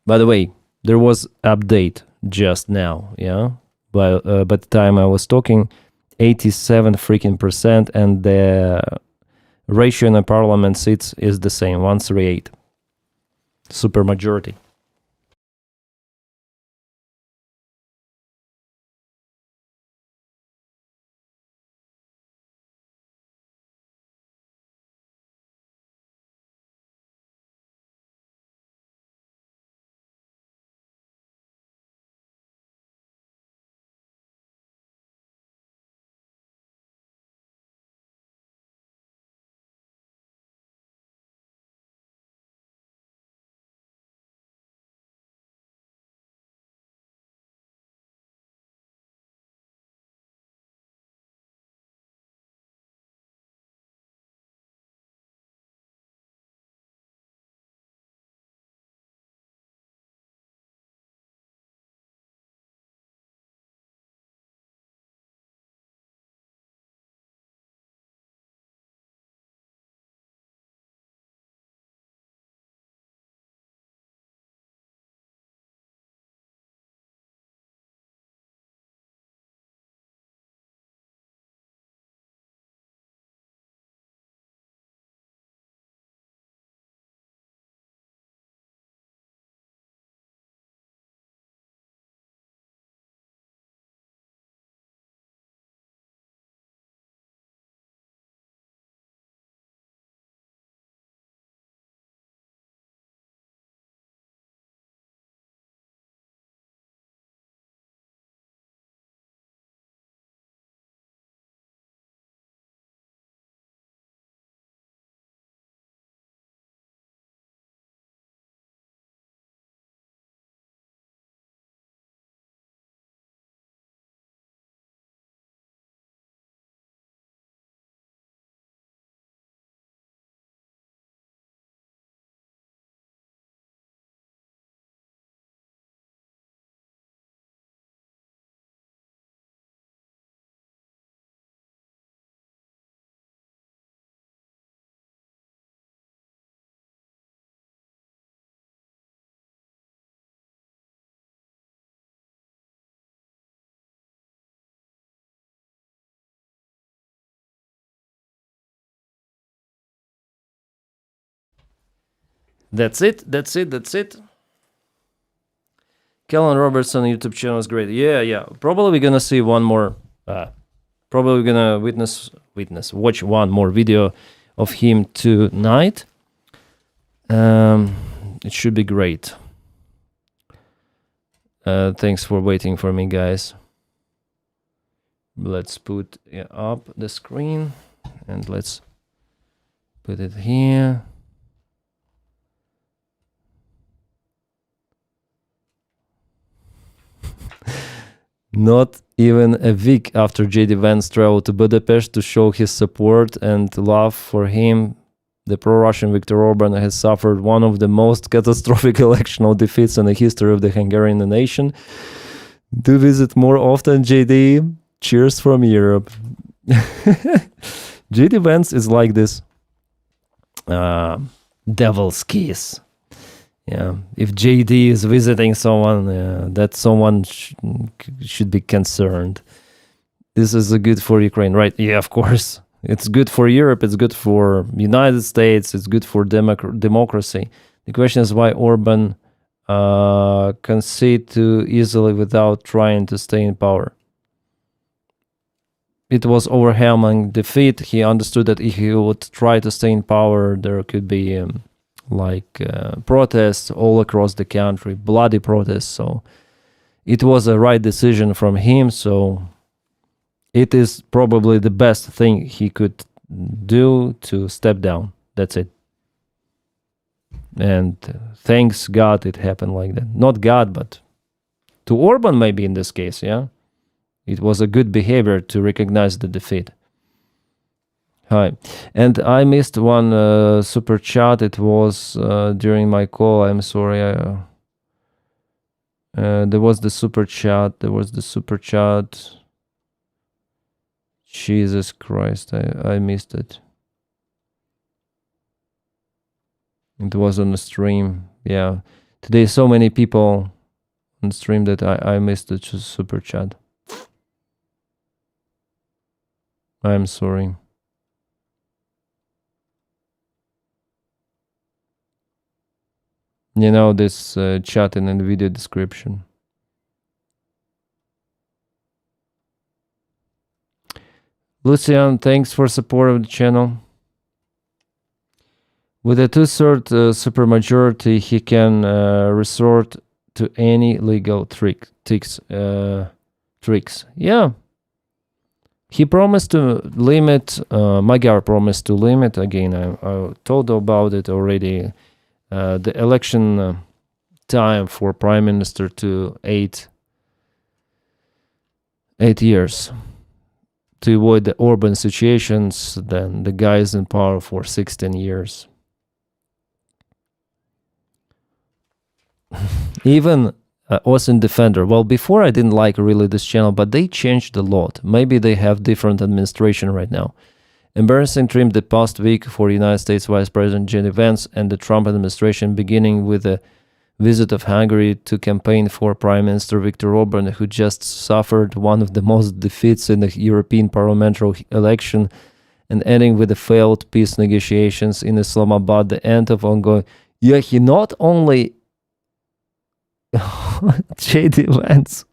By the way, there was update just now, yeah? By the time I was talking, 87% and the ratio in the parliament seats is the same, 138. Supermajority. That's it. Kellen Robertson YouTube channel is great. Yeah. Probably we're gonna see one more. Probably we're gonna watch one more video of him tonight. It should be great. Thanks for waiting for me, guys. Let's put up the screen and let's put it here. Not even a week after J.D. Vance traveled to Budapest to show his support and love for him, the pro-Russian Viktor Orban has suffered one of the most catastrophic electoral defeats in the history of the Hungarian nation. Do visit more often, J.D. Cheers from Europe. J.D. Vance is like this devil's kiss. Yeah, if JD is visiting someone, that someone should be concerned. This is good for Ukraine, right? Yeah, of course. It's good for Europe. It's good for United States. It's good for democracy. The question is why Orban concede too easily without trying to stay in power. It was overwhelming defeat. He understood that if he would try to stay in power, there could be protests all across the country, bloody protests. So it was a right decision from him. So it is probably the best thing he could do to step down. That's it. And thanks God it happened like that. Not God, but to Orban maybe in this case, yeah? It was a good behavior to recognize the defeat. Hi. And I missed one super chat. It was during my call. I'm sorry. There was the super chat. Jesus Christ. I missed it. It was on the stream. Yeah. Today so many people on stream that I missed the super chat. I'm sorry. You know, this chat in the video description. Lucian, thanks for support of the channel. With a 2/3 supermajority, he can resort to any legal tricks. Yeah. He promised to limit, Magyar promised to limit, again, I told about it already, the election time for prime minister to 8 years. To avoid the Orban situations, then the guy is in power for 16 years. Even Austin Defender. Well, before I didn't like really this channel, but they changed a lot. Maybe they have different administration right now. Embarrassing trip the past week for United States Vice President J.D. Vance and the Trump administration, beginning with a visit of Hungary to campaign for Prime Minister Viktor Orban, who just suffered one of the most defeats in the European parliamentary election, and ending with the failed peace negotiations in Islamabad, the end of ongoing. Yeah, he not only J.D. Vance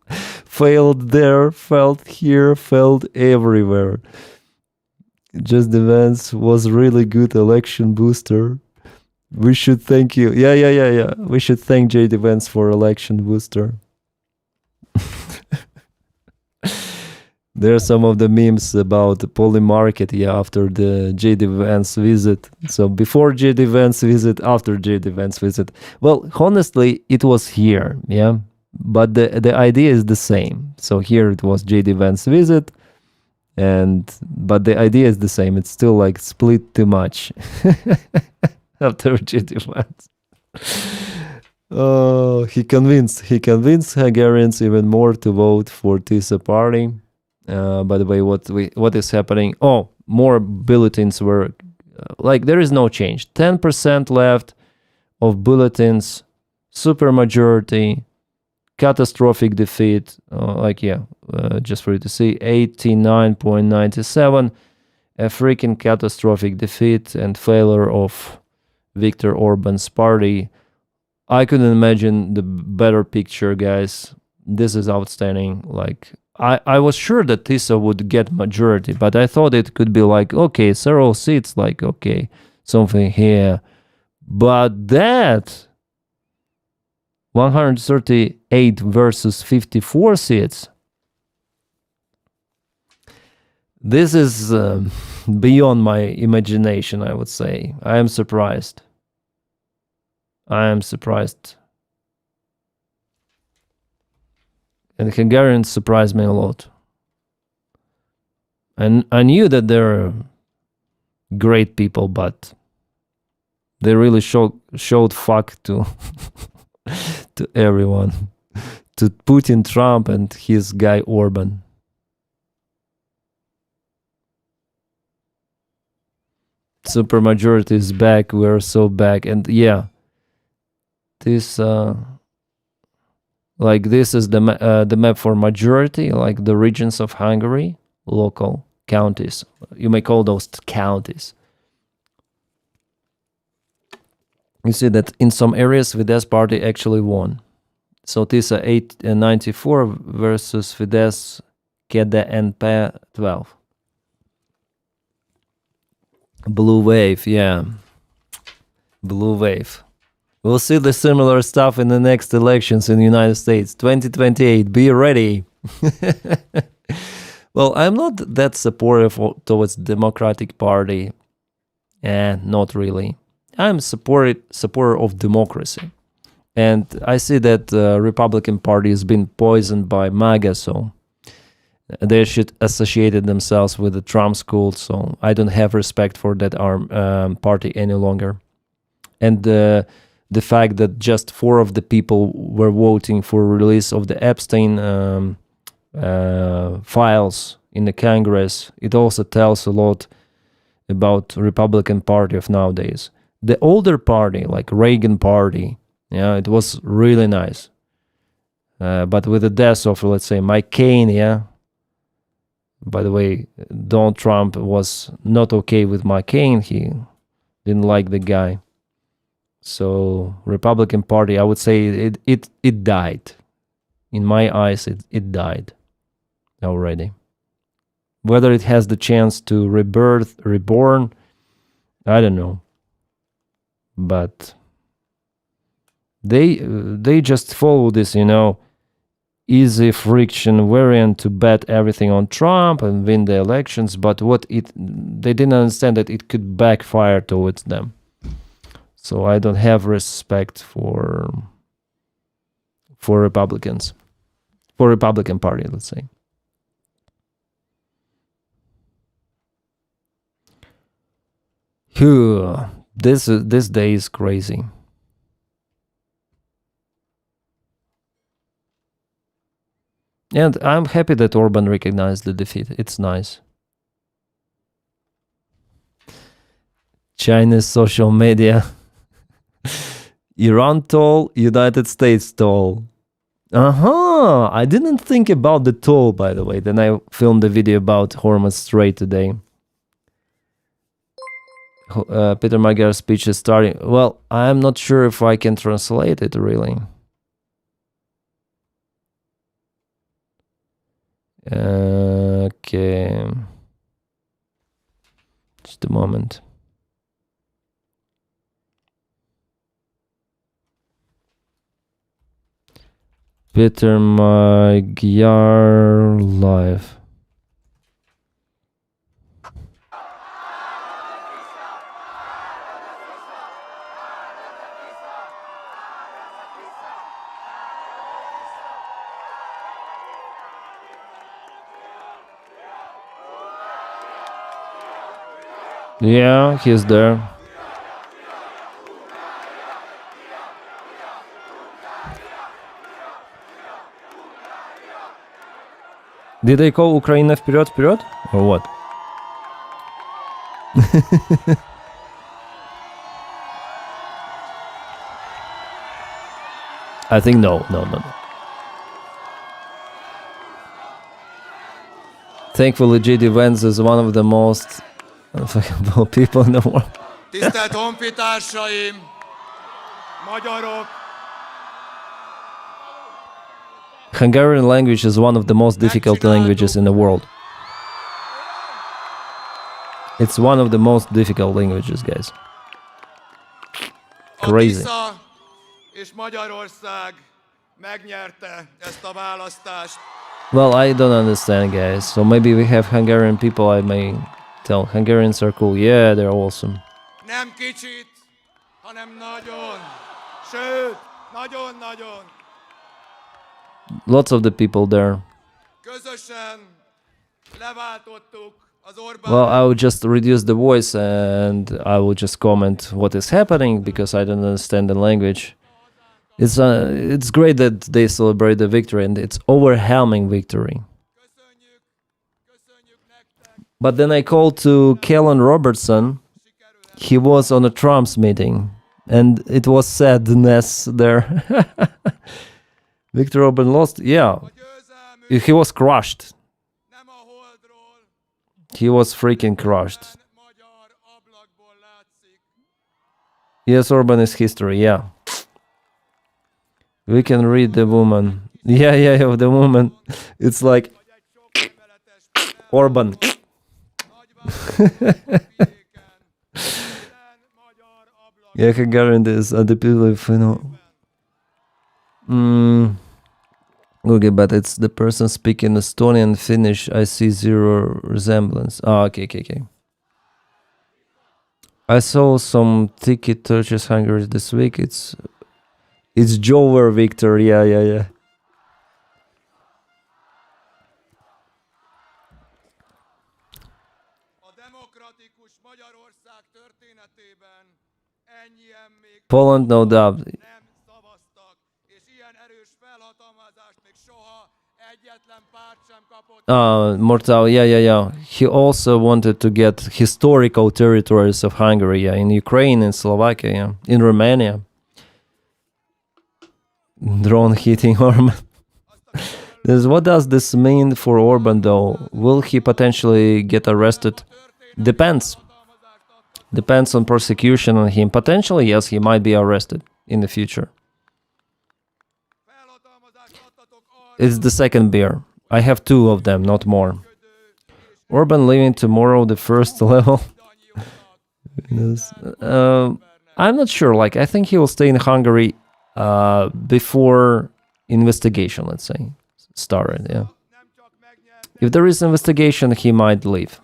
failed there, failed here, failed everywhere. J.D. Vance was really good election booster. We should thank you. Yeah. We should thank J.D. Vance for election booster. There are some of the memes about the poly market, after the J.D. Vance visit. So before J.D. Vance visit, after J.D. Vance visit. Well, honestly, it was here, but the idea is the same. So here it was J.D. Vance visit, but the idea is the same. It's still like split too much after J.D. Vance. Oh, he convinced Hungarians even more to vote for TISA party. By the way, what is happening? Oh, more bulletins were there is no change. 10% left of bulletins, supermajority, catastrophic defeat. Just for you to see, 89.97, a freaking catastrophic defeat and failure of Viktor Orban's party. I couldn't imagine the better picture, guys. This is outstanding. Like, I was sure that TISA would get majority, but I thought it could be like, okay, several seats, like, okay, something here. But that 138 versus 54 seats, this is beyond my imagination, I would say. I am surprised. I am surprised. And Hungarians surprised me a lot. And I knew that they're great people, but they really showed fuck to to everyone. To Putin, Trump, and his guy Orban. Supermajority is back. We're so back. And yeah, this like this is the map for majority, like the regions of Hungary, local counties. You may call those counties. You see that in some areas Fidesz party actually won. So TISA 894 versus Fidesz KDNP 12. Blue wave, yeah. Blue wave. We'll see the similar stuff in the next elections in the United States. 2028, be ready. Well, I'm not that supportive towards Democratic Party. Not really. I'm supporter of democracy. And I see that Republican Party has been poisoned by MAGA, so they should associate themselves with the Trump school, so I don't have respect for that party any longer. And the fact that just 4 of the people were voting for release of the Epstein files in the Congress, it also tells a lot about Republican Party of nowadays. The older party, like Reagan Party, yeah, it was really nice. But with the death of, let's say, McCain, yeah. By the way, Donald Trump was not okay with McCain. He didn't like the guy. So Republican Party, I would say it died. In my eyes, it died already. Whether it has the chance to reborn, I don't know. But they just follow this, easy friction variant to bet everything on Trump and win the elections. But they didn't understand that it could backfire towards them. So I don't have respect for Republicans, for Republican Party, let's say. Phew, this day is crazy. And I'm happy that Orban recognized the defeat. It's nice. China's social media. Iran toll, United States toll. I didn't think about the toll, by the way. Then I filmed a video about Hormuz Strait today. Peter Magyar's speech is starting. Well, I'm not sure if I can translate it, really. Okay. Just a moment. Peter Magyar live. Yeah, he's there. Did they call Ukraine вперед, вперед? Or what? I think no. Thankfully, JD Vance is one of the most unfuckable people in the world. Tisztelt honfitársaim, magyarok! Hungarian language is one of the most difficult languages in the world. It's one of the most difficult languages, guys. Crazy. És Magyarország megnyerte ezt a választást. Well, I don't understand, guys. So maybe we have Hungarian people. I may tell Hungarians are cool. Yeah, they're awesome. Nem kicsit, hanem nagyon. Sőt, nagyon-nagyon. Lots of the people there. Közösen leváltottuk az Orban. Well, I will just reduce the voice and I will just comment what is happening because I don't understand the language. It's great that they celebrate the victory and it's overwhelming victory. But then I called to Kellen Robertson. He was on a Trump's meeting and it was sadness there. Viktor Orban lost. Yeah, he was crushed. He was freaking crushed. Yes, Orban is history. Yeah. We can read the woman. Yeah, the woman. It's like Orban. Yeah, Hungarian is the people, you know. Okay, but it's the person speaking Estonian, Finnish. I see zero resemblance. Oh, okay. I saw some ticket touches Hungary this week. It's Jover Victor. Yeah. Poland, no doubt. Mortal, yeah. He also wanted to get historical territories of Hungary, in Ukraine, in Slovakia, in Romania. Drone hitting Orban. What does this mean for Orban, though? Will he potentially get arrested? Depends. Depends on prosecution on him. Potentially, yes, he might be arrested in the future. It's the second beer. I have 2 of them, not more. Orban leaving tomorrow, the first level. I'm not sure. I think he will stay in Hungary before investigation, let's say, started. Yeah. If there is investigation, he might leave.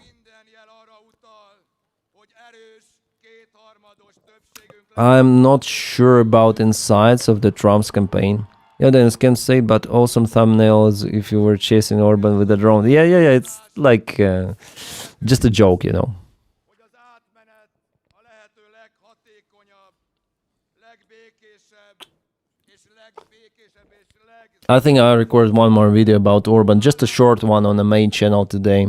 I'm not sure about insights of the Trump's campaign. Yeah, Denys can say, but awesome thumbnails if you were chasing Orban with a drone. Yeah, it's like just a joke, you know. I think I recorded one more video about Orban, just a short one on the main channel today,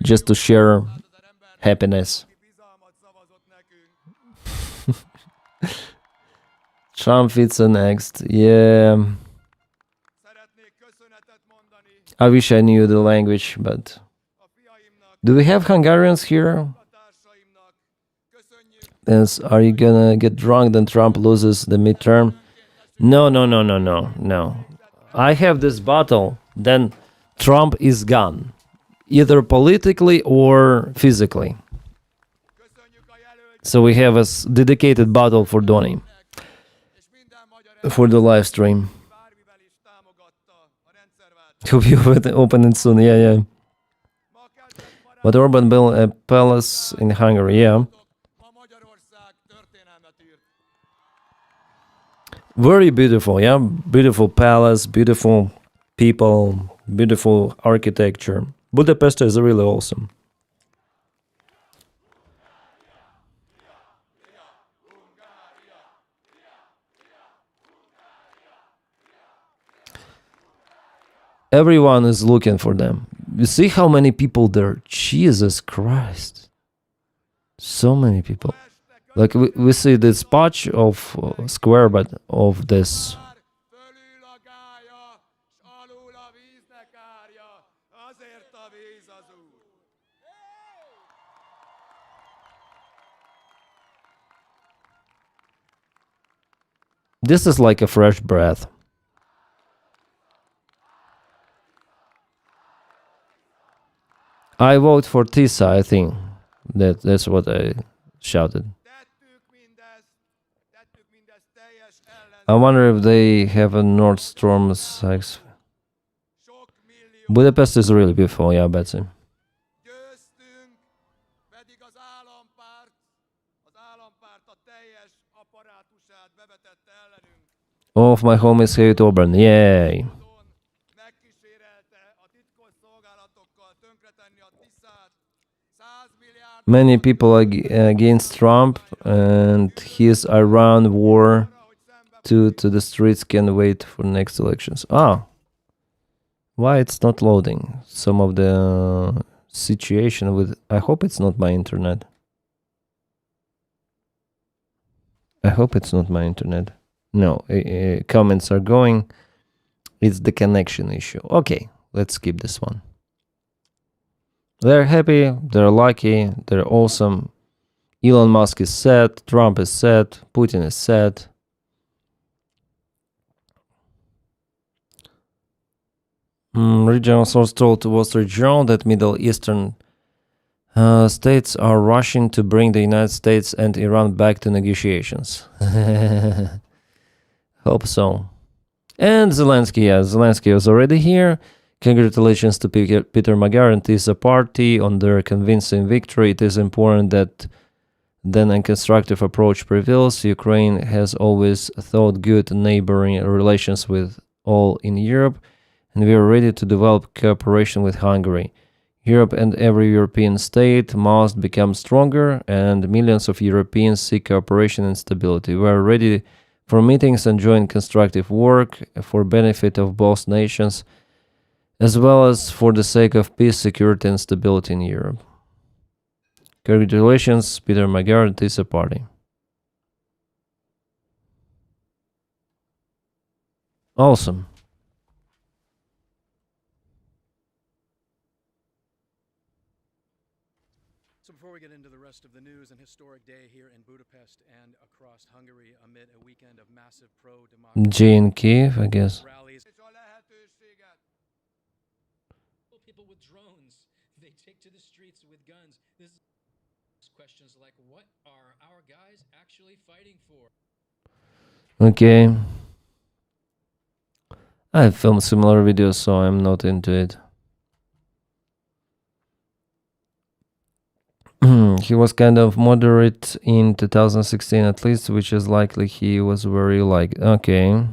just to share happiness. Trump fits the next. Yeah. I wish I knew the language, but... Do we have Hungarians here? Yes, are you gonna get drunk then Trump loses the midterm? No. I have this bottle, then Trump is gone. Either politically or physically. So we have a dedicated bottle for Donny. For the live stream. Hope you open it soon, yeah. But Orban built a palace in Hungary, yeah. Very beautiful, yeah. Beautiful palace, beautiful people, beautiful architecture. Budapest is really awesome. Everyone is looking for them. You see how many people there? Jesus Christ. So many people. Like we see this patch of square, but of this. This is like a fresh breath. I vote for Tisa, I think. That's what I shouted. I wonder if they have a Nordstrom size. Budapest is really beautiful, yeah, Betsy. All of my homies hate Orban, yay! Many people against Trump and his Iran war to the streets can wait for next elections. Ah, why it's not loading? Some of the situation with... I hope it's not my internet. I hope it's not my internet. No, comments are going. It's the connection issue. Okay, let's skip this one. They're happy, they're lucky, they're awesome. Elon Musk is sad, Trump is sad, Putin is sad. Regional source told to Wall Street Journal that Middle Eastern states are rushing to bring the United States and Iran back to negotiations. Hope so. And Zelensky, yeah, Zelensky was already here. Congratulations to Peter Magyar and Tisa party on their convincing victory. It is important that then a constructive approach prevails. Ukraine has always thought good neighboring relations with all in Europe, and we are ready to develop cooperation with Hungary. Europe and every European state must become stronger, and millions of Europeans seek cooperation and stability. We are ready for meetings and joint constructive work for benefit of both nations, as well as for the sake of peace, security, and stability in Europe. Congratulations, Peter Magyar and Tisa party. Awesome. So before we get into the rest of the news, an historic day here in Budapest and across Hungary amid a weekend of massive pro-democracy G in Kiev, I guess. rallies. People with drones, they take to the streets with guns. This is questions like, what are our guys actually fighting for? Okay. I filmed similar videos, so I'm not into it. He was kind of moderate in 2016 at least, which is likely he was very like... Okay.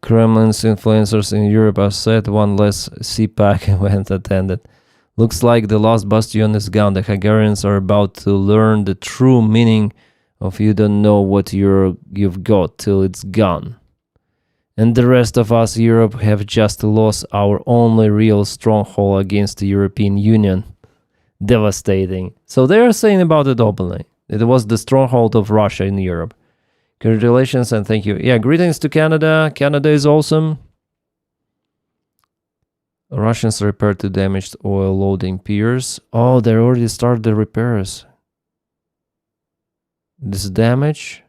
Kremlin's influencers in Europe are said one less CPAC event attended. Looks like the last bastion is gone. The Hungarians are about to learn the true meaning of you don't know what you've got till it's gone. And the rest of us, Europe, have just lost our only real stronghold against the European Union. Devastating. So they are saying about it openly. It was the stronghold of Russia in Europe. Congratulations and thank you. Yeah, greetings to Canada. Canada is awesome. Russians repaired the damaged oil loading piers. Oh, they already started the repairs. This damage.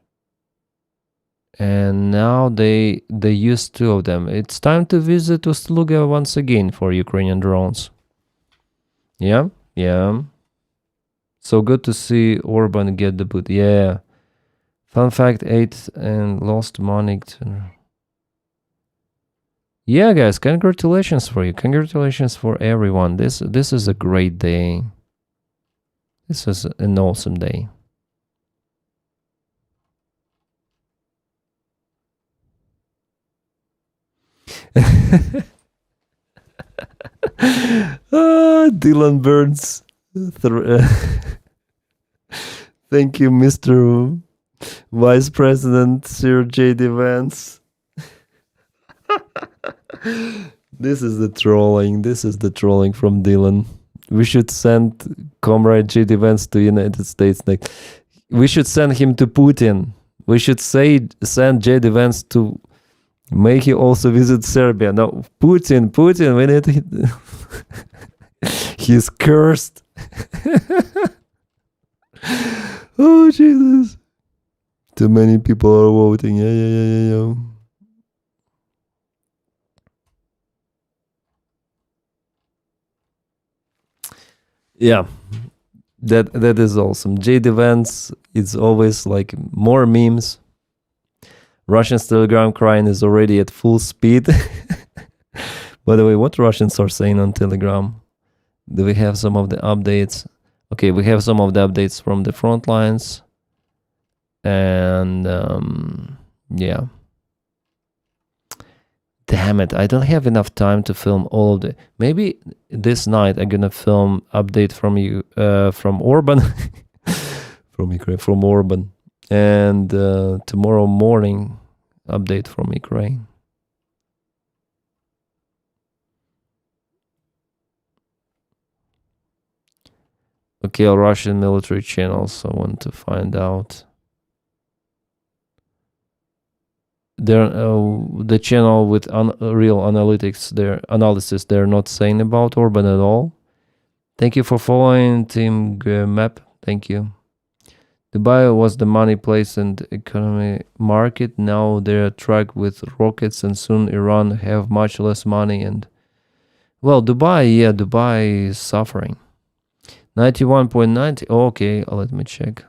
And now they used 2 of them. It's time to visit Ust-Luga once again for Ukrainian drones. Yeah, yeah. So good to see Orban get the boot. Yeah. Fun fact, 8 and lost money. Yeah, guys, congratulations for you. Congratulations for everyone. This is a great day. This is an awesome day. Dylan Burns. Thank you, Mr. Vice President Sir J.D. Vance. This is the trolling. This is the trolling from Dylan. We should send Comrade J.D. Vance to United States next. We should send him to Putin. We should send J.D. Vance to May he also visit Serbia. No, Putin, we need he's cursed. Oh, Jesus. Too many people are voting. Yeah. Yeah, that is awesome. JD Vance, it's always like more memes. Russians Telegram crying is already at full speed. By the way, what Russians are saying on Telegram? Do we have some of the updates? Okay, we have some of the updates from the front lines. And yeah. Damn it, I don't have enough time to film all of the... Maybe this night I'm gonna film update from you, from Orban. From Ukraine, from Orban. And tomorrow morning, update from Ukraine. Okay, Russian military channels, I want to find out. The channel with real analytics, their analysis, they're not saying about Orban at all. Thank you for following Team Map. Thank you. Dubai was the money place and economy market. Now they're tracked with rockets, and soon Iran have much less money. And well, Dubai is suffering. 91.90. Okay, let me check.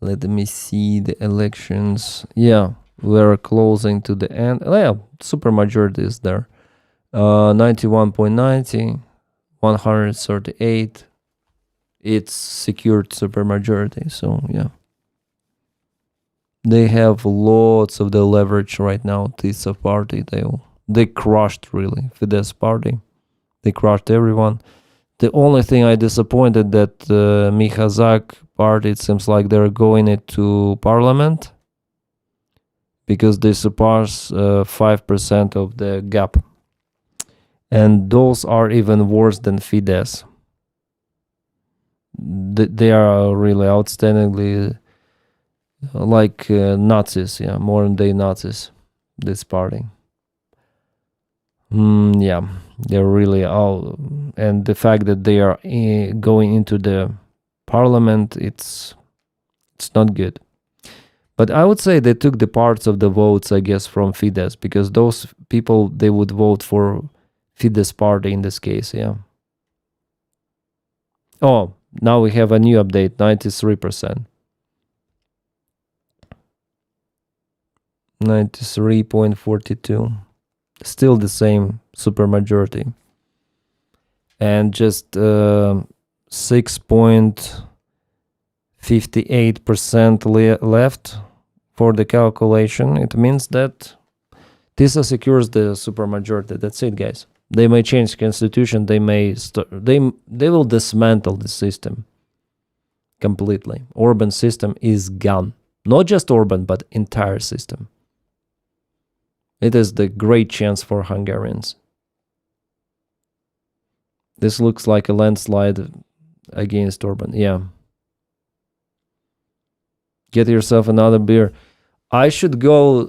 Let me see the elections. Yeah, we're closing to the end. Oh, yeah, Supermajority is there. 91.90, 138. It's secured Supermajority, so yeah. They have lots of the leverage right now. This party, they crushed really Fidesz party. They crushed everyone. The only thing I disappointed that Mihazak party, it seems like they're going into parliament because they surpass 5% of the gap. And those are even worse than Fidesz. They are really outstandingly like Nazis, yeah, modern day Nazis, this party. Yeah, they're really out. And the fact that they are going into the parliament, it's not good. But I would say they took the parts of the votes, I guess, from Fidesz, because those people, they would vote for Fidesz party in this case, yeah. Oh, now we have a new update, 93%. 93.42. Still the same Supermajority. And just 6.58% left for the calculation. It means that TISA secures the Supermajority. That's it, guys. They may change constitution. They may they will dismantle the system completely. Orban system is gone. Not just Orban, but entire system. It is the great chance for Hungarians. This looks like a landslide against Orban. Yeah. Get yourself another beer. I should go,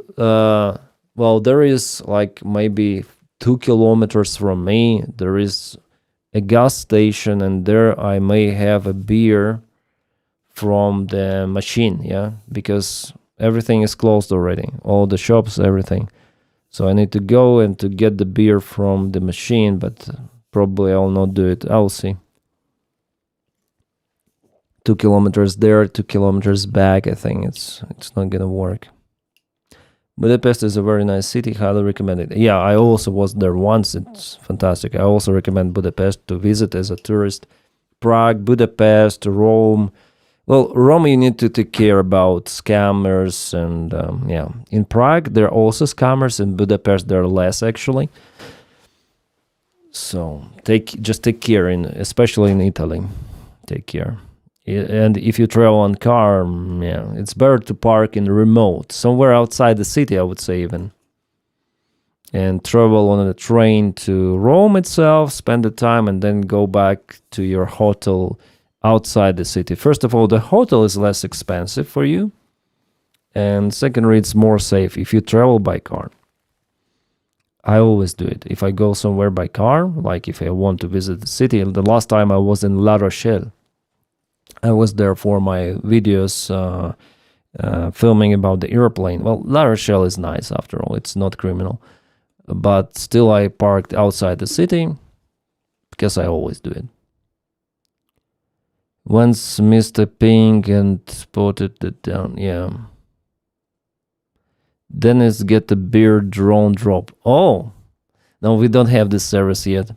well, there is like maybe 2 kilometers from me, there is a gas station, and there I may have a beer from the machine, yeah, because everything is closed already, all the shops, everything. So I need to go and to get the beer from the machine, but probably I'll not do it. I'll see. 2 kilometers there, 2 kilometers back. I think it's not gonna work. Budapest is a very nice city. Highly recommend it. Yeah, I also was there once. It's fantastic. I also recommend Budapest to visit as a tourist. Prague, Budapest, Rome. Well, Rome, you need to take care about scammers, and yeah. In Prague, there are also scammers. In Budapest, there are less, actually. So just take care, especially in Italy. Take care. And if you travel on car, yeah, it's better to park in remote, somewhere outside the city, I would say even. And travel on a train to Rome itself, spend the time, and then go back to your hotel outside the city. First of all, the hotel is less expensive for you. And secondly, it's more safe if you travel by car. I always do it. If I go somewhere by car, like if I want to visit the city, the last time I was in La Rochelle. I was there for my videos filming about the airplane. Well, La Rochelle is nice after all. It's not criminal. But still I parked outside the city because I always do it. Once Mr. Pink and spotted it down. Yeah. Denys get the beer drone drop. Oh, no, we don't have this service yet.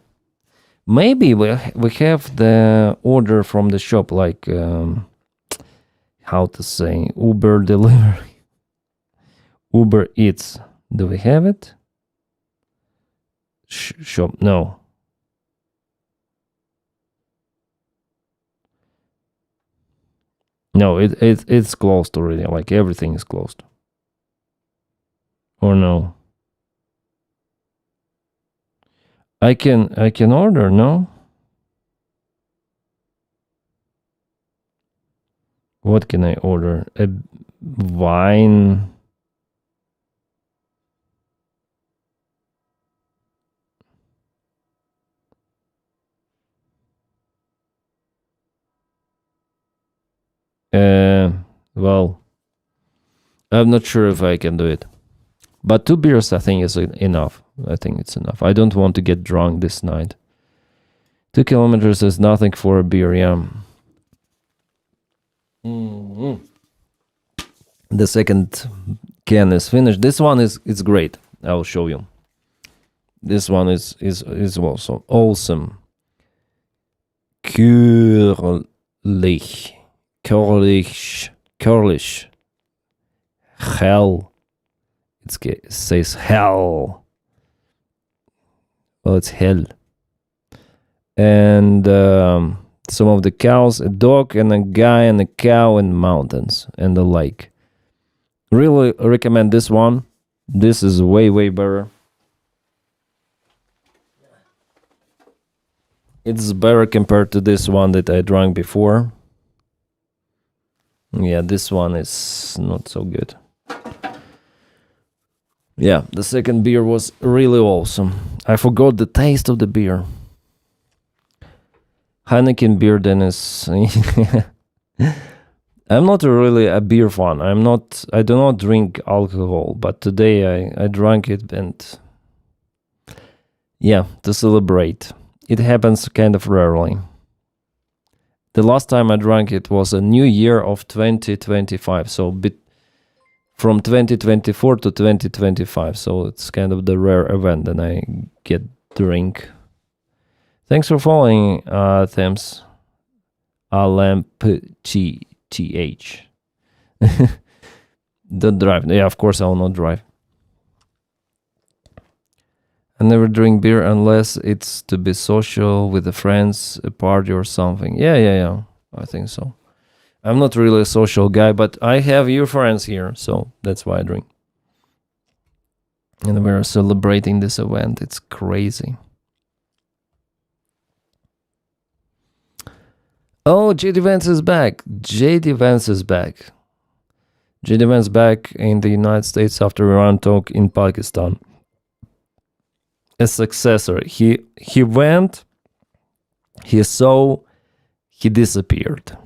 Maybe we have the order from the shop, like how to say, Uber delivery, Uber Eats. Do we have it? Shop? No. No, it's closed already. Like everything is closed. Or no? I can order, no? What can I order? A wine. Well, I'm not sure if I can do it. But 2 beers, I think, is enough. I think it's enough. I don't want to get drunk this night. 2 kilometers is nothing for a beer, yeah. The second can is finished. This one is great. I'll show you. This one is also awesome. Curlich. Hell. It says hell. Well, it's hell. And some of the cows, a dog and a guy and a cow in mountains and the lake. Really recommend this one. This is way better. It's better compared to this one that I drank before. Yeah, this one is not so good. Yeah, the second beer was really awesome. I forgot the taste of the beer. Heineken beer, Denys. I'm not really a beer fan. I do not drink alcohol, but today I drank it and yeah, to celebrate. It happens kind of rarely. The last time I drank it was a new year of 2025, so from 2024 to 2025, so it's kind of the rare event that I get drink. Thanks for following, Thames. LMPGTH. Don't drive. Yeah, of course I will not drive. I never drink beer unless it's to be social with the friends, a party or something. Yeah. I think so. I'm not really a social guy, but I have your friends here, so that's why I drink. And we're celebrating this event. It's crazy. Oh, JD Vance is back. JD Vance is back. JD Vance back in the United States after Iran talk in Pakistan. A successor. He went, he saw, he disappeared.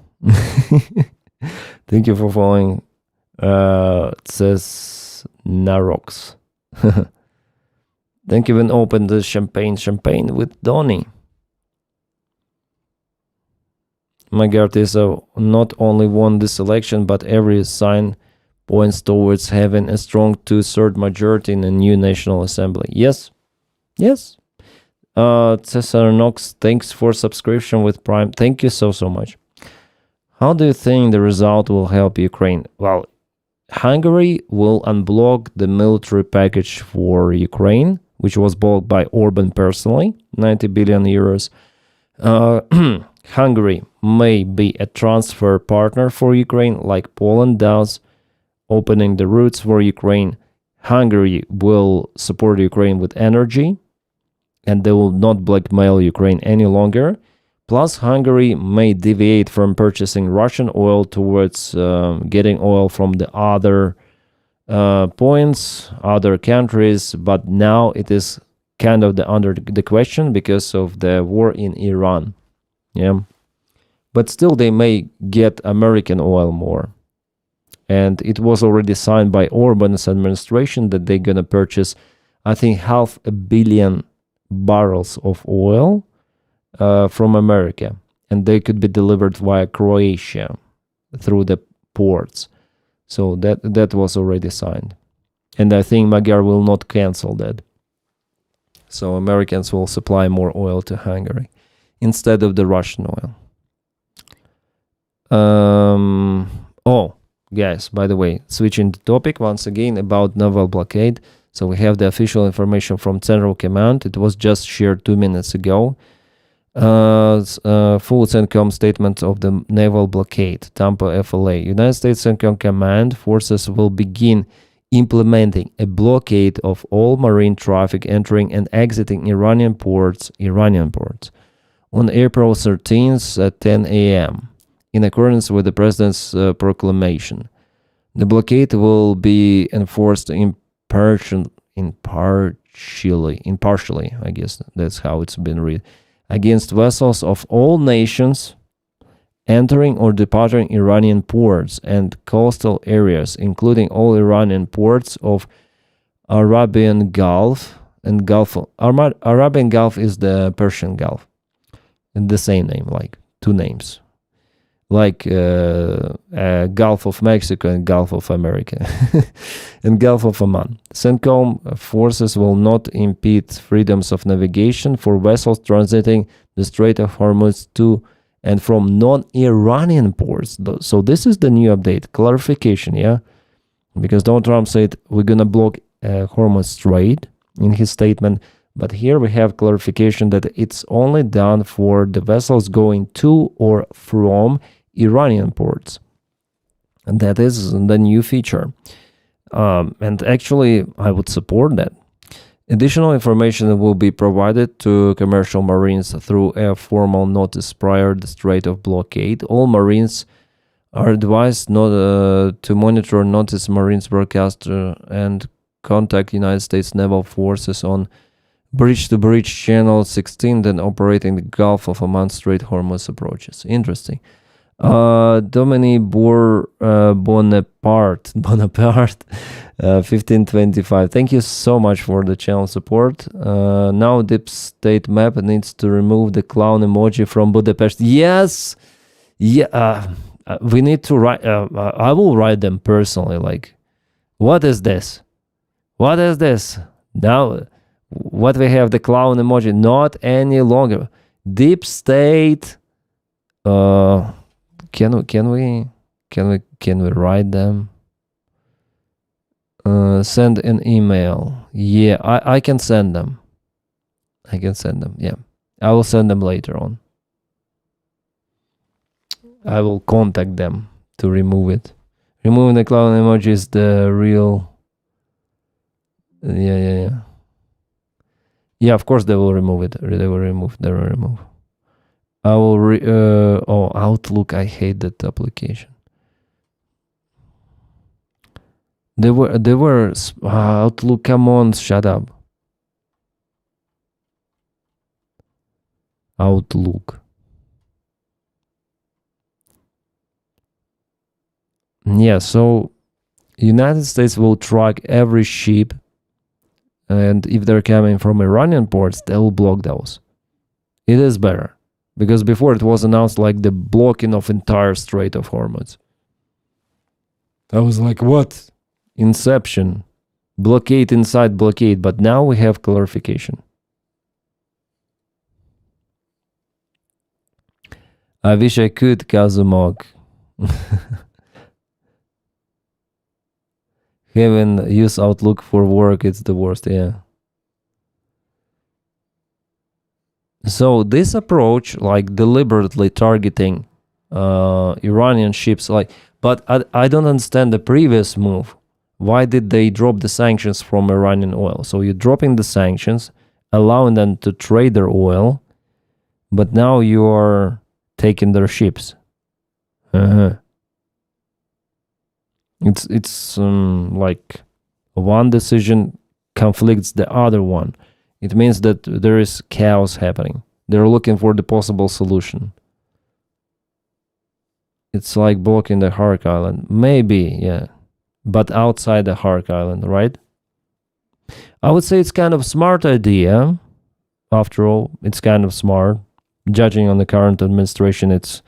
Thank you for following. It says Narox. Thank you. Even open the champagne with Donny. Magartisa not only won this election, but every sign points towards having a strong 2/3 majority in a new National Assembly. Yes. Cesar Knox, thanks for subscription with Prime. Thank you so much. How do you think the result will help Ukraine? Well, Hungary will unblock the military package for Ukraine, which was blocked by Orban personally, 90 billion euros. Hungary may be a transfer partner for Ukraine like Poland does, opening the routes for Ukraine. Hungary will support Ukraine with energy, and they will not blackmail Ukraine any longer. Plus, Hungary may deviate from purchasing Russian oil towards getting oil from the other points, other countries, but now it is kind of under the question because of the war in Iran. Yeah, but still they may get American oil more. And it was already signed by Orban's administration that they're going to purchase, I think, 500 million barrels of oil from America. And they could be delivered via Croatia through the ports. So that was already signed. And I think Magyar will not cancel that. So Americans will supply more oil to Hungary instead of the Russian oil. Guys, by the way, switching the topic once again about naval blockade. So we have the official information from Central Command. It was just shared 2 minutes ago. Full CENTCOM statement of the naval blockade, Tampa FLA. United States CENTCOM Command forces will begin implementing a blockade of all marine traffic entering and exiting Iranian ports on April 13th at 10 a.m. in accordance with the president's proclamation. The blockade will be enforced impartially, I guess that's how it's been read, against vessels of all nations entering or departing Iranian ports and coastal areas, including all Iranian ports of Arabian Gulf and Gulf. Arabian Gulf is the Persian Gulf. And the same name, like two names. Like Gulf of Mexico and Gulf of America and Gulf of Oman. CENTCOM forces will not impede freedoms of navigation for vessels transiting the Strait of Hormuz to and from non-Iranian ports. So this is the new update, clarification, yeah? Because Donald Trump said we're going to block Hormuz Strait in his statement, but here we have clarification that it's only done for the vessels going to or from Iranian ports. And that is the new feature. And actually, I would support that. Additional information will be provided to commercial marines through a formal notice prior to the Strait of blockade. All marines are advised not to monitor notice marines broadcaster and contact United States Naval Forces on bridge-to-bridge channel 16, then operating the Gulf of Oman Strait Hormuz approaches. Interesting. Dominique Bonaparte, 1525. Thank you so much for the channel support. Now Deep State Map needs to remove the clown emoji from Budapest. Yes! Yeah, we need to write, I will write them personally, like, what is this? What is this? Now, what we have, the clown emoji, not any longer. Deep State, can we write them? Send an email. Yeah, I can send them. Yeah, I will send them later on. I will contact them to remove it. Removing the clown emoji is the real. Yeah, of course they will remove it. They will remove. I will Outlook, I hate that application. They were Outlook, come on, shut up. Outlook. Yeah, so United States will track every ship, and if they're coming from Iranian ports, they will block those. It is better. Because before it was announced like the blocking of entire Strait of Hormuz. I was like, what? Inception. Blockade inside blockade. But now we have clarification. I wish I could, Kazumog. Having use Outlook for work, it's the worst, yeah. So this approach, like deliberately targeting Iranian ships, but I don't understand the previous move. Why did they drop the sanctions from Iranian oil? So you're dropping the sanctions, allowing them to trade their oil, but now you are taking their ships. It's like one decision conflicts the other one. It means that there is chaos happening. They're looking for the possible solution. It's like blocking the Hark Island. Maybe, yeah. But outside the Hark Island, right? I would say it's kind of smart idea. After all, it's kind of smart. Judging on the current administration, it's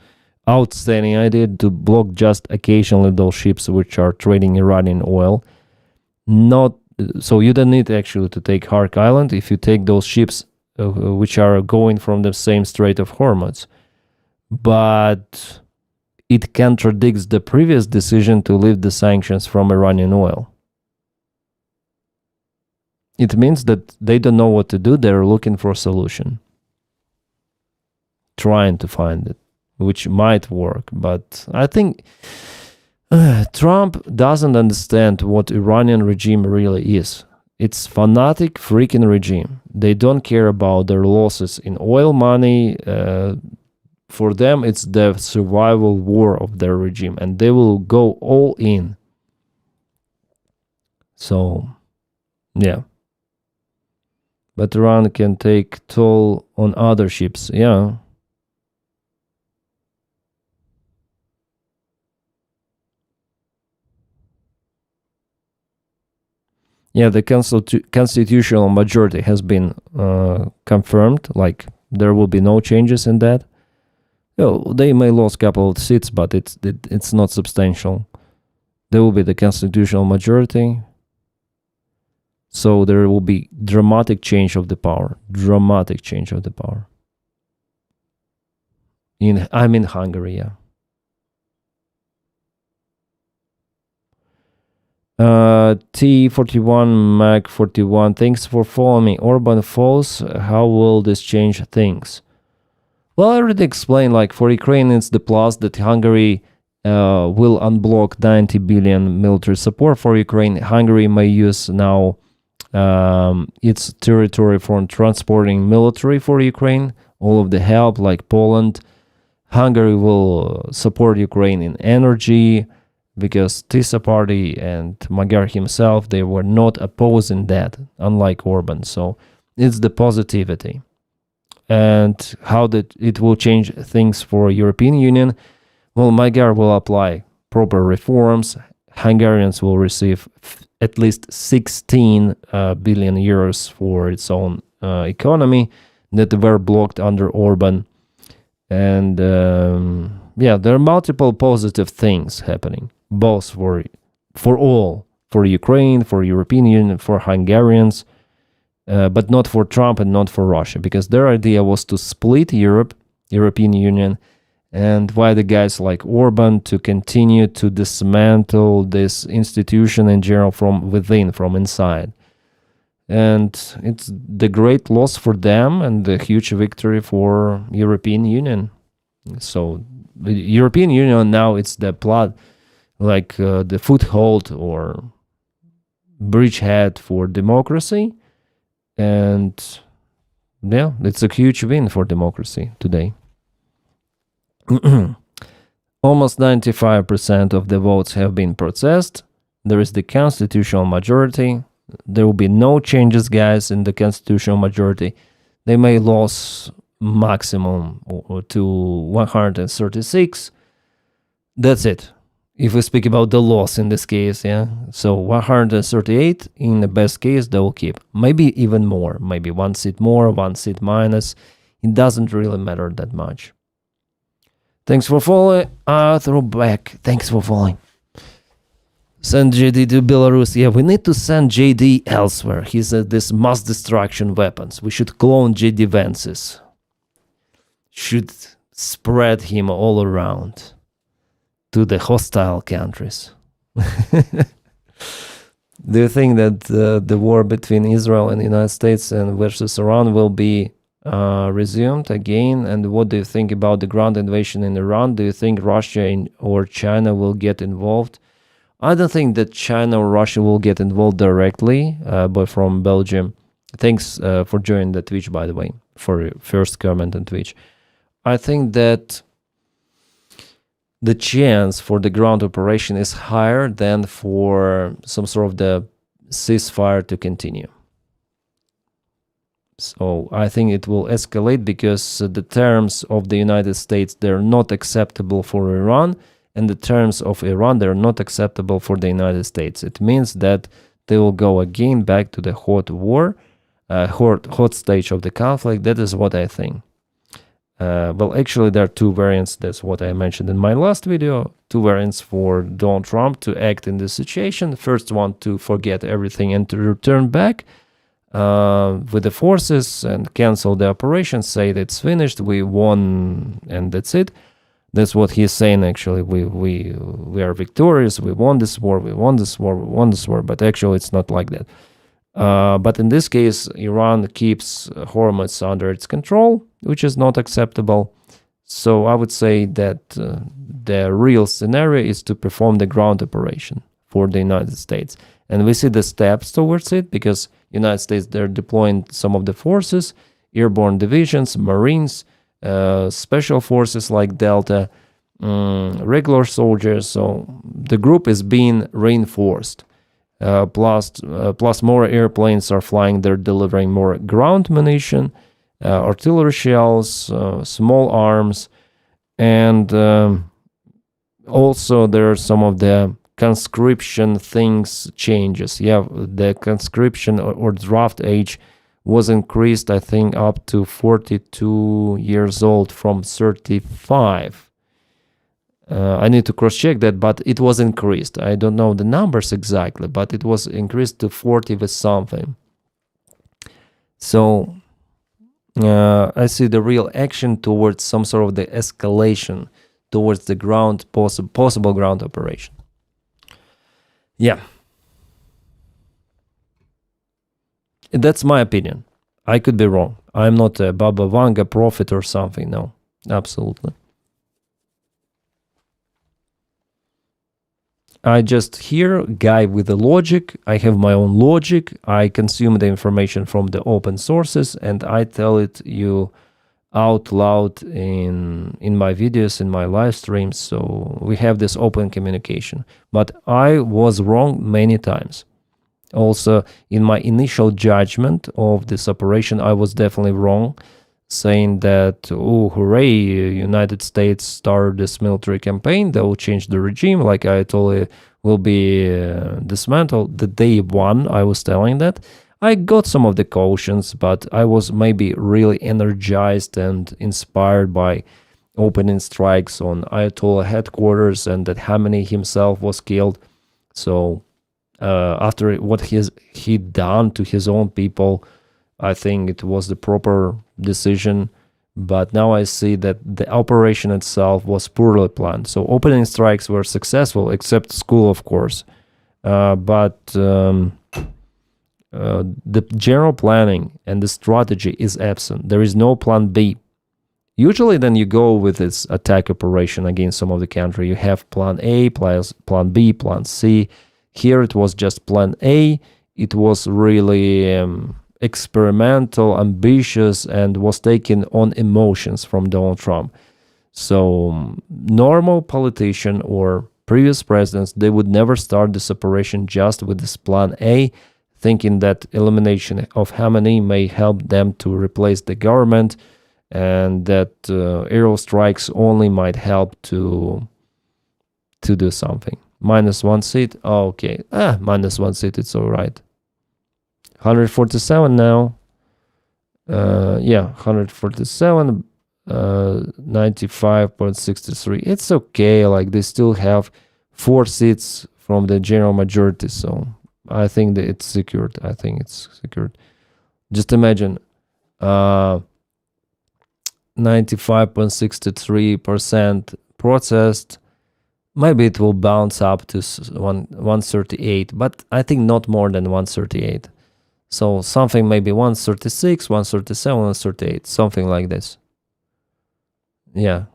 outstanding idea to block just occasionally those ships which are trading Iranian oil. Not so you don't need actually to take Hark Island if you take those ships which are going from the same Strait of Hormuz. But it contradicts the previous decision to lift the sanctions from Iranian oil. It means that they don't know what to do. They're looking for a solution, trying to find it, which might work. But I think Trump doesn't understand what Iranian regime really is. It's fanatic freaking regime. They don't care about their losses in oil money. For them, it's the survival war of their regime, and they will go all in. So, yeah. But Iran can take toll on other ships, yeah. Yeah, the constitutional majority has been confirmed. Like, there will be no changes in that. They may lose a couple of seats, but it's not substantial. There will be the constitutional majority. So there will be dramatic change of the power. Dramatic change of the power. I'm in Hungary, yeah. T41 Mac 41, thanks for following me. Orban falls, how will this change things? Well, I already explained, like, for Ukraine it's the plus that Hungary will unblock 90 billion military support for Ukraine. Hungary may use now its territory for transporting military for Ukraine, all of the help, like Poland. Hungary will support Ukraine in energy, because TISA party and Magyar himself, they were not opposing that, unlike Orban. So it's the positivity. And how that it will change things for European Union. Well, Magyar will apply proper reforms. Hungarians will receive at least 16 billion euros for its own economy that were blocked under Orban. And yeah, there are multiple positive things happening, both for all, for Ukraine, for European Union, for Hungarians, but not for Trump and not for Russia, because their idea was to split European Union, and why the guys like Orban to continue to dismantle this institution in general from within, from inside. And it's the great loss for them and the huge victory for European Union. So the European Union now, it's the plot, like the foothold or bridgehead for democracy. And yeah, it's a huge win for democracy today. Almost 95% of the votes have been processed. There is the constitutional majority. There will be no changes, guys, in the constitutional majority. They may lose maximum to 136. That's it. If we speak about the loss in this case, yeah. So 138, in the best case, they will keep. Maybe even more. Maybe one seat more, one seat minus. It doesn't really matter that much. Thanks for following. Throwback. Thanks for following. Send JD to Belarus. Yeah, we need to send JD elsewhere. He's this mass destruction weapons. We should clone JD Vance's. Should spread him all around to the hostile countries. Do you think that the war between Israel and the United States and versus Iran will be resumed again? And what do you think about the ground invasion in Iran? Do you think Russia or China will get involved? I don't think that China or Russia will get involved directly, but from Belgium. Thanks for joining the Twitch, by the way, for your first comment on Twitch. I think that the chance for the ground operation is higher than for some sort of the ceasefire to continue. So I think it will escalate because the terms of the United States, they're not acceptable for Iran, and the terms of Iran, they're not acceptable for the United States. It means that they will go again back to the hot war, hot stage of the conflict. That is what I think. Well, actually, there are two variants. That's what I mentioned in my last video. Two variants for Donald Trump to act in this situation. The first one, to forget everything and to return back with the forces and cancel the operation, say that it's finished, we won, and that's it. That's what he's saying, actually. We are victorious, we won this war, we won this war, we won this war, but actually it's not like that. But in this case, Iran keeps Hormuz under its control, which is not acceptable. So I would say that the real scenario is to perform the ground operation for the United States. And we see the steps towards it, because United States, they're deploying some of the forces, airborne divisions, Marines, special forces like Delta, regular soldiers. So the group is being reinforced. Plus more airplanes are flying. They're delivering more ground munition, artillery shells, small arms, and also there are some of the conscription things changes. Yeah, the conscription or draft age was increased, I think, up to 42 years old from 35. I need to cross-check that, but it was increased. I don't know the numbers exactly, but it was increased to 40 with something. So I see the real action towards some sort of the escalation towards the ground, possible ground operation. Yeah. That's my opinion. I could be wrong. I'm not a Baba Vanga prophet or something. No, absolutely. I just hear a guy with a logic. I have my own logic. I consume the information from the open sources, and I tell it you out loud in my videos, in my live streams. So we have this open communication. But I was wrong many times. Also, in my initial judgment of this operation, I was definitely wrong, saying that, oh, hooray, United States started this military campaign, they will change the regime, like I told you, will be dismantled. The day one, I was telling that. I got some of the cautions, but I was maybe really energized and inspired by opening strikes on Ayatollah headquarters, and that Khamenei himself was killed. So after what he'd done to his own people, I think it was the proper decision. But now I see that the operation itself was poorly planned. So opening strikes were successful, except school, of course. But the general planning and the strategy is absent. There is no plan B. Usually then you go with this attack operation against some of the country. You have plan A, plan B, plan C. Here it was just plan A. It was really experimental, ambitious, and was taken on emotions from Donald Trump. So normal politician or previous presidents, they would never start this operation just with this plan A, thinking that elimination of Khamenei may help them to replace the government, and that aerostrikes only might help to do something. -1 seat, oh, okay, -1 seat, it's all right. 147 now. Yeah, 147, 95.63. It's okay, like they still have 4 seats from the general majority, so I think that it's secured. I think it's secured. Just imagine 95.63% protest. Maybe it will bounce up to 138, but I think not more than 138. So something maybe 136, 137, 138, something like this. Yeah.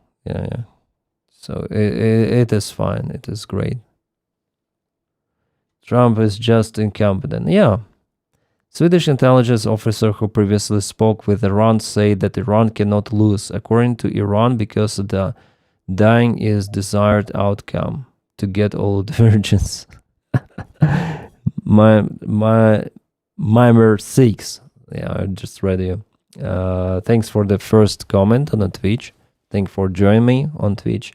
So it is fine. It is great. Trump is just incompetent. Yeah. Swedish intelligence officer who previously spoke with Iran said that Iran cannot lose. According to Iran, because the Dying is desired outcome to get all the virgins. my Mimer 6. Yeah, I just read you. Thanks for the first comment on the Twitch. Thanks for joining me on Twitch.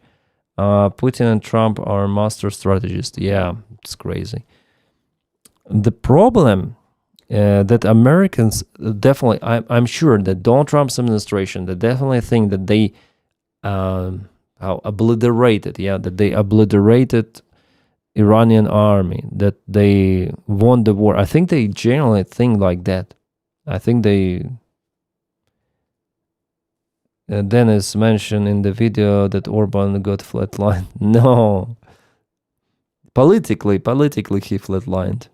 Putin and Trump are master strategists. Yeah, it's crazy. The problem that Americans definitely, I'm sure that Donald Trump's administration, they definitely think that they obliterated Iranian army, that they won the war. I think they generally think like that. I think they... Denys mentioned in the video that Orban got flatlined. No. Politically he flatlined.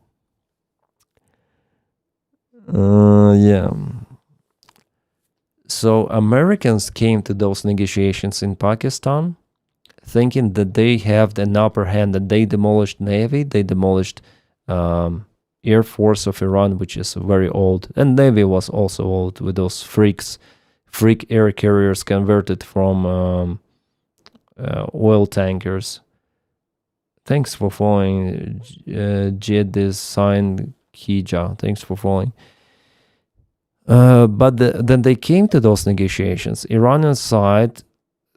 Yeah. So Americans came to those negotiations in Pakistan thinking that they have an upper hand, that they demolished Navy, they demolished Air Force of Iran, which is very old, and Navy was also old with those freak air carriers converted from oil tankers. Thanks for following, Jedis Sign Kija. Thanks for following. But then they came to those negotiations. Iranian side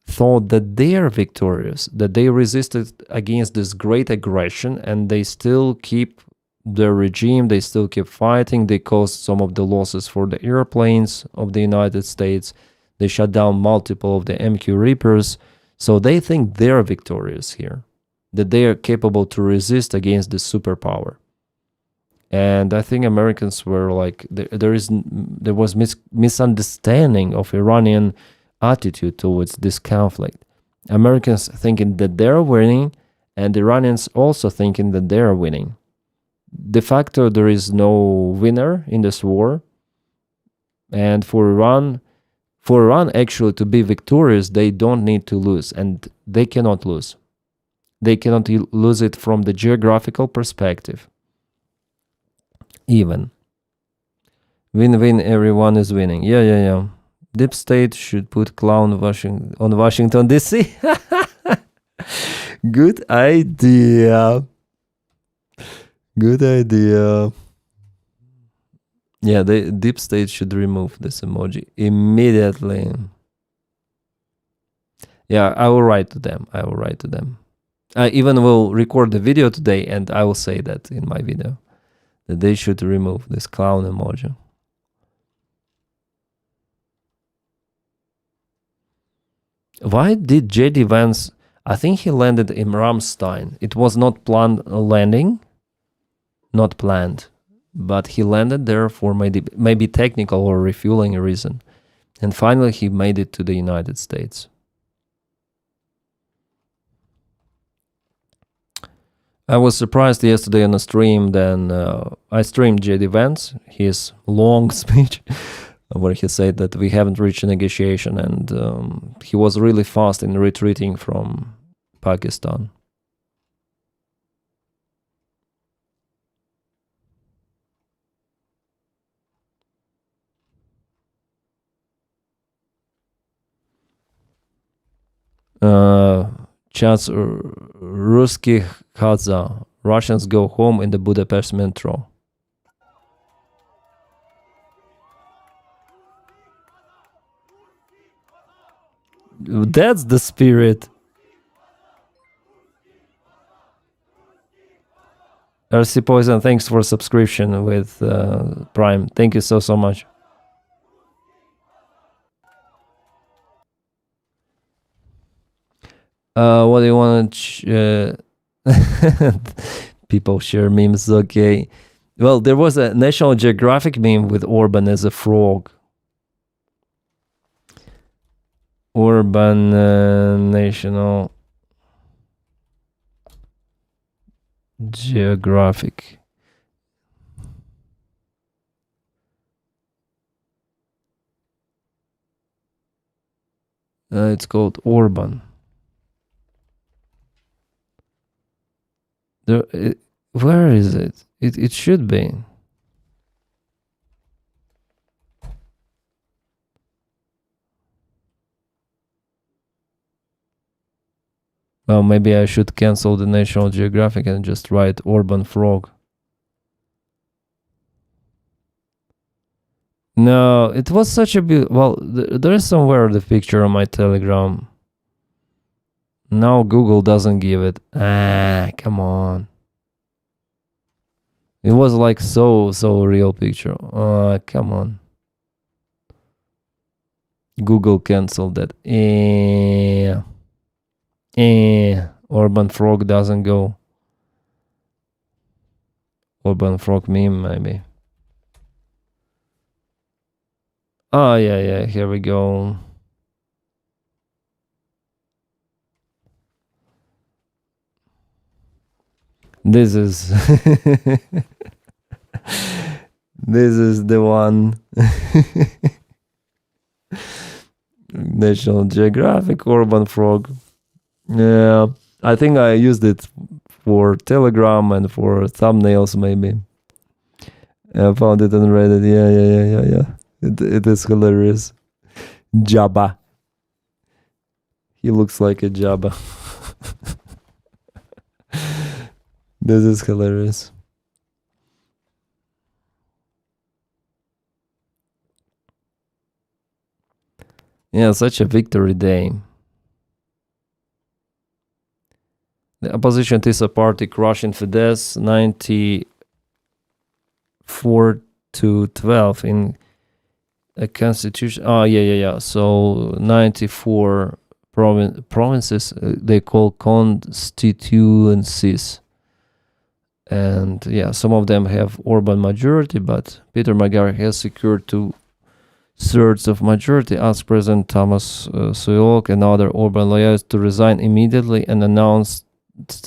thought that they are victorious, that they resisted against this great aggression, and they still keep their regime, they still keep fighting. They caused some of the losses for the airplanes of the United States. They shut down multiple of the MQ Reapers. So they think they're victorious here, that they are capable to resist against the superpower. And I think Americans were like, there was misunderstanding of Iranian attitude towards this conflict. Americans thinking that they're winning, and Iranians also thinking that they're winning. De facto, there is no winner in this war. And for Iran actually to be victorious, they don't need to lose, and they cannot lose. They cannot lose it from the geographical perspective. Even. Win-win, everyone is winning. Yeah. Deep State should put clown on Washington, D.C. Good idea. Good idea. Yeah, the Deep State should remove this emoji immediately. Yeah, I will write to them. I even will record the video today, and I will say that in my video, that they should remove this clown emoji. Why did J.D. Vance... I think he landed in Ramstein. It was not planned landing. Not planned. But he landed there for maybe technical or refueling reason. And finally he made it to the United States. I was surprised yesterday on a stream. Then I streamed J.D. Vance, his long speech, where he said that we haven't reached a negotiation, and he was really fast in retreating from Pakistan. Chats Ruski Khadza. Russians go home in the Budapest metro. That's the spirit. RC Poison, thanks for subscription with Prime. Thank you so much. What do you want to... People share memes, okay. Well, there was a National Geographic meme with Orban as a frog. Orban National Geographic. It's called Orban. Where is it? It should be. Well, maybe I should cancel the National Geographic and just write Orban frog. No, it was such a well, there is somewhere the picture on my Telegram. Now Google doesn't give it. Ah, come on. It was like so real picture. Come on. Google canceled that. Orban frog doesn't go. Orban frog meme, maybe. Oh, yeah, here we go. This is this is the one. National Geographic Orban frog. Yeah, I think I used it for Telegram and for thumbnails maybe. I found it on Reddit. Yeah. It is hilarious. Jabba. He looks like a Jabba. This is hilarious. Yeah, such a victory day. The opposition TISA party crushing Fidesz 94-12 in a constitution. Oh, yeah. So 94 provinces they call constituencies. And yeah, some of them have Orban majority, but Peter Magyar has secured 2/3 of majority, asked President Thomas Suyok and other Orban loyalists to resign immediately and announced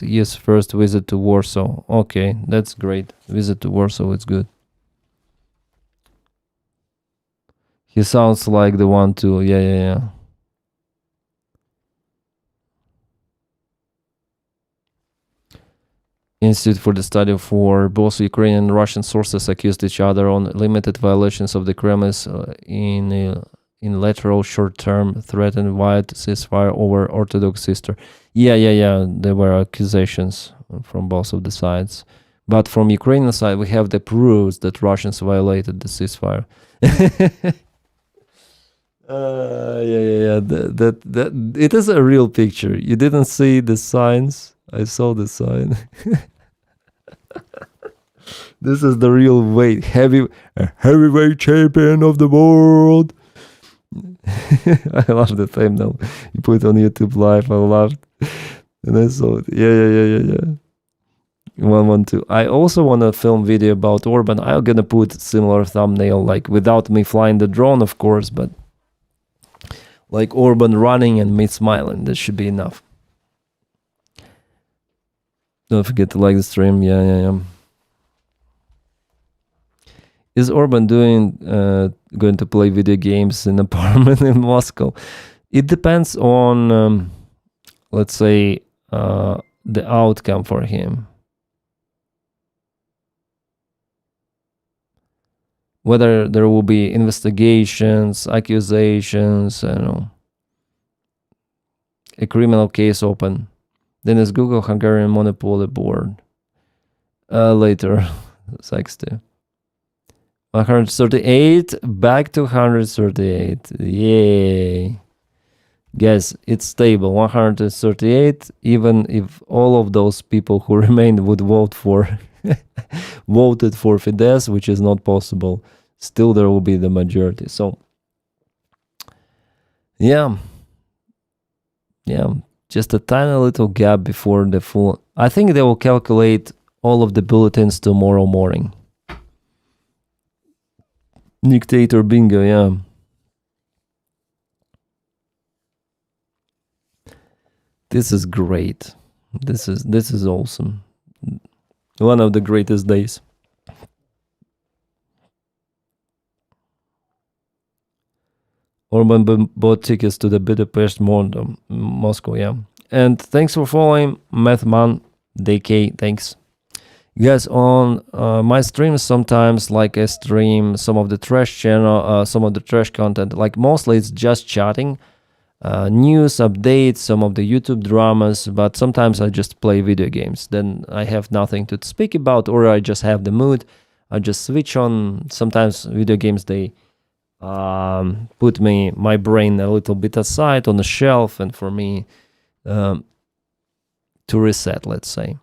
his first visit to Warsaw. Okay, that's great. Visit to Warsaw, it's good. He sounds like the one too. Yeah. Institute for the Study of War. Both Ukrainian and Russian sources accused each other on limited violations of the Kremlin's unilateral short-term threatened wide ceasefire over Orthodox sister. Yeah. There were accusations from both of the sides. But from Ukrainian side, we have the proofs that Russians violated the ceasefire. Yeah. That it is a real picture. You didn't see the signs. I saw the sign. This is the real heavyweight champion of the world. I love the thumbnail you put on YouTube Live. I loved, and I saw it. Yeah. 112. I also want to film video about Orban. I'm gonna put similar thumbnail, like without me flying the drone, of course, but like Orban running and me smiling. That should be enough. Don't forget to like the stream. Yeah. Is Orban going to play video games in an apartment in Moscow? It depends on, let's say, the outcome for him. Whether there will be investigations, accusations, I don't know, a criminal case open. Then is Google Hungarian Monopoly Board. Later, 60. 138, back to 138. Yay. Guys, it's stable. 138, even if all of those people who remained would voted for Fidesz, which is not possible, still there will be the majority. So, yeah. Just a tiny little gap before the full. I think they will calculate all of the bulletins tomorrow morning. Dictator bingo, yeah. This is great. This is awesome. One of the greatest days. Orban bought tickets to the Budapest Moscow, yeah. And thanks for following, Mathman, DK, thanks. Guys, on my streams sometimes, like I stream some of the trash channel, some of the trash content, like mostly it's just chatting. news updates, some of the YouTube dramas, but sometimes I just play video games. Then I have nothing to speak about, or I just have the mood. I just switch on. Sometimes video games, they put my brain a little bit aside on the shelf, and for me to reset, let's say.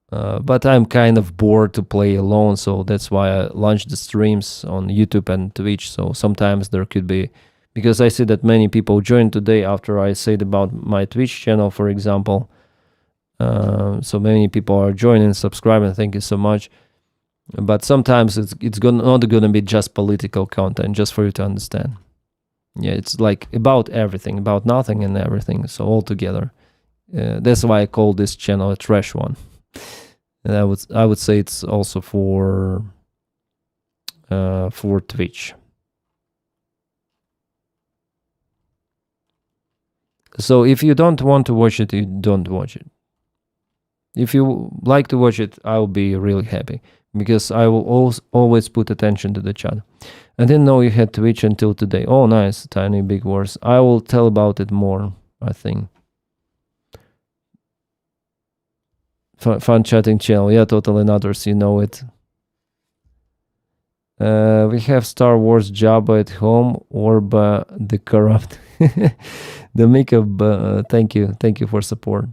But I'm kind of bored to play alone, so that's why I launched the streams on YouTube and Twitch. So sometimes there could be, because I see that many people joined today after I said about my Twitch channel, for example. So many people are joining, subscribing. Thank you so much. But sometimes it's not gonna be just political content, just for you to understand. Yeah, it's like about everything, about nothing and everything. So all together. That's why I call this channel a trash one. And I would say it's also for Twitch. So if you don't want to watch it, you don't watch it. If you like to watch it, I'll be really happy, because I will always put attention to the chat. I didn't know you had Twitch until today. Oh, nice. Tiny big words. I will tell about it more, I think. Fun chatting channel. Yeah, totally others, you know it. We have Star Wars Jabba at home, Orba the corrupt. The makeup, thank you for support.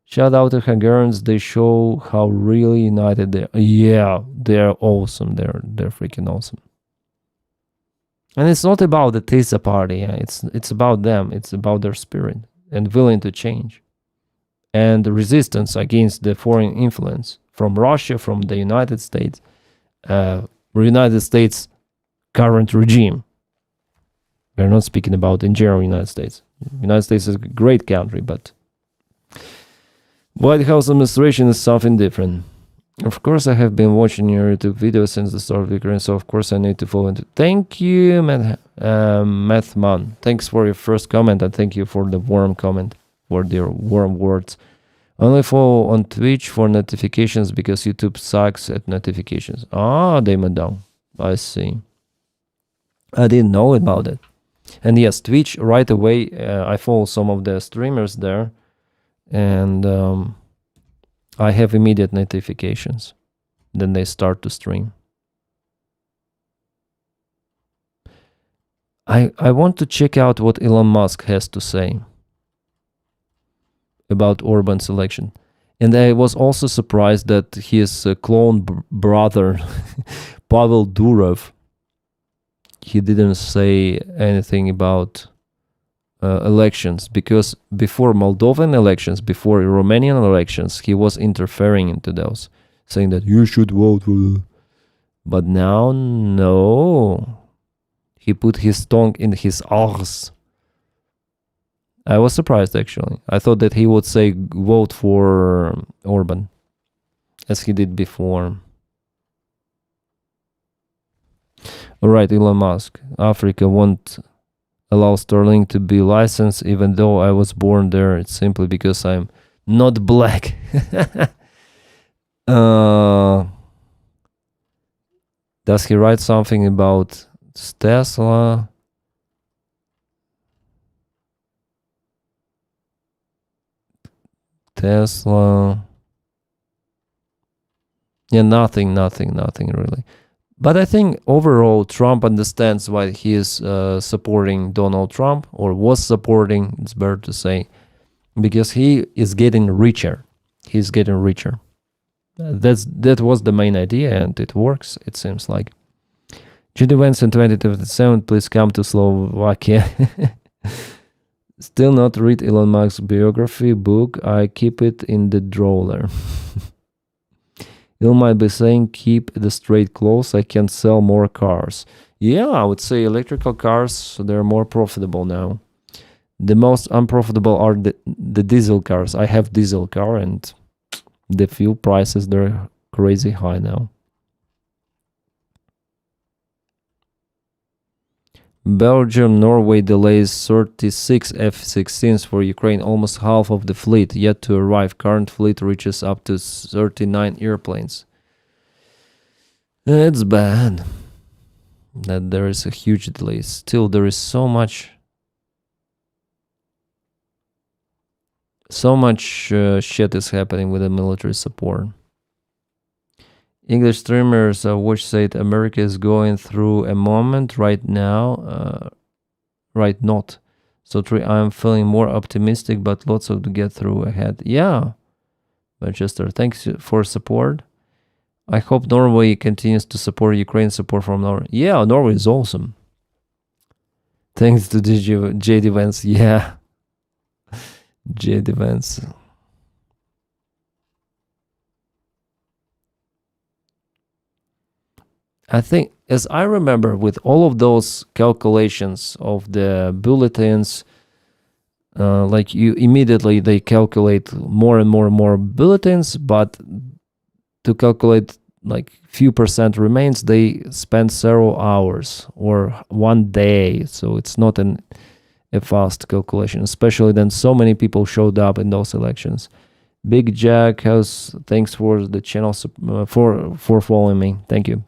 Shout out to Hungarians, they show how really united they are. Yeah, they're awesome. They're freaking awesome. And it's not about the Tisa party, yeah. It's about them, it's about their spirit and willing to change. And the resistance against the foreign influence from Russia, from the United States, United States current regime. We're not speaking about in general United States. United States is a great country, but White House administration is something different. Of course, I have been watching your YouTube videos since the start of Ukraine, so of course I need to follow it. Thank you, Mathman. Thanks for your first comment, and thank you for the warm comment, for your warm words. Only follow on Twitch for notifications because YouTube sucks at notifications. Ah, Damon down. I see. I didn't know about it. And yes, Twitch, right away, I follow some of the streamers there, and I have immediate notifications. Then they start to stream. I want to check out what Elon Musk has to say about Orban's election. And I was also surprised that his clone brother, Pavel Durov, he didn't say anything about elections, because before Moldovan elections, before Romanian elections, he was interfering into those, saying that you should vote for. But now, no. He put his tongue in his arse. I was surprised, actually. I thought that he would say vote for Orban, as he did before. All right, Elon Musk. Africa won't allow Sterling to be licensed, even though I was born there. It's simply because I'm not black. Does he write something about Tesla? Tesla. Yeah, nothing really. But I think overall Trump understands why he is supporting Donald Trump, or was supporting, it's better to say, because he is getting richer. He's getting richer. That was the main idea, and it works, it seems like. Judy Vance in 2027, please come to Slovakia. Still not read Elon Musk's biography book. I keep it in the drawer. Elon might be saying, keep the straight clothes, I can sell more cars. Yeah, I would say electrical cars, they're more profitable now. The most unprofitable are the diesel cars. I have diesel car, and the fuel prices, they're crazy high now. Belgium, Norway delays 36 F-16s for Ukraine, almost half of the fleet yet to arrive. Current fleet reaches up to 39 airplanes. It's bad that there is a huge delay. Still, there is so much So much shit is happening with the military support. English streamers watch said America is going through a moment right now, right not. So I'm feeling more optimistic, but lots of to get through ahead. Yeah, Manchester, thanks for support. I hope Norway continues to support Ukraine support from Norway. Yeah, Norway is awesome. Thanks to J.D. Vance. Yeah, J.D. Vance. I think, as I remember, with all of those calculations of the bulletins, like you immediately they calculate more and more and more bulletins, but to calculate like few percent remains, they spend several hours or 1 day. So it's not a fast calculation, especially then so many people showed up in those elections. Big Jack House, thanks for the channel, for following me. Thank you.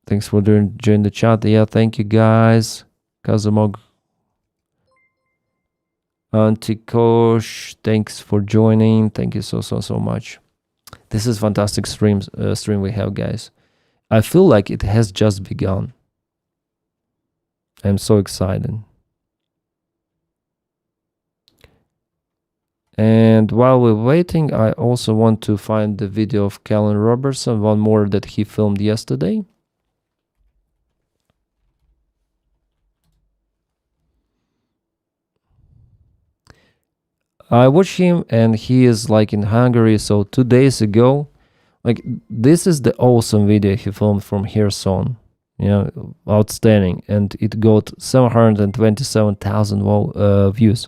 Thanks for joining the chat. Yeah, thank you guys. Kazumog. Antikosh, thanks for joining. Thank you so much. This is fantastic stream we have, guys. I feel like it has just begun. I'm so excited. And while we're waiting, I also want to find the video of Callan Robertson, one more that he filmed yesterday. I watched him and he is like in Hungary. So 2 days ago, like this is the awesome video he filmed from Kherson. Yeah, outstanding. And it got 727,000 views.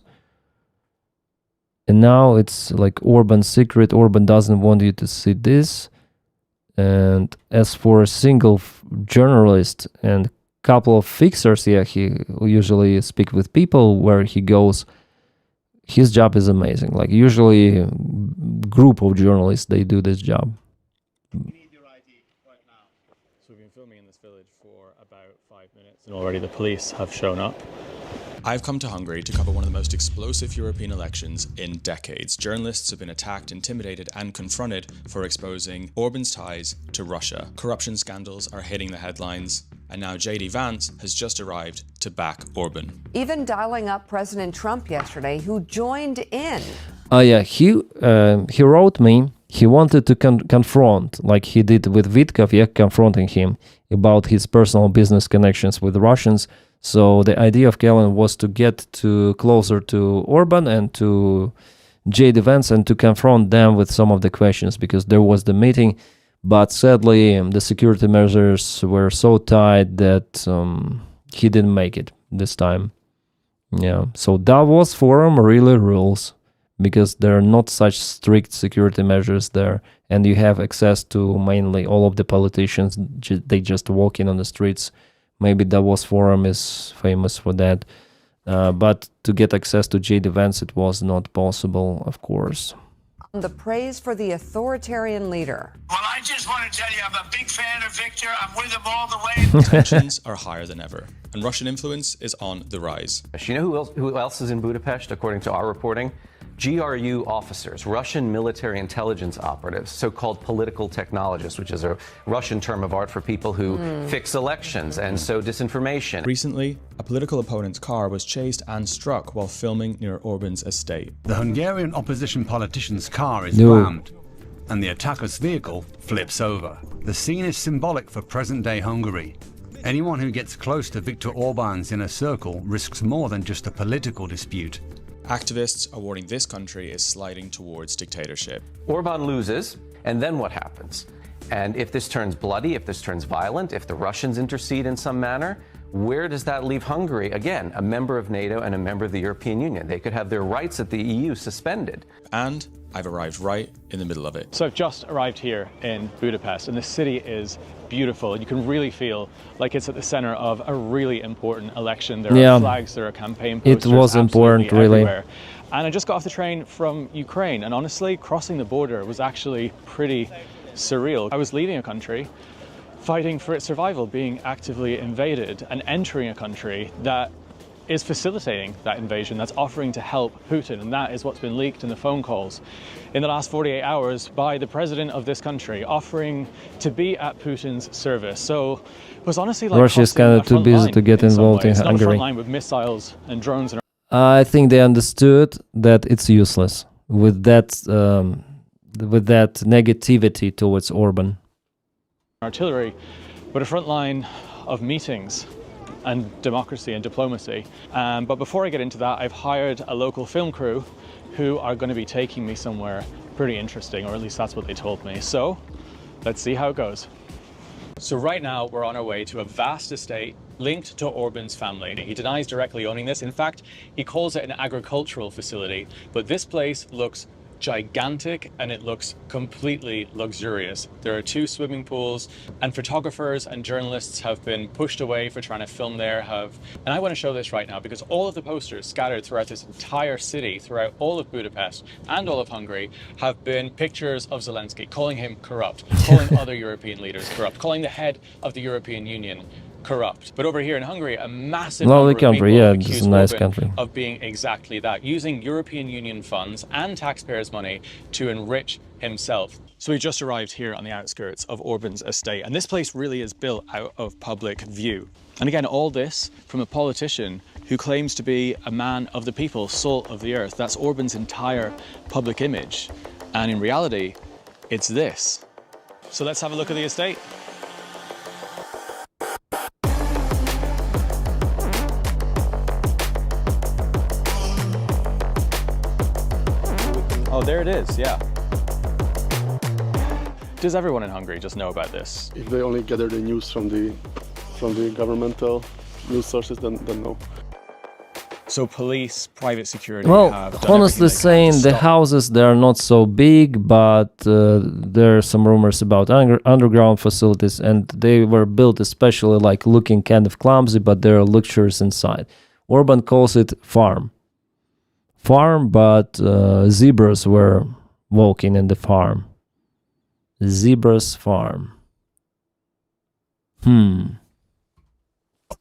And now it's like Orban's secret. Orban doesn't want you to see this. And as for a single journalist and couple of fixers, yeah, he usually speak with people where he goes. His job is amazing. Like usually a group of journalists, they do this job. So we've been filming in this village for about 5 minutes and already the police have shown up. I've come to Hungary to cover one of the most explosive European elections in decades. Journalists have been attacked, intimidated and confronted for exposing Orban's ties to Russia. Corruption scandals are hitting the headlines. And now J.D. Vance has just arrived to back Orban. Even dialing up President Trump yesterday, who joined in. Oh yeah, he wrote me. He wanted to confront, like he did with Vitkov, yeah, confronting him about his personal business connections with Russians. So the idea of Callan was to get closer to Orban and to J.D. Vance and to confront them with some of the questions, because there was the meeting. But sadly, the security measures were so tight that he didn't make it this time. Yeah, so Davos Forum really rules, because there are not such strict security measures there, and you have access to mainly all of the politicians. They just walk in on the streets. Maybe Davos Forum is famous for that. But to get access to J.D. Vance, it was not possible, of course. The praise for the authoritarian leader. Well, I just want to tell you, I'm a big fan of Victor. I'm with him all the way. Tensions are higher than ever, and Russian influence is on the rise. You know who else is in Budapest, according to our reporting? GRU officers, Russian military intelligence operatives, so-called political technologists, which is a Russian term of art for people who fix elections and sow disinformation. Recently, a political opponent's car was chased and struck while filming near Orban's estate. The Hungarian opposition politician's car is rammed, and the attacker's vehicle flips over. The scene is symbolic for present-day Hungary. Anyone who gets close to Viktor Orban's inner circle risks more than just a political dispute. Activists are warning this country is sliding towards dictatorship. Orban loses, and then what happens? And if this turns bloody, if this turns violent, if the Russians intercede in some manner, where does that leave Hungary? Again, a member of NATO and a member of the European Union. They could have their rights at the EU suspended. And I've arrived right in the middle of it. So I've just arrived here in Budapest, and the city is beautiful. You can really feel like it's at the center of a really important election. There are flags, there are campaign posters. It was important, really. Everywhere. And I just got off the train from Ukraine, and honestly, crossing the border was actually pretty surreal. I was leaving a country, fighting for its survival, being actively invaded, and entering a country that is facilitating that invasion, that's offering to help Putin, and that is what's been leaked in the phone calls in the last 48 hours by the president of this country, offering to be at Putin's service. So it was honestly like Russia is kind of too busy to get involved in Hungary. Not a front line with missiles and drones. And I think they understood that it's useless with that negativity towards Orban. Artillery, but a front line of meetings and democracy and diplomacy. But before I get into that, I've hired a local film crew who are going to be taking me somewhere pretty interesting, or at least that's what they told me. So let's see how it goes. So right now we're on our way to a vast estate linked to Orban's family. He denies directly owning this. In fact, he calls it an agricultural facility, but this place looks gigantic and it looks completely luxurious. There are 2 swimming pools, and photographers and journalists have been pushed away for trying to film there. And I want to show this right now because all of the posters scattered throughout this entire city, throughout all of Budapest and all of Hungary, have been pictures of Zelensky, calling him corrupt, calling other European leaders corrupt, calling the head of the European Union corrupt. But over here in Hungary, a massive lovely number of country, people yeah, accuse it's a nice Orban country. of being exactly that, using European Union funds and taxpayers' money to enrich himself. So we just arrived here on the outskirts of Orban's estate, and this place really is built out of public view. And again, all this from a politician who claims to be a man of the people, salt of the earth. That's Orban's entire public image. And in reality, it's this. So let's have a look at the estate. Oh, there it is, yeah. Does everyone in Hungary just know about this? If they only gather the news from the governmental news sources, then no. So police, private security Well, have done honestly everything they can saying, to the stop. houses, they are not so big, but there are some rumors about underground facilities, and they were built especially like looking kind of clumsy, but there are luxuries inside. Orban calls it farm, but zebras were walking in the farm. Zebra's farm.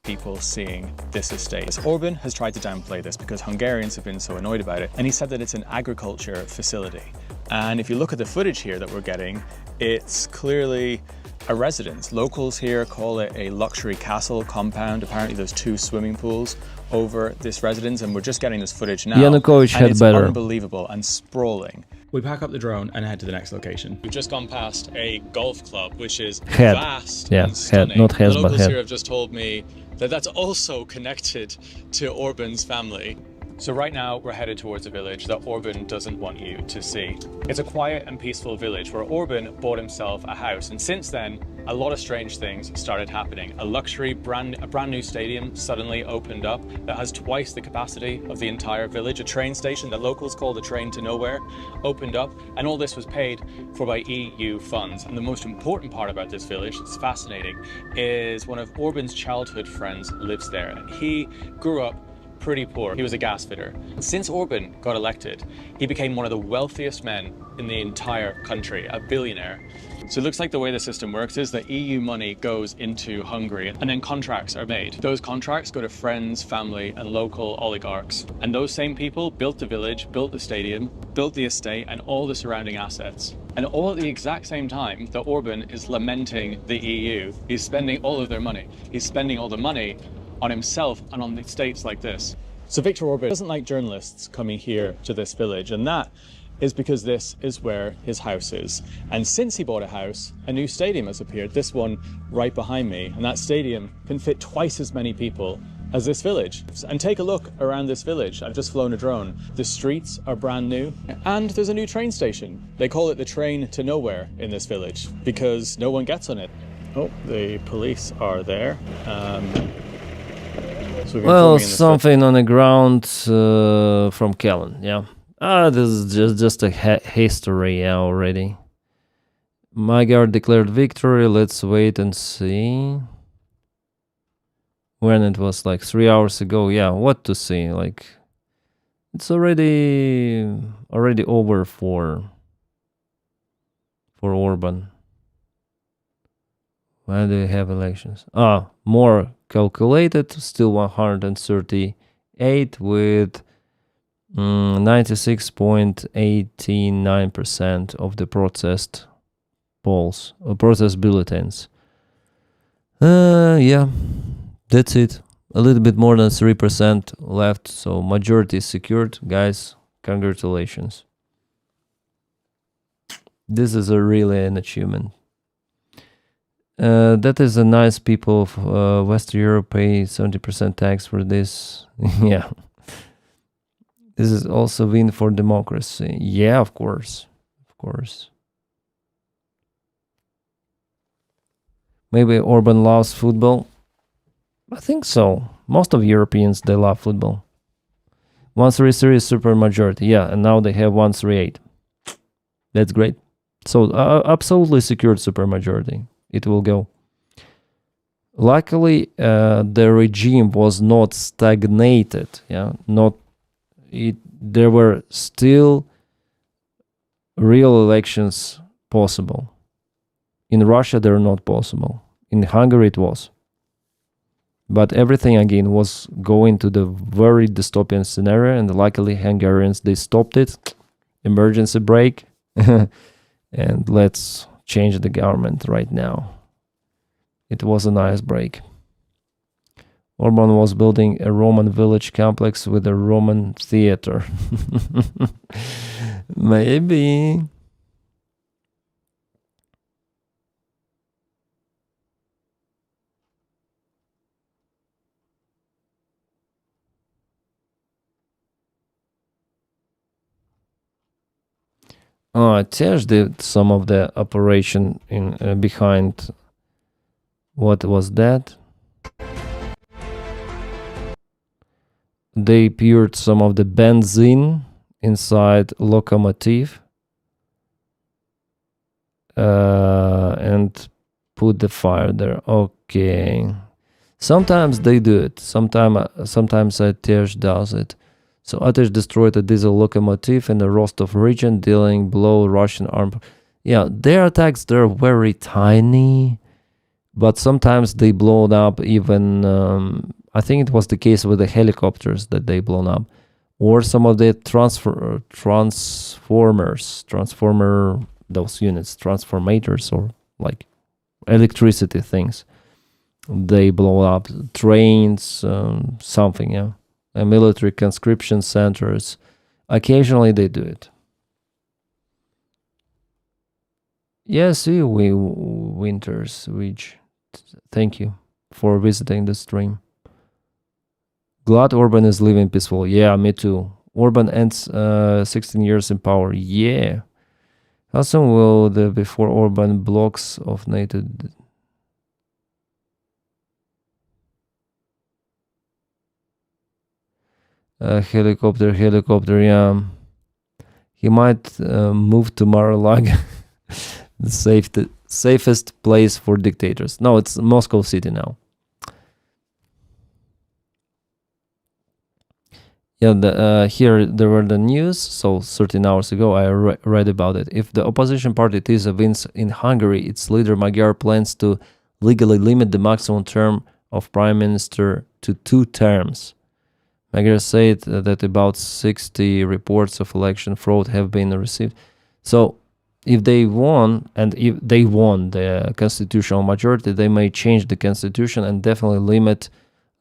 People seeing this estate. Orban has tried to downplay this because Hungarians have been so annoyed about it, and he said that it's an agriculture facility. And if you look at the footage here that we're getting, it's clearly a residence. Locals here call it a luxury castle compound. Apparently there's 2 swimming pools over this residence, and we're just getting this footage now. Yanukovych and had it's better. unbelievable and sprawling. We pack up the drone and head to the next location. We've just gone past a golf club, which is vast Yeah, and stunning. head, not has, the but locals head. here have just told me that that's also connected to Orban's family. So right now we're headed towards a village that Orban doesn't want you to see. It's a quiet and peaceful village where Orban bought himself a house, and since then a lot of strange things started happening. A luxury brand new stadium suddenly opened up that has twice the capacity of the entire village. A train station that locals call the train to nowhere opened up, and all this was paid for by EU funds. And the most important part about this village, it's fascinating, is one of Orban's childhood friends lives there, and he grew up pretty poor. He was a gas fitter. Since Orban got elected, he became one of the wealthiest men in the entire country, a billionaire. So it looks like the way the system works is that EU money goes into Hungary and then contracts are made. Those contracts go to friends, family and local oligarchs. And those same people built the village, built the stadium, built the estate and all the surrounding assets. And all at the exact same time that Orban is lamenting the EU. He's spending all of their money. He's spending all the money on himself and on the estates like this. So Viktor Orban doesn't like journalists coming here to this village, and that is because this is where his house is. And since he bought a house, a new stadium has appeared, this one right behind me, and that stadium can fit twice as many people as this village. And take a look around this village. I've just flown a drone. The streets are brand new, and there's a new train station. They call it the train to nowhere in this village because no one gets on it. Oh, the police are there. So well, something on the ground from Kellen, yeah. This is just a history, yeah, already. Magyar declared victory. Let's wait and see. When it was like 3 hours ago, yeah, what to see? Like, it's already over for Orban. When do we have elections? More calculated, still 130 8 with 96.89% of the protest polls, protest bulletins. Yeah, that's it. A little bit more than 3% left, so majority is secured. Guys, congratulations. This is really an achievement. That is a nice people of Western Europe pay 70% tax for this. Yeah. This is also a win for democracy. Yeah, of course. Of course. Maybe Orban loves football. I think so. Most of Europeans, they love football. 133 is supermajority. Yeah, and now they have 138. That's great. So absolutely secured supermajority. It will go. Luckily, the regime was not stagnated. Yeah, there were still real elections possible. In Russia, they're not possible. In Hungary, it was. But everything again was going to the very dystopian scenario, and luckily Hungarians, they stopped it. Emergency break. And let's change the government right now. It was a nice break. Orban was building a Roman village complex with a Roman theater. Maybe. Tej did some of the operation in behind. What was that? They poured some of the benzene inside locomotive and put the fire there. Okay. Sometimes they do it. Sometimes Tej does it. So Atej destroyed a diesel locomotive in the Rostov region, dealing below Russian armed. Yeah, their attacks, they're very tiny, but sometimes they blow up even, I think it was the case with the helicopters that they blown up, or some of the those units, transformators, or like electricity things. They blow up trains, something, yeah. Military conscription centers. Occasionally they do it. Yes, see you, Winters Ridge. Thank you for visiting the stream. Glad Orban is living peaceful. Yeah, me too. Orban ends 16 years in power. Yeah. How soon will the before Orban blocks of NATO... helicopter, yeah. He might move to Mar-a-Lago, the safest place for dictators. No, it's Moscow City now. Yeah, here there were the news. So 13 hours ago, I read about it. If the opposition party TISA wins in Hungary, its leader Magyar plans to legally limit the maximum term of prime minister to 2 terms. Magyar said that about 60 reports of election fraud have been received. So if they won, and if they won the constitutional majority, they may change the constitution and definitely limit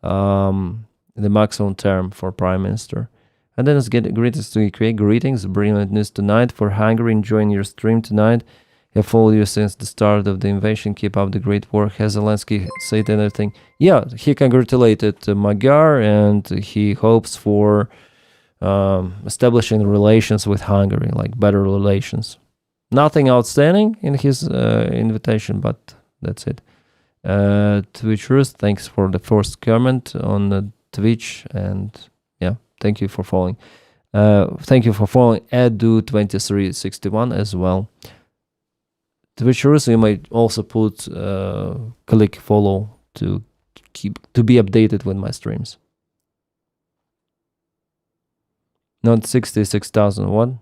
the maximum term for prime minister. And then let's get greetings to create greetings. Brilliant news tonight for Hungary. Enjoying your stream tonight. Have followed you since the start of the invasion. Keep up the great work. Has Zelensky said anything? Yeah, he congratulated Magyar, and he hopes for establishing relations with Hungary, like better relations. Nothing outstanding in his invitation, but that's it. Twitchers, thanks for the first comment on the Twitch, and yeah, thank you for following. Thank you for following Edu2361 as well. Twitchers, you might also put click follow to be updated with my streams. Not 66,000. What?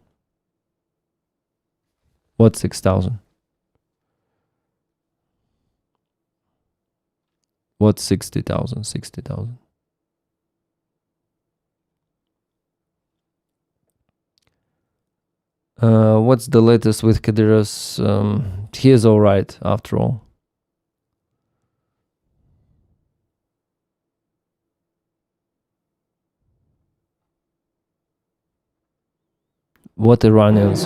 What 6,000? What 60,000? 60,000. What's the latest with Kadyrov's? He is all right after all. What Iranians?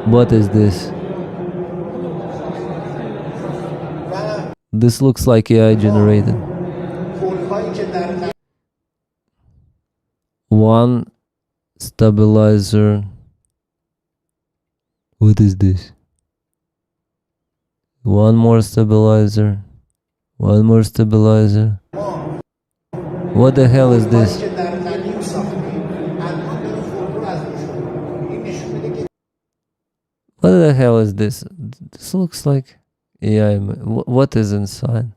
What is this? This looks like AI generated. One stabilizer. What is this? One more stabilizer. One more stabilizer. What the hell is this? What the hell is this? This looks like AI. What is inside?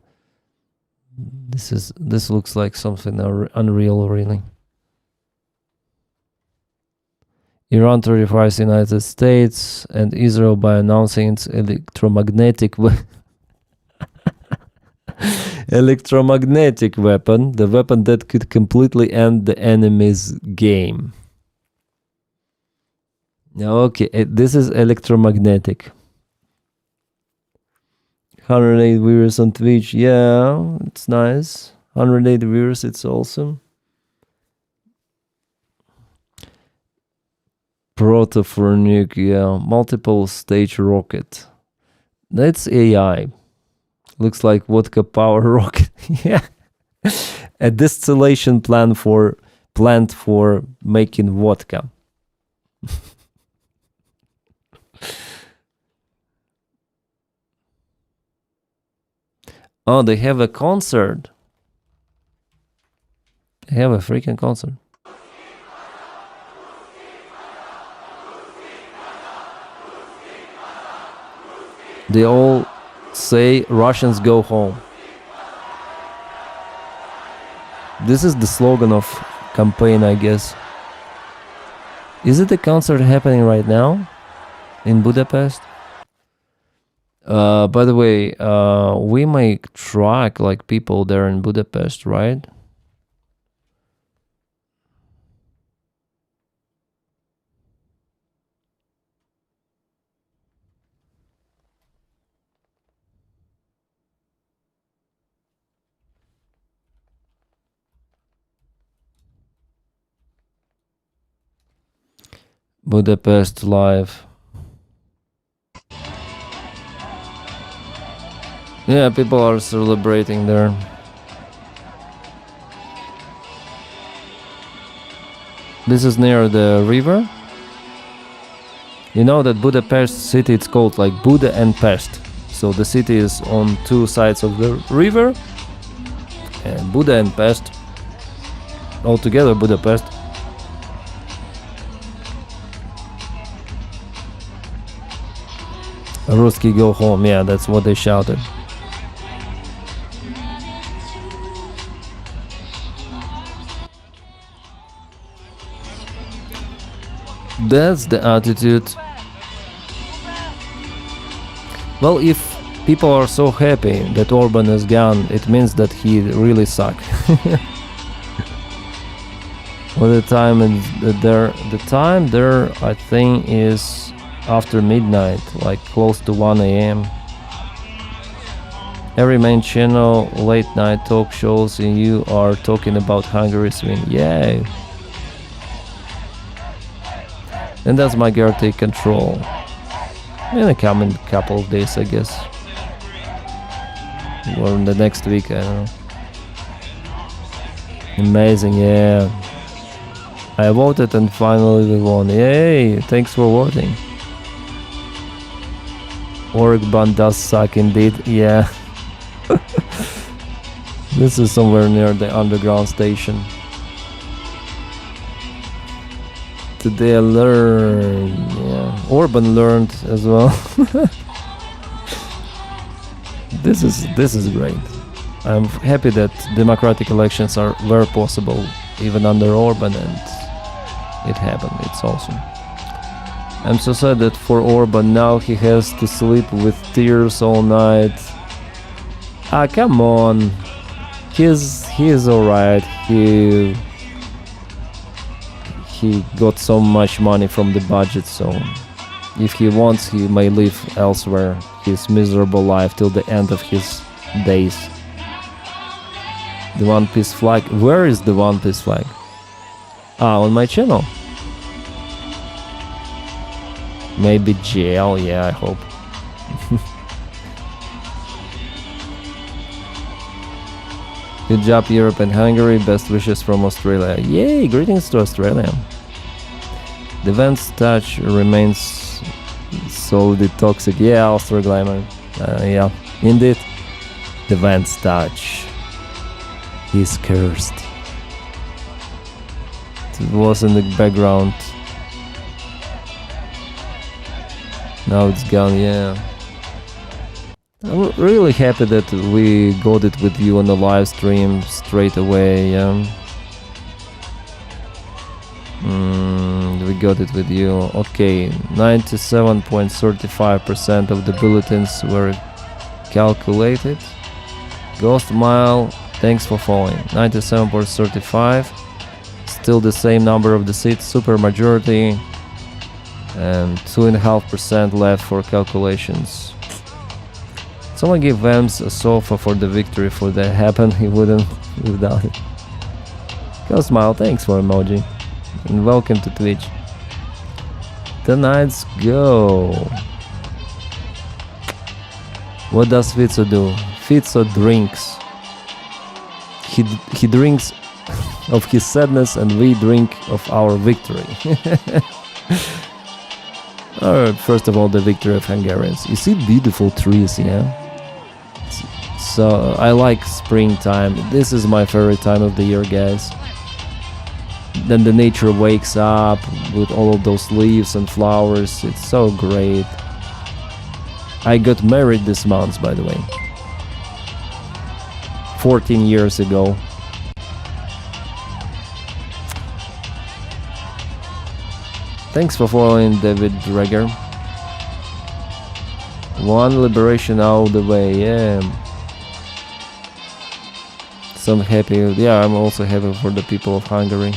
This looks like something unreal, really. Iran terrifies the United States and Israel by announcing its electromagnetic weapon, the weapon that could completely end the enemy's game. Okay, this is electromagnetic. 108 viewers on Twitch. Yeah, it's nice. 108 viewers, it's awesome. Protofornuke, yeah. Multiple stage rocket. That's AI. Looks like vodka power rocket. Yeah. A distillation plant for making vodka. Oh, they have a concert. They have a freaking concert. They all say Russians go home. This is the slogan of campaign, I guess. Is it a concert happening right now in Budapest? By the way, we may track like people there in Budapest, right? Budapest live. Yeah, people are celebrating there. This is near the river. You know that Budapest city, it's called like Buda and Pest. So the city is on two sides of the river. And Buda and Pest. Altogether Budapest. Ruski go home, yeah, that's what they shouted. That's the attitude. Well, if people are so happy that Orban is gone, it means that he really sucks. Well, the time there, I think, is after midnight, like close to 1 a.m. Every main channel, late night talk shows, and you are talking about Hungary's win. Yay! And that's my girl take control. In a coming couple of days, I guess. Or in the next week, I don't know. Amazing, yeah. I voted and finally we won. Yay! Thanks for voting. Orban does suck indeed, yeah. This is somewhere near the underground station. Today I learned, yeah. Orban learned as well. This is great. I'm happy that democratic elections were possible even under Orban, and it happened. It's awesome. I'm so sad that for Orban now he has to sleep with tears all night. Ah, come on. he's alright. He got so much money from the budget, so if he wants, he may live elsewhere his miserable life till the end of his days. The One Piece flag. Where is the One Piece flag? Ah, on my channel. Maybe jail, yeah, I hope. Good job, Europe and Hungary. Best wishes from Australia. Yay, greetings to Australia. The Vents touch remains solidly toxic. Yeah, Austro Glamour. Yeah, indeed. The Vents touch. He's cursed. It was in the background. Now it's gone, yeah. I'm really happy that we got it with you on the live stream straight away, yeah. We got it with you. Okay, 97.35% of the bulletins were calculated. Ghost Mile, thanks for following. 97.35. Still the same number of the seats, Supermajority, and 2.5% left for calculations. Someone gave Vams a sofa for the victory. For that happen, he wouldn't without it. Go Smile, thanks for emoji. And welcome to Twitch. The nights go. What does Fitzo do? Fitzo drinks. He drinks of his sadness and we drink of our victory. Alright, first of all, the victory of Hungarians. You see beautiful trees, yeah? So I like springtime. This is my favorite time of the year, guys. Then the nature wakes up with all of those leaves and flowers. It's so great. I got married this month, by the way. 14 years ago. Thanks for following, David Dreger. One liberation out of the way, yeah. So I'm happy. Yeah, I'm also happy for the people of Hungary.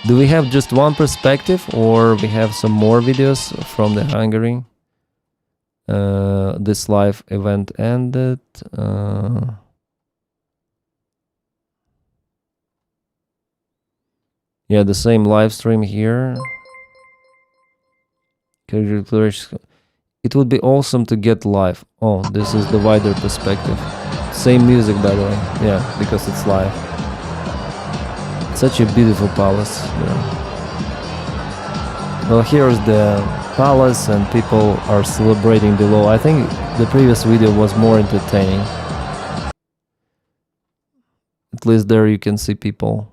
Do we have just one perspective, or we have some more videos from the Hungary? This live event ended. Yeah, the same live stream here. It would be awesome to get live. Oh, this is the wider perspective. Same music, by the way. Yeah, because it's live. Such a beautiful palace. Yeah. Well, here's the palace and people are celebrating below. I think the previous video was more entertaining. At least there you can see people.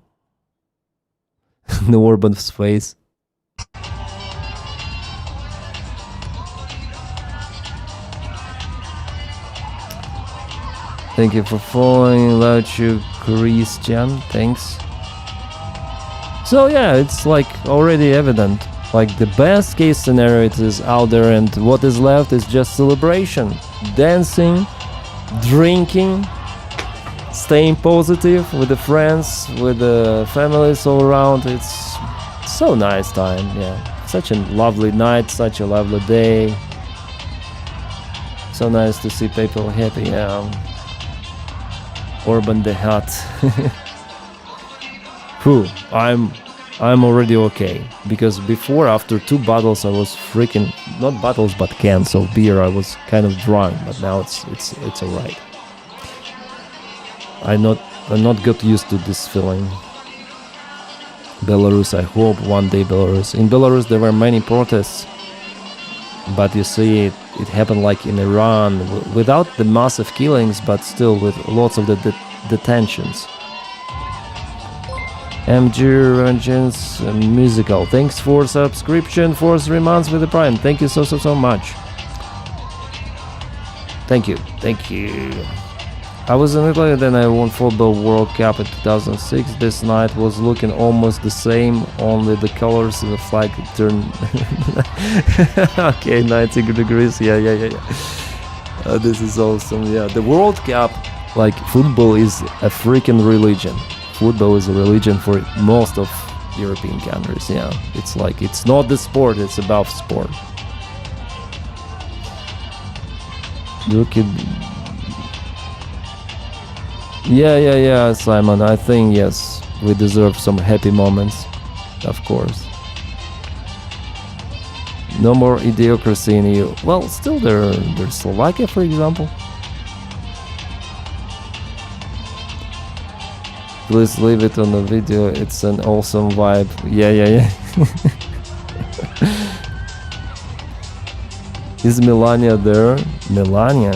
The Orban's face. Thank you for following, Lauchu Christian. Thanks. So yeah, it's like already evident. Like the best case scenario it is out there, and what is left is just celebration, dancing, drinking, staying positive with the friends, with the families all around. It's so nice time, yeah. Such a lovely night, such a lovely day. So nice to see people happy, yeah. Orban the Hut. Whew, I'm already okay, because before, after 2 bottles, I was freaking, not bottles but cans of beer, I was kind of drunk, but now it's alright. I'm not got used to this feeling. Belarus, I hope one day Belarus. In Belarus there were many protests, but you see it happened like in Iran, without the massive killings, but still with lots of the detentions. MG Rangens Musical, thanks for subscription for 3 months with the Prime. Thank you so much. Thank you. I was in Italy, then I won Football World Cup in 2006. This night was looking almost the same, only the colors of the flag turned. Okay, 90 degrees. Yeah. This is awesome. Yeah, the World Cup like football is a freaking religion. Football is a religion for most of European countries. Yeah, it's like it's not the sport; it's above sport. Look at. Yeah, Simon. I think yes, we deserve some happy moments, of course. No more idiocracy in EU. Well, still there's Slovakia, for example. Please leave it on the video. It's an awesome vibe. Yeah. Is Melania there? Melania?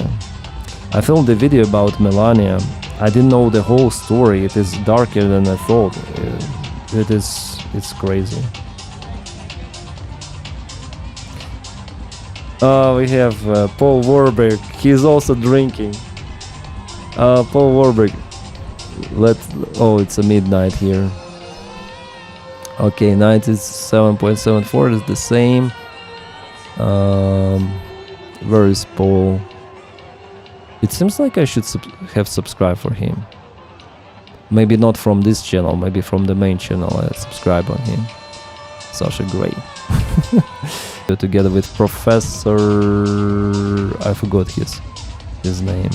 I filmed a video about Melania. I didn't know the whole story. It is darker than I thought. It's crazy. We have Paul Warburg. He's also drinking. Paul Warburg. It's a midnight here. Okay, 97.74 is the same. Where is Paul? It seems like I should have subscribed for him. Maybe not from this channel, maybe from the main channel I subscribe on him. Sasha Gray. Together with Professor... I forgot his name.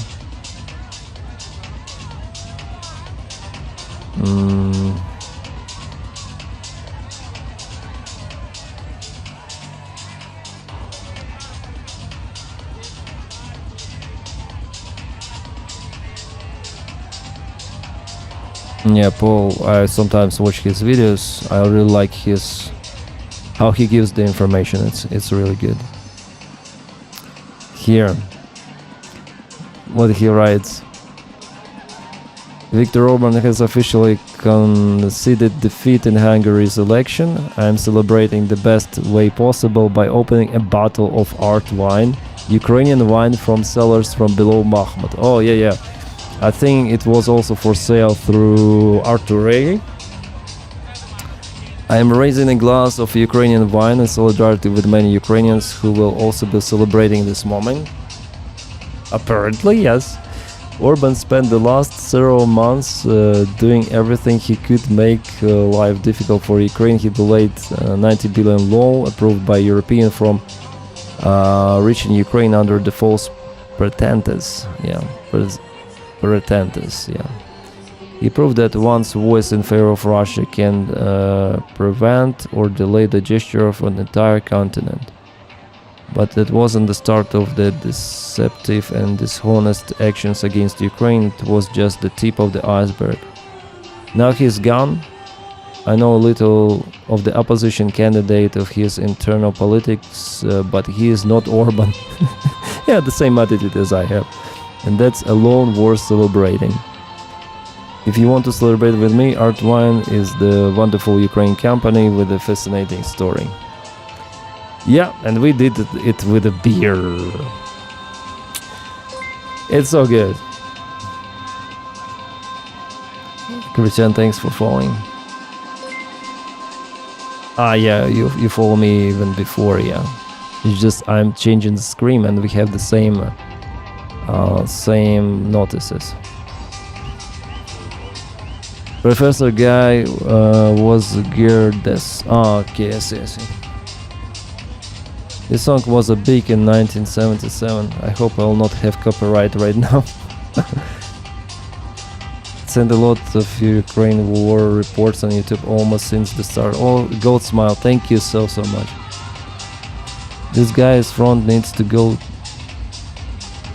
Yeah, Paul, I sometimes watch his videos. I really like how he gives the information. It's really good. Here, what he writes. Viktor Orban has officially conceded defeat in Hungary's election. I am celebrating the best way possible by opening a bottle of art wine, Ukrainian wine from cellars from below Bakhmut. Oh, yeah. I think it was also for sale through Arturei. I am raising a glass of Ukrainian wine in solidarity with many Ukrainians who will also be celebrating this moment. Apparently, yes. Orban spent the last several months doing everything he could make life difficult for Ukraine. He delayed 90 billion loan approved by European from reaching Ukraine under the false pretenses. He proved that one's voice in favor of Russia can prevent or delay the gesture of an entire continent. But that wasn't the start of the deceptive and dishonest actions against Ukraine. It was just the tip of the iceberg. Now he's gone. I know a little of the opposition candidate of his internal politics, but he is not Orban. Yeah, the same attitude as I have. And that's alone worth celebrating. If you want to celebrate with me, Art Wine is the wonderful Ukraine company with a fascinating story. Yeah, and we did it with a beer. It's so good. Christian, thanks for following. Yeah, you follow me even before, yeah. It's just I'm changing the screen and we have the same notices. Professor Guy was Gerdes. Okay, I see. This song was a big in 1977. I hope I will not have copyright right now. Send a lot of Ukraine war reports on YouTube almost since the start. Oh, Goat Smile, thank you so much. This guy's front needs to go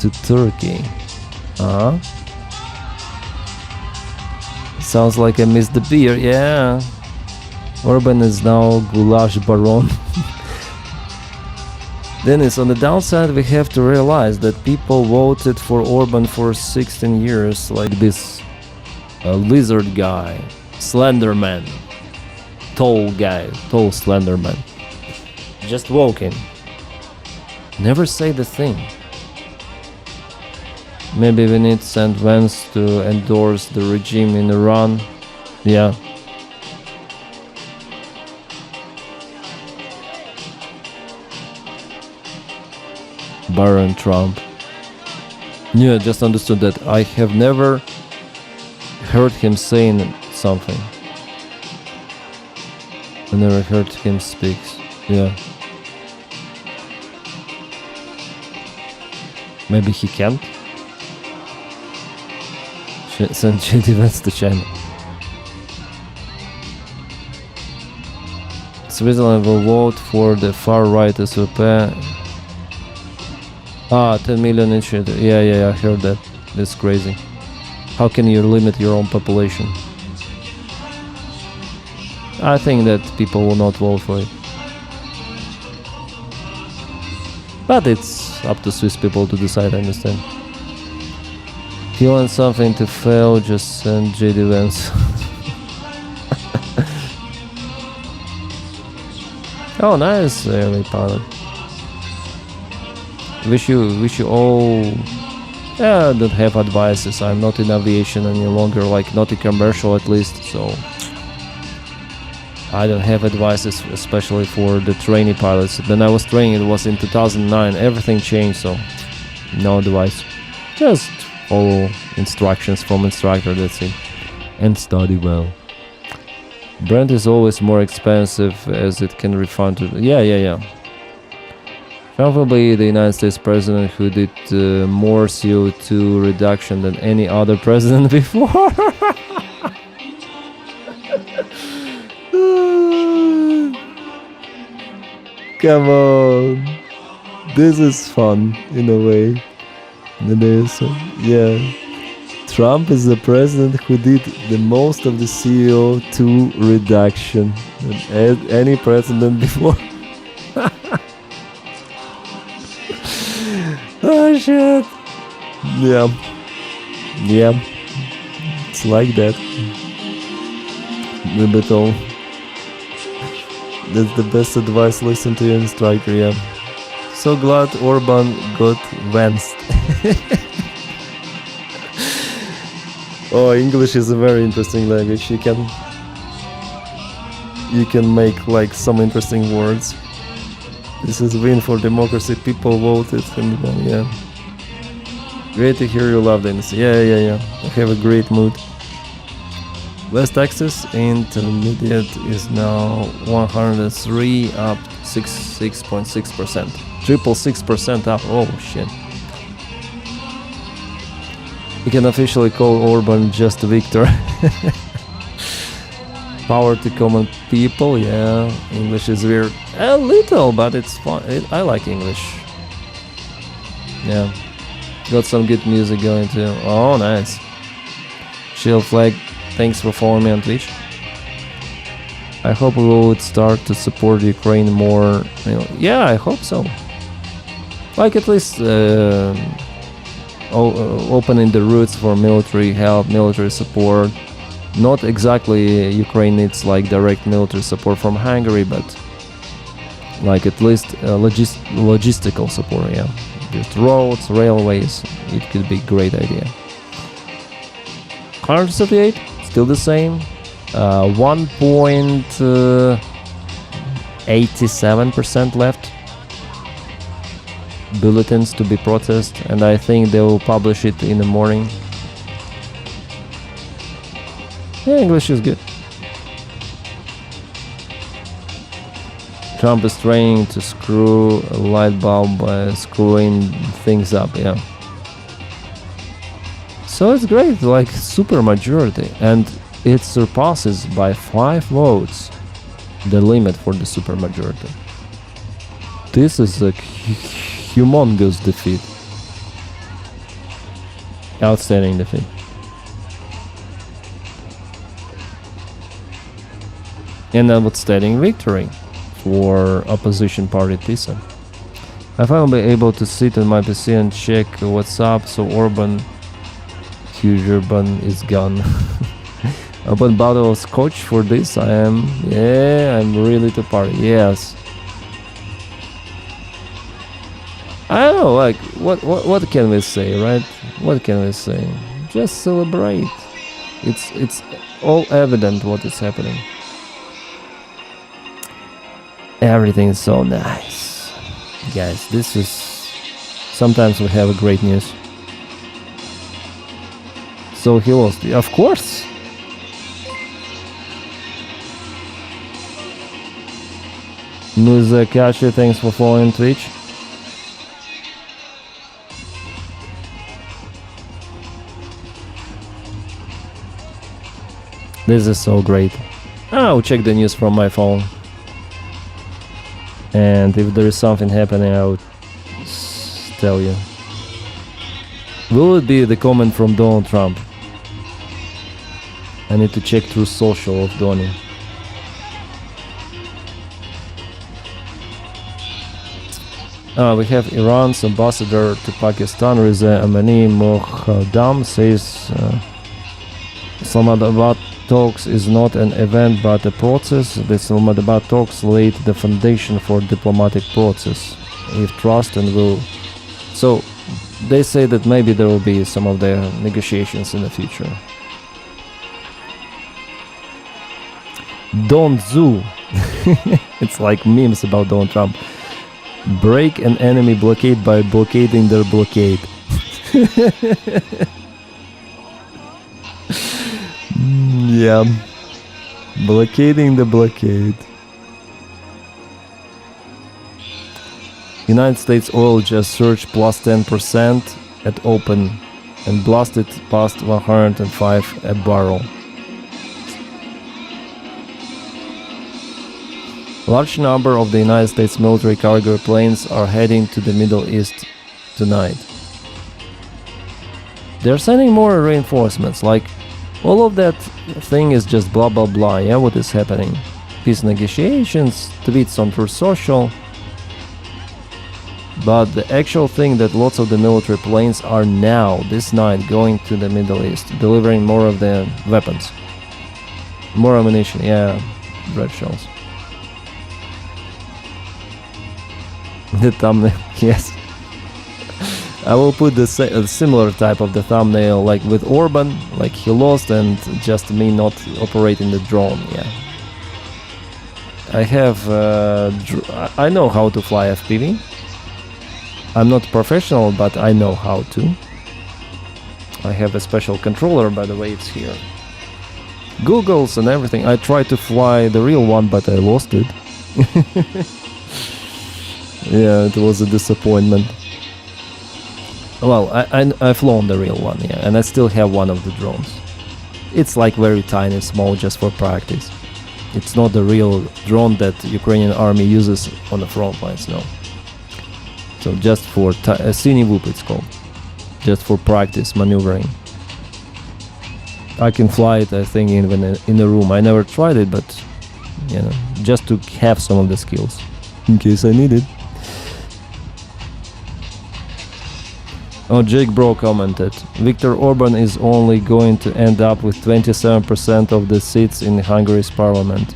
to Turkey. Sounds like I missed the beer, yeah. Orban is now Goulash Baron. Denys, on the downside, we have to realize that people voted for Orban for 16 years, like this lizard guy, Slenderman, tall Slenderman, just walking. Never say the thing. Maybe we need to send Vance to endorse the regime in Iran. Yeah. Baron Trump. Yeah, just understood that. I have never heard him saying something. I never heard him speak. Yeah. Maybe he can't? Send JD Vance to China. Switzerland will vote for the far-right SVP. 10 million initiative. Yeah, I heard that. That's crazy. How can you limit your own population? I think that people will not vote for it. But it's up to Swiss people to decide, I understand. If you want something to fail, just send JD Vance. Oh, nice, early pilot. Wish you all. Yeah, I don't have advices. I'm not in aviation any longer, like not in commercial at least. So I don't have advices, especially for the trainee pilots. When I was training, it was in 2009. Everything changed, so no advice. Just follow instructions from instructor. That's it, and study well. Brent is always more expensive as it can refund to... Yeah. Probably the United States president who did more CO2 reduction than any other president before. Come on. This is fun in a way. It is, yeah. Trump is the president who did the most of the CO2 reduction than any president before. Oh shit. Yeah. It's like that. Libertal. That's the best advice. Listen to your instructor, yeah. So glad Orban got vanced. Oh, English is a very interesting language. You can make like some interesting words. This is win for democracy. People voted, and yeah. Great to hear you love Denys. Yeah. I have a great mood. West Texas intermediate is now 103, up 6.6%. 6% up. Oh shit. We can officially call Orban just Victor. Power to common people, yeah. English is weird. A little, but it's fun. I like English. Yeah. Got some good music going too. Oh, nice. Shield Flag, thanks for following me on Twitch. I hope we will start to support Ukraine more. Yeah, I hope so. Like at least opening the routes for military help, military support. Not exactly Ukraine needs like direct military support from Hungary, but like at least logistical support, yeah. Just roads, railways, it could be a great idea. 178, still the same. 1.87% left. Bulletins to be processed, and I think they will publish it in the morning. Yeah, English is good. Trump is trying to screw a light bulb by screwing things up, yeah. So it's great, like supermajority, and it surpasses by 5 votes the limit for the supermajority. This is a humongous defeat. Outstanding defeat. An outstanding victory for opposition party TISA. I finally be able to sit on my PC and check what's up, so Orban, huge Orban is gone. Open bottle of scotch for this, I'm really to party, yes. I don't know, like, what can we say, right? What can we say? Just celebrate. It's all evident what is happening. Everything is so nice. Guys, this is... Sometimes we have a great news. So he lost. Of course. Musa Kashi, thanks for following Twitch. This is so great. I'll check the news from my phone. And if there is something happening, I will tell you. Will it be the comment from Donald Trump? I need to check through social of Donny. We have Iran's ambassador to Pakistan, Riza Amani Mohaddam, says Islamabad talks is not an event but a process. The Islamabad talks laid the foundation for diplomatic process. If trust and will. So they say that maybe there will be some of the negotiations in the future. Don't zoo. It's like memes about Donald Trump. Break an enemy blockade by blockading their blockade. Yeah. Blockading the blockade. United States oil just surged plus 10% at open and blasted past 105 a barrel. Large number of the United States military cargo planes are heading to the Middle East tonight. They're sending more reinforcements, like all of that thing is just blah blah blah, yeah, what is happening? Peace negotiations, tweets on Truth Social. But the actual thing that lots of the military planes are now, this night, going to the Middle East, delivering more of the weapons. More ammunition, yeah, red shells. The thumbnail, yes. I will put the similar type of the thumbnail, like with Orban, like he lost and just me not operating the drone, yeah. I have, I know how to fly FPV. I'm not professional, but I know how to. I have a special controller, by the way, it's here. Googles and everything. I tried to fly the real one, but I lost it. Yeah, it was a disappointment. Well, I've flown the real one, yeah, and I still have one of the drones. It's like very tiny, small, just for practice. It's not the real drone that Ukrainian army uses on the front lines, no. So just for Sinivub it's called. Just for practice maneuvering. I can fly it, I think, even in a room. I never tried it, but you know, just to have some of the skills in case I need it. Oh, Jake Bro commented, Viktor Orban is only going to end up with 27% of the seats in Hungary's parliament.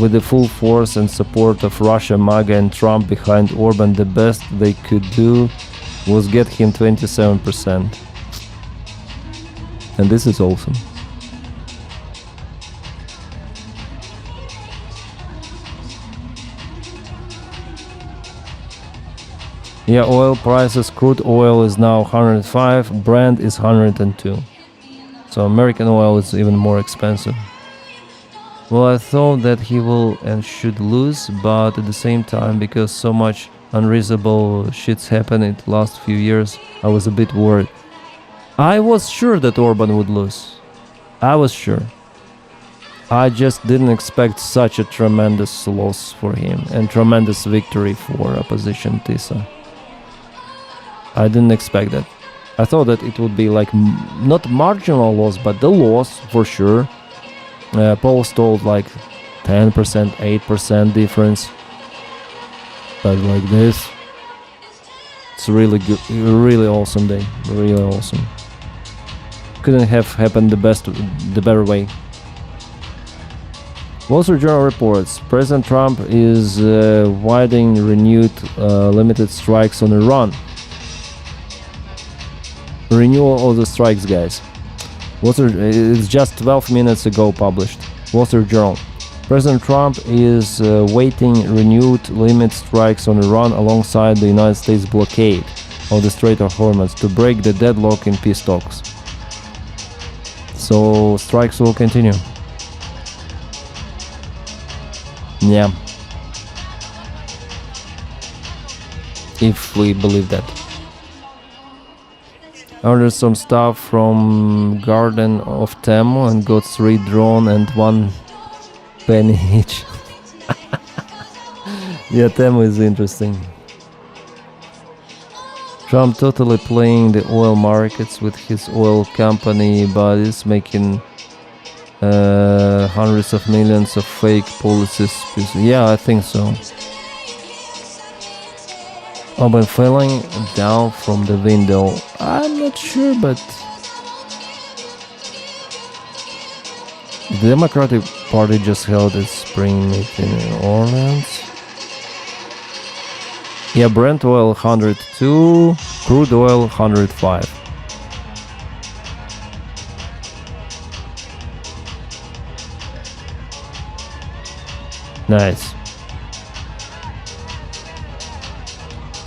With the full force and support of Russia, MAGA and Trump behind Orban, the best they could do was get him 27%. And this is awesome. Yeah, oil prices, crude oil is now 105, Brent is 102. So American oil is even more expensive. Well, I thought that he will and should lose, but at the same time, because so much unreasonable shit's happened in the last few years, I was a bit worried. I was sure that Orban would lose. I was sure. I just didn't expect such a tremendous loss for him and tremendous victory for opposition TISA. I didn't expect that. I thought that it would be like not marginal loss, but the loss for sure. Polls told like 10%, 8% difference. But like this, it's really good, really awesome day, really awesome. Couldn't have happened the better way. Wall Street Journal reports President Trump is widening renewed limited strikes on Iran. Renewal of the strikes, guys. It's just 12 minutes ago published. Wall Street Journal. President Trump is waiting renewed limit strikes on Iran alongside the United States blockade of the Strait of Hormuz to break the deadlock in peace talks. So strikes will continue. Yeah. If we believe that. Ordered some stuff from Garden of Temu and got 3 drone and 1 penny each. Yeah, Temu is interesting. Trump totally playing the oil markets with his oil company buddies, making hundreds of millions of fake policies. Yeah, I think so. Orban falling down from the window. I'm not sure, but the Democratic Party just held its spring meeting in Orleans. Yeah, Brent oil 102, crude oil 105. Nice.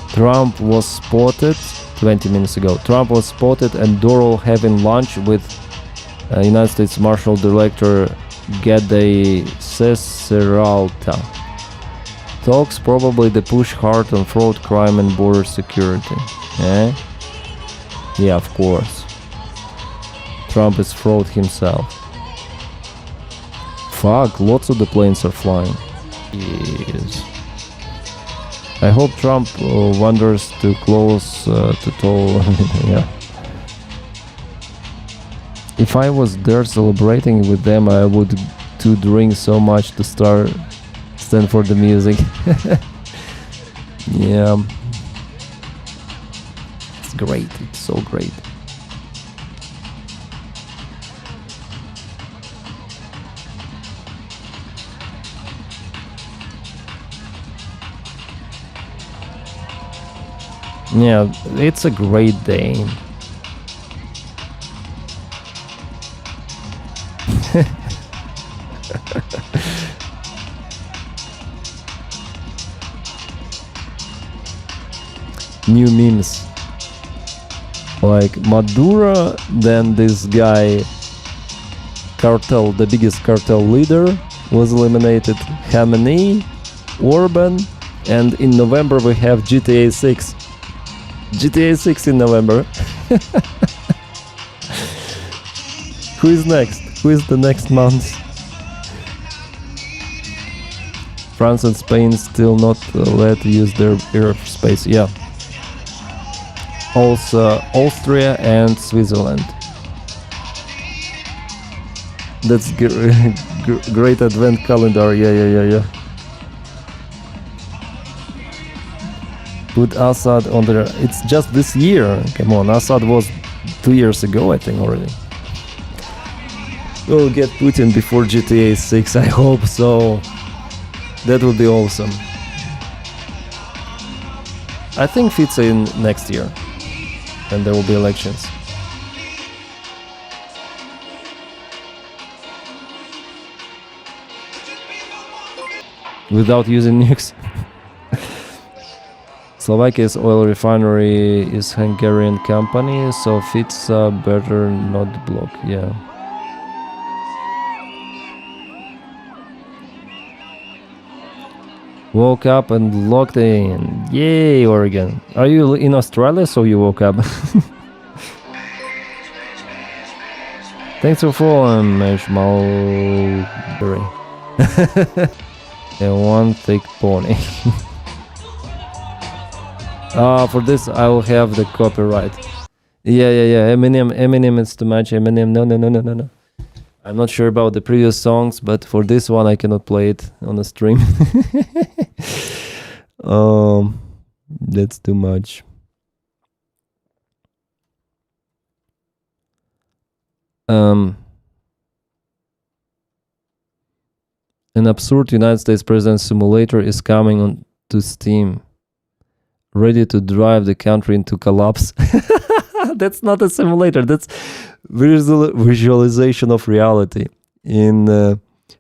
Trump was spotted 20 minutes ago. Trump was spotted and Doral having lunch with United States Marshal Director Gede Ceseralta. Talks probably the push hard on fraud, crime and border security. Eh? Yeah, of course. Trump is fraud himself. Fuck, lots of the planes are flying. Yes. I hope Trump wanders too close to toll. Yeah. If I was there celebrating with them, I would to drink so much to stand for the music. Yeah. It's great. It's so great. Yeah, it's a great day. New memes like Maduro, then this guy cartel, the biggest cartel leader was eliminated, Khamenei, Orban, and in November we have GTA 6. GTA 6 in November. Who is next? Who is the next month? France and Spain still not let use their airspace. Yeah. Also Austria and Switzerland. That's great advent calendar. Yeah. Put Assad on there. It's just this year. Come on, Assad was 2 years ago, I think already. We'll get Putin before GTA 6. I hope so. That would be awesome. I think fits in next year, and there will be elections. Without using nukes. Slovakia's oil refinery is Hungarian company, so fits better not block. Yeah. Woke up and logged in. Yay, Oregon. Are you in Australia, so you woke up? Thanks for following, Mulberry. And one thick pony. For this I will have the copyright. Yeah. Eminem is too much. Eminem, no. I'm not sure about the previous songs, but for this one I cannot play it on the stream. That's too much. An absurd United States President simulator is coming on to Steam, ready to drive the country into collapse. That's not a simulator, that's visualization of reality. In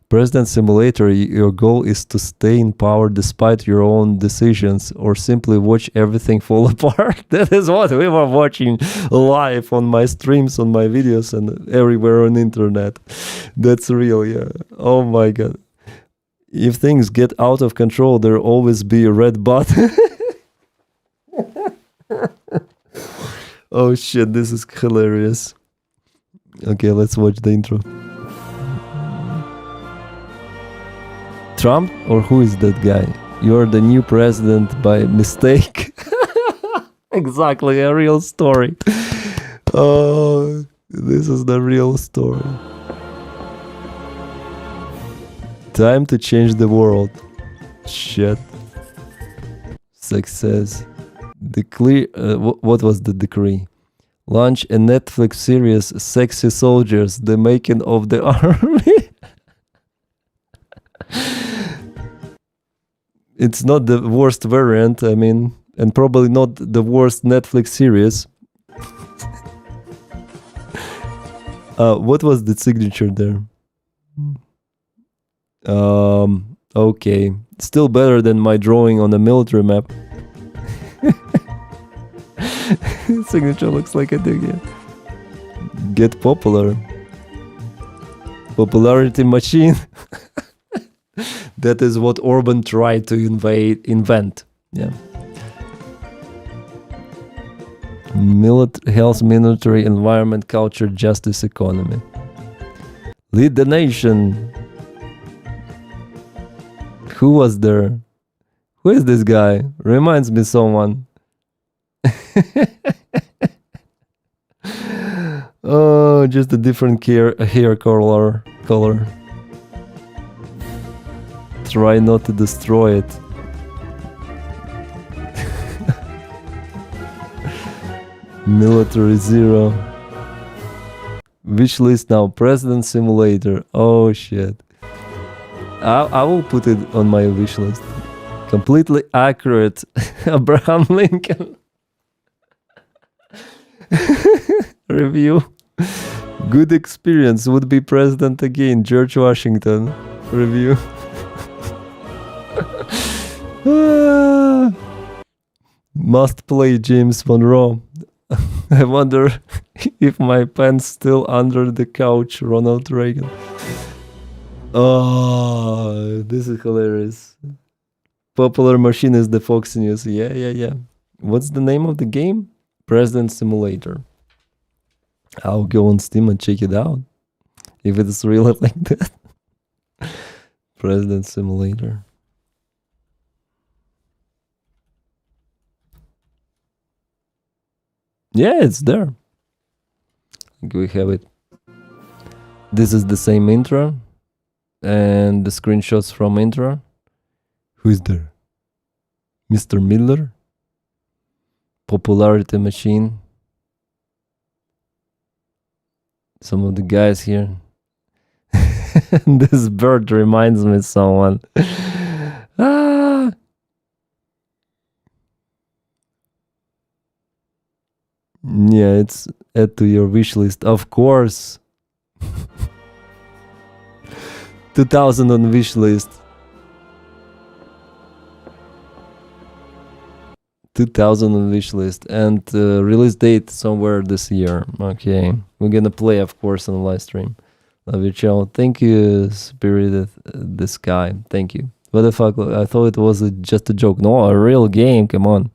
President Simulator, your goal is to stay in power despite your own decisions or simply watch everything fall apart. That is what we were watching live on my streams, on my videos, and everywhere on internet. That's real, yeah. Oh my god. If things get out of control, there'll always be a red button. Oh shit, this is hilarious. Okay, let's watch the intro. Trump, or who is that guy? You're the new president by mistake. Exactly, a real story. Oh, this is the real story. Time to change the world. Shit. Success. Decree. What was the decree? Launch a Netflix series, Sexy Soldiers, the making of the army. It's not the worst variant, I mean, and probably not the worst Netflix series. What was the signature there? Okay. Still better than my drawing on a military map. Signature looks like a dig, yeah. Get popular. Popularity machine. That is what Orban tried to invent. Yeah. Health, military, environment, culture, justice, economy. Lead the nation. Who was there? Who is this guy? Reminds me someone. Oh, just a different hair color. Try not to destroy it. Military zero. Wish list now. President Simulator. Oh shit. I will put it on my wish list. Completely accurate. Abraham Lincoln. Review. Good experience. Would be president again. George Washington. Review. Must play James Monroe. I wonder if my pen's still under the couch. Ronald Reagan. Oh, this is hilarious. Popular machine is the Fox News. Yeah. What's the name of the game? President Simulator. I'll go on Steam and check it out. If it's really like that. President Simulator. Yeah, it's there. We have it. This is the same intro. And the screenshots from intro. Who is there? Mr. Miller? Popularity machine. Some of the guys here. This bird reminds me of someone. Yeah, it's add to your wish list. Of course. 2000 on wish list. 2000 on wish list. And release date somewhere this year. Okay. We're gonna play, of course, on the live stream. Love your channel. Thank you, Spirited the Sky. Thank you. What the fuck? I thought it was just a joke. No, a real game. Come on.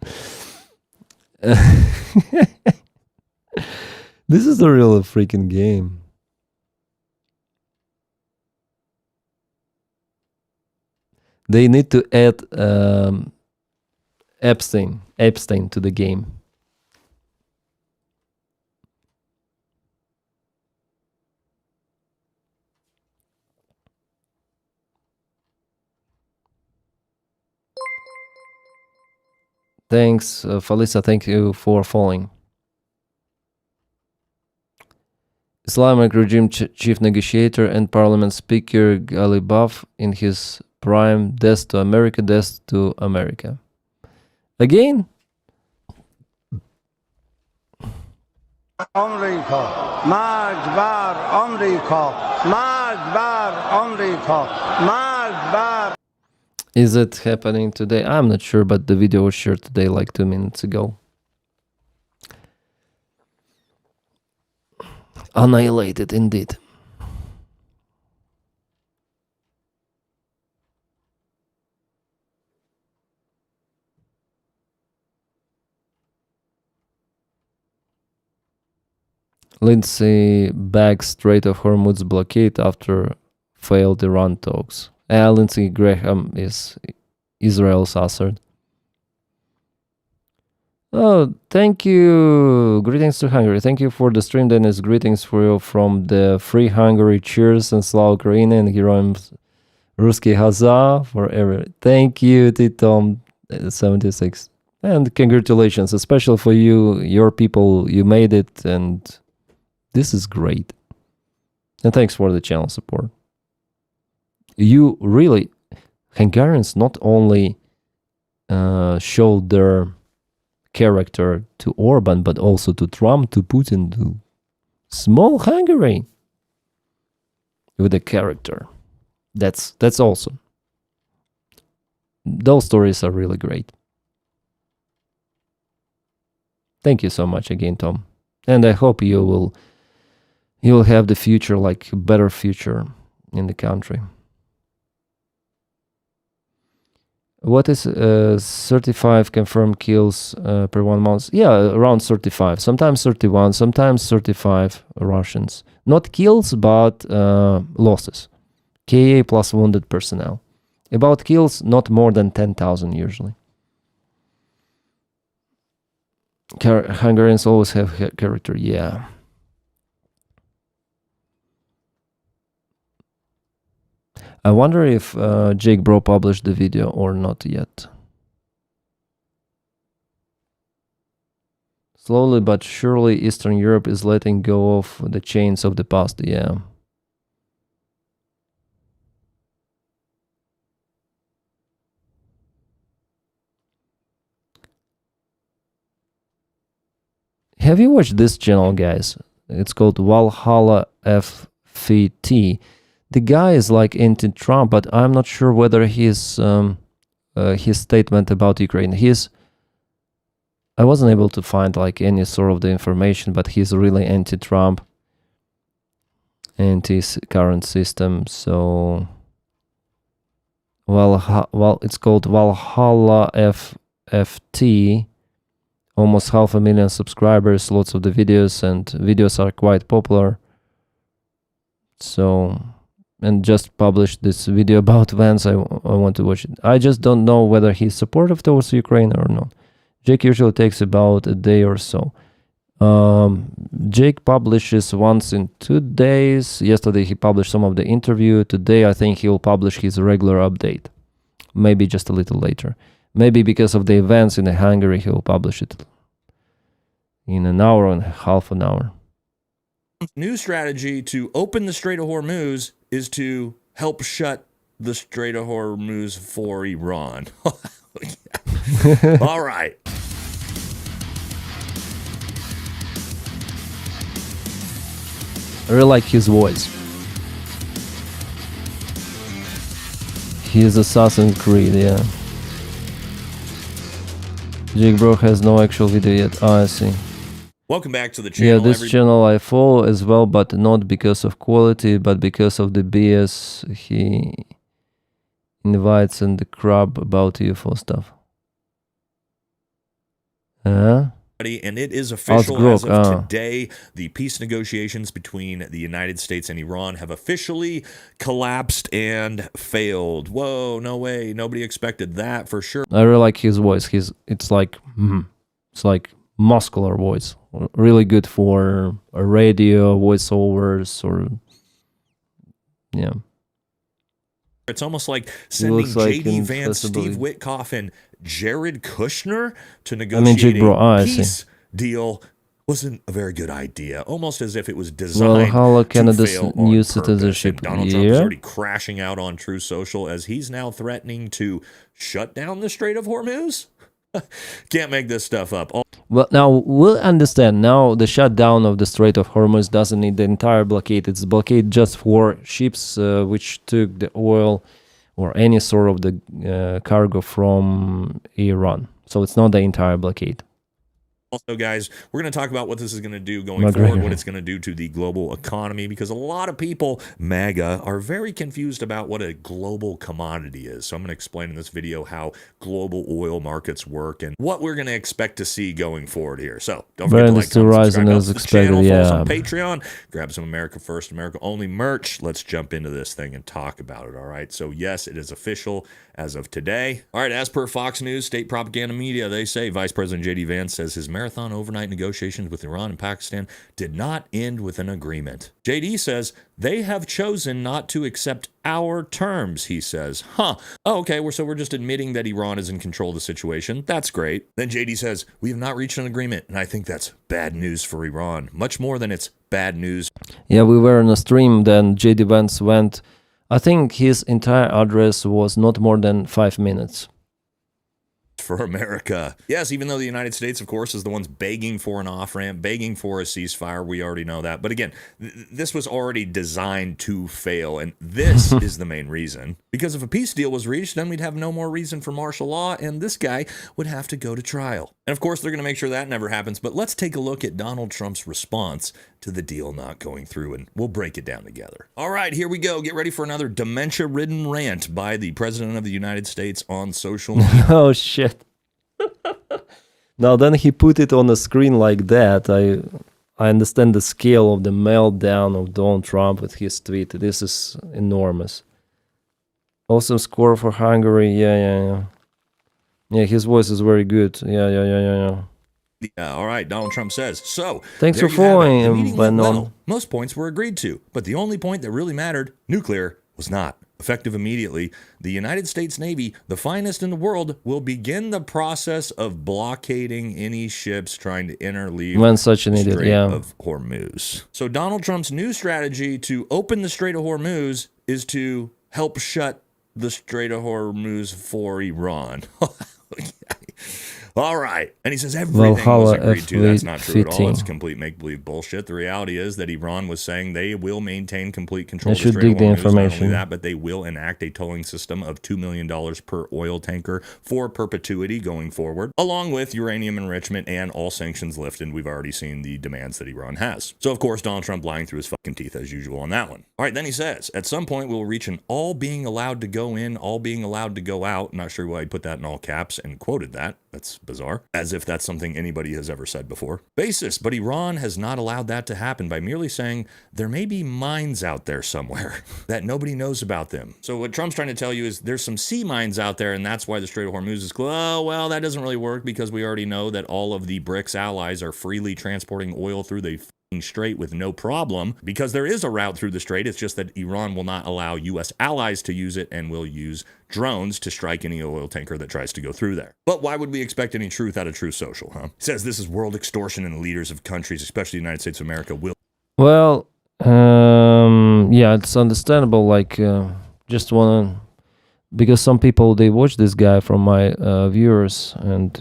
This is a real freaking game. They need to add Epstein to the game. Thanks, Felisa. Thank you for following. Islamic regime chief negotiator and parliament speaker Galibaf in his prime. Death to America. Death to America. Again? America. March bar America. March bar only talk. Is it happening today? I'm not sure, but the video was shared today, like 2 minutes ago. Annihilated, indeed. Lindsay backs Strait of Hormuz blockade after failed Iran talks. Lindsey Graham is Israel's Assad. Oh, thank you. Greetings to Hungary. Thank you for the stream, Dennis. Greetings for you from the Free Hungary. Cheers and Slava Ukraine and Heroes Ruski Haza for every. Thank you, Titom 76. And congratulations, especially for you, your people. You made it, and this is great. And thanks for the channel support. You really, Hungarians not only showed their character to Orban, but also to Trump, to Putin, to small Hungary with a character. That's awesome. Those stories are really great. Thank you so much again, Tom. And I hope you'll have the future, like a better future in the country. What is 35 confirmed kills per 1 month? Yeah, around 35. Sometimes 31, sometimes 35 Russians. Not kills, but losses. KA plus wounded personnel. About kills, not more than 10,000 usually. Hungarians always have character, yeah. I wonder if Jake Bro published the video or not yet. Slowly but surely, Eastern Europe is letting go of the chains of the past, yeah. Have you watched this channel, guys? It's called Valhalla FVT. The guy is like anti-Trump, but I'm not sure whether his statement about Ukraine. I wasn't able to find like any sort of the information, but he's really anti-Trump, anti-current system. So, well, it's called Valhalla FFT. Almost 500,000 subscribers, lots of the videos, and videos are quite popular. So, and just published this video about Vance. I want to watch it. I just don't know whether he's supportive towards Ukraine or not. Jake usually takes about a day or so. Jake publishes once in 2 days. Yesterday he published some of the interview. Today I think he'll publish his regular update. Maybe just a little later. Maybe because of the events in Hungary, he'll publish it in an hour and half an hour. New strategy to open the Strait of Hormuz is to help shut the Strait of Hormuz for Iran. All right. I really like his voice. He is Assassin's Creed, yeah. Jake Bro has no actual video yet. Oh, I see. Welcome back to the channel. Yeah, this channel I follow as well, but not because of quality, but because of the BS he invites in the crowd about UFO stuff. And it is official as of today. The peace negotiations between the United States and Iran have officially collapsed and failed. Whoa, no way. Nobody expected that for sure. I really like his voice. It's like muscular voice. Really good for a radio, voiceovers, or yeah. It's almost like sending like J.D. Vance, Steve Witkoff, and Jared Kushner to negotiate a peace deal wasn't a very good idea. Almost as if it was designed to Canada's fail new on citizenship. purpose. And Donald Trump is already crashing out on True Social as he's now threatening to shut down the Strait of Hormuz. Can't make this stuff up. Well, now we'll understand. Now the shutdown of the Strait of Hormuz doesn't need the entire blockade. It's blockade just for ships which took the oil or any sort of the cargo from Iran. So it's not the entire blockade. Also, guys, we're going to talk about what this is going to do going forward, what it's going to do to the global economy, because a lot of people, MAGA, are very confused about what a global commodity is. So I'm going to explain in this video how global oil markets work and what we're going to expect to see going forward here. So don't forget to like, comment, subscribe to the channel, follow us on Patreon, grab some America First, America Only merch. Let's jump into this thing and talk about it, all right? So yes, it is official as of today. All right, as per Fox News, state propaganda media, they say Vice President J.D. Vance says his marathon overnight negotiations with Iran and Pakistan did not end with an agreement. J.D. says they have chosen not to accept our terms, he says. Oh, okay, so we're just admitting that Iran is in control of the situation. That's great. Then J.D. says, we have not reached an agreement, and I think that's bad news for Iran. Much more than it's bad news. Yeah, we were on a stream, then J.D. Vance went. I think his entire address was not more than 5 minutes. For America. Yes, even though the United States, of course, is the ones begging for an off-ramp, begging for a ceasefire, we already know that. But again, this was already designed to fail, and this is the main reason. Because if a peace deal was reached, then we'd have no more reason for martial law, and this guy would have to go to trial. And of course, they're going to make sure that never happens, but let's take a look at Donald Trump's response to the deal not going through, and we'll break it down together. All right, here we go. Get ready for another dementia-ridden rant by the President of the United States on social media. Oh, shit. Now then he put it on the screen like that. I understand the scale of the meltdown of Donald Trump with his tweet. This is enormous. Awesome score for Hungary. Yeah, his voice is very good. Yeah. All right, Donald Trump says, so thanks for following him. Well, most points were agreed to, but the only point that really mattered, nuclear, was not. Effective immediately, the United States Navy, the finest in the world, will begin the process of blockading any ships trying to enter leave when such an the idiot, Strait of Hormuz. So Donald Trump's new strategy to open the Strait of Hormuz is to help shut the Strait of Hormuz for Iran. All right. And he says everything was agreed to. That's not true at all. It's complete make-believe bullshit. The reality is that Iran was saying they will maintain complete control of the Strait of Hormuz. Not only that, but they will enact a tolling system of $2 million per oil tanker for perpetuity going forward, along with uranium enrichment and all sanctions lifted. We've already seen the demands that Iran has. So, of course, Donald Trump lying through his fucking teeth as usual on that one. All right, then he says, at some point we'll reach an all being allowed to go in, all being allowed to go out. Not sure why he put that in all caps and quoted that. That's bizarre. As if that's something anybody has ever said before. Basis, but Iran has not allowed that to happen by merely saying there may be mines out there somewhere that nobody knows about them. So what Trump's trying to tell you is there's some sea mines out there, and that's why the Strait of Hormuz is closed. Oh, well, that doesn't really work because we already know that all of the BRICS allies are freely transporting oil through the strait with no problem, because there is a route through the strait. It's just that Iran will not allow U.S. allies to use it and will use drones to strike any oil tanker that tries to go through there. But why would we expect any truth out of Truth Social, huh? It says this is world extortion, and the leaders of countries, especially the United States of America, will... Well, yeah, it's understandable. Like, just want to... Because some people, they watch this guy from my viewers and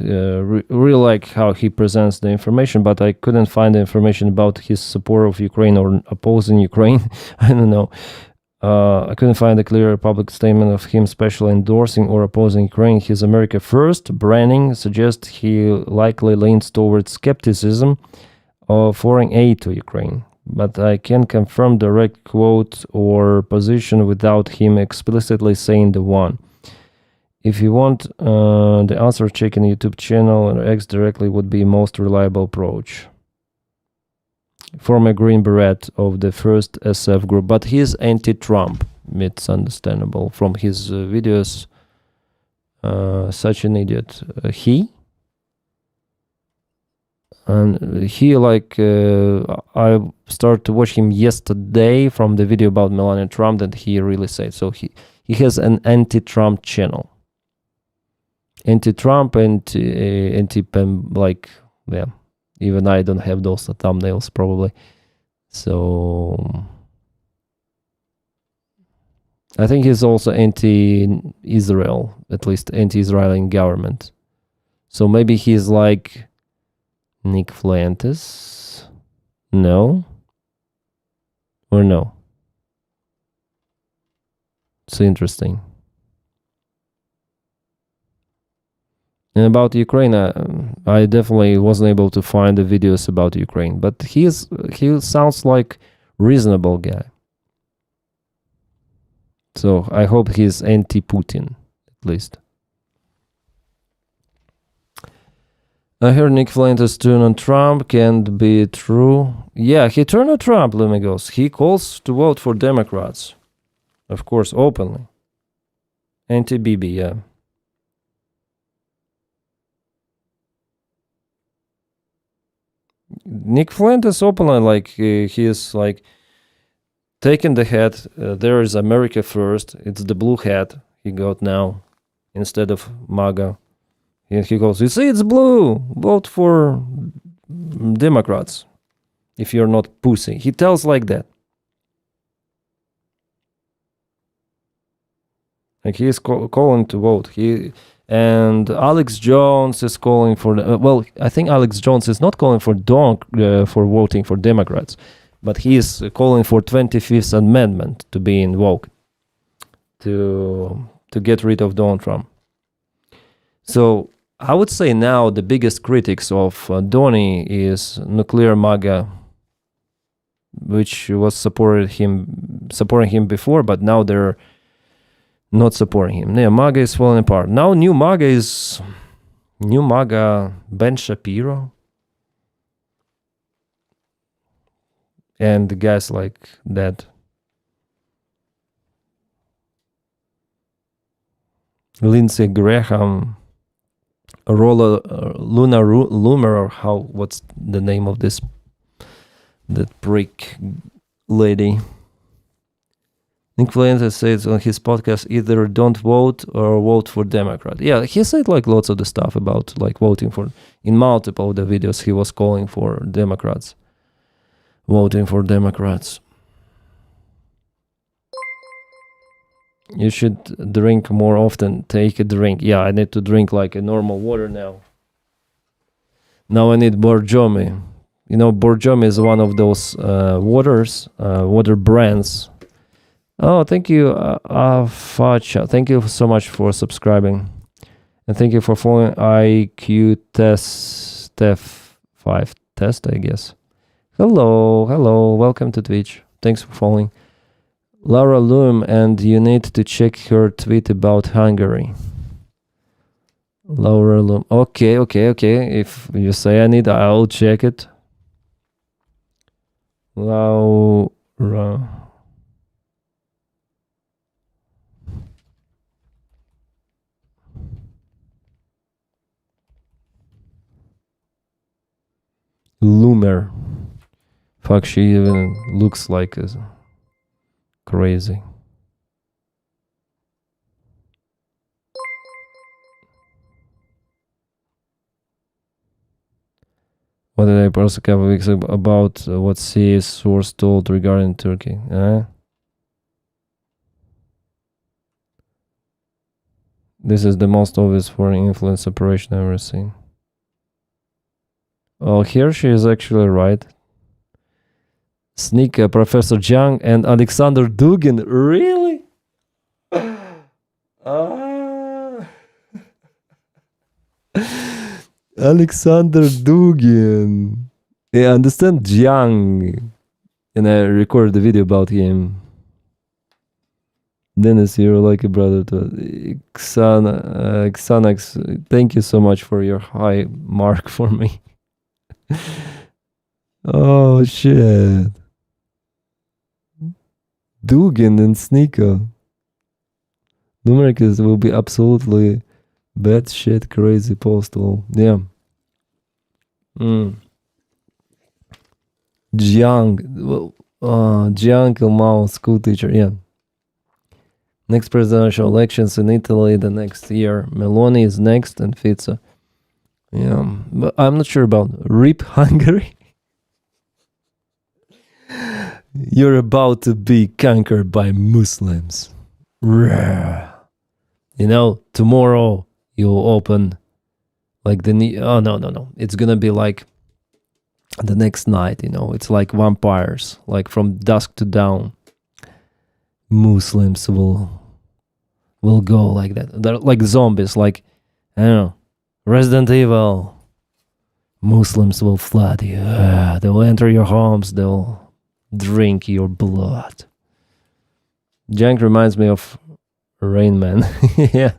really like how he presents the information, but I couldn't find the information about his support of Ukraine or opposing Ukraine. I don't know. I couldn't find a clear public statement of him specially endorsing or opposing Ukraine. His America First branding suggests he likely leans towards skepticism of foreign aid to Ukraine. But I can't confirm direct quote or position without him explicitly saying the one. If you want the answer, check in YouTube channel, or X directly would be most reliable approach. Former Green Beret of the first SF group, but he's anti-Trump. It's understandable from his videos. Such an idiot. And he, like, I started to watch him yesterday from the video about Melania Trump that he really said. So he has an anti-Trump channel. Anti-Trump, like, yeah. Even I don't have those thumbnails, probably. So I think he's also anti-Israel, at least anti-Israeli government. So maybe he's like Nick Fuentes? No? Or no? It's interesting. And about Ukraine, I definitely wasn't able to find the videos about Ukraine, but he sounds like reasonable guy. So I hope he's anti-Putin, at least. I heard Nick Fuentes turn on Trump. Can't be true. Yeah, he turned on Trump, Lumigos. He calls to vote for Democrats. Of course, openly. Anti-Bibi, yeah. Nick Fuentes openly, like, he is, like, taking the hat. There is America first. It's the blue hat he got now instead of MAGA. And he goes, you see, it's blue. Vote for Democrats if you're not pussy. He tells like that. Like he is calling to vote. And Alex Jones is calling for... well, I think Alex Jones is not calling for voting for Democrats, but he is calling for 25th Amendment to be invoked to get rid of Donald Trump. So I would say now the biggest critics of Donny is Nuclear MAGA, which was supporting him before, but now they're not supporting him. Yeah, MAGA is falling apart. Now new MAGA Ben Shapiro and guys like that. Lindsey Graham, Luna Loomer, or what's the name of that prick lady? Nick Fuentes says on his podcast, either don't vote or vote for Democrat. Yeah, he said like lots of the stuff about like voting for, in multiple of the videos he was calling for Democrats, voting for Democrats. You should drink more often. Take a drink. Yeah, I need to drink like a normal water now. Now I need Borjomi. You know, Borjomi is one of those water brands. Oh, thank you, Facha. Thank you so much for subscribing. And thank you for following IQ Steph 5 test, I guess. Hello. Welcome to Twitch. Thanks for following. Laura Loom, and you need to check her tweet about Hungary. Laura Loom. Okay. If you say I need, I'll check it. Laura. Loomer. Fuck, she even looks like crazy. What did I post a couple of weeks ago about what CIA source told regarding Turkey? This is the most obvious foreign influence operation I've ever seen. Oh, here she is actually right. Sneaker, Professor Jiang and Alexander Dugin. Really? Alexander Dugin. Yeah, I understand Jiang. And I recorded the video about him. Dennis, you're like a brother to Xanax. Thank you so much for your high mark for me. Oh shit. Dugin and Sneaker. Numericus will be absolutely bad shit crazy postal. Yeah. Jiang. Jiang Ilmao, school teacher. Yeah. Next presidential elections in Italy the next year. Meloni is next and Fico. Yeah, but I'm not sure about RIP Hungary. You're about to be conquered by Muslims. You know, tomorrow you'll open Like no. It's gonna be like the next night, It's like vampires, like from dusk to dawn. Muslims will go like that. They're like zombies, like, I don't know, Resident Evil. Muslims will flood you. They'll enter your homes. They'll drink your blood. Jank reminds me of Rain Man. Yeah.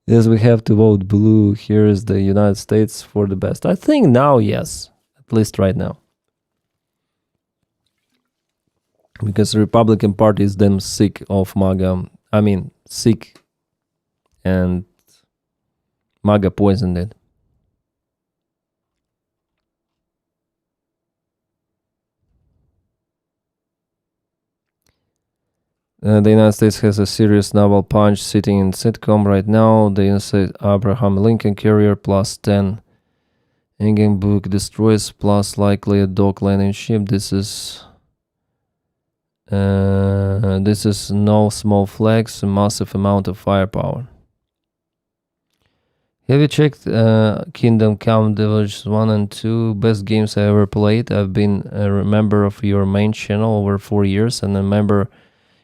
Yes, we have to vote blue. Here is the United States for the best. I think now, yes. At least right now. Because the Republican Party is them sick of MAGA. I mean, sick. And MAGA poisoned it. The United States has a serious naval punch sitting in sitcom right now. The United States Abraham Lincoln Carrier plus 10. Engine book destroys plus likely a dock landing ship. This is no small flex, a massive amount of firepower. Have you checked Kingdom Come Deliverance 1 and 2? Best games I ever played. I've been a member of your main channel over 4 years and a member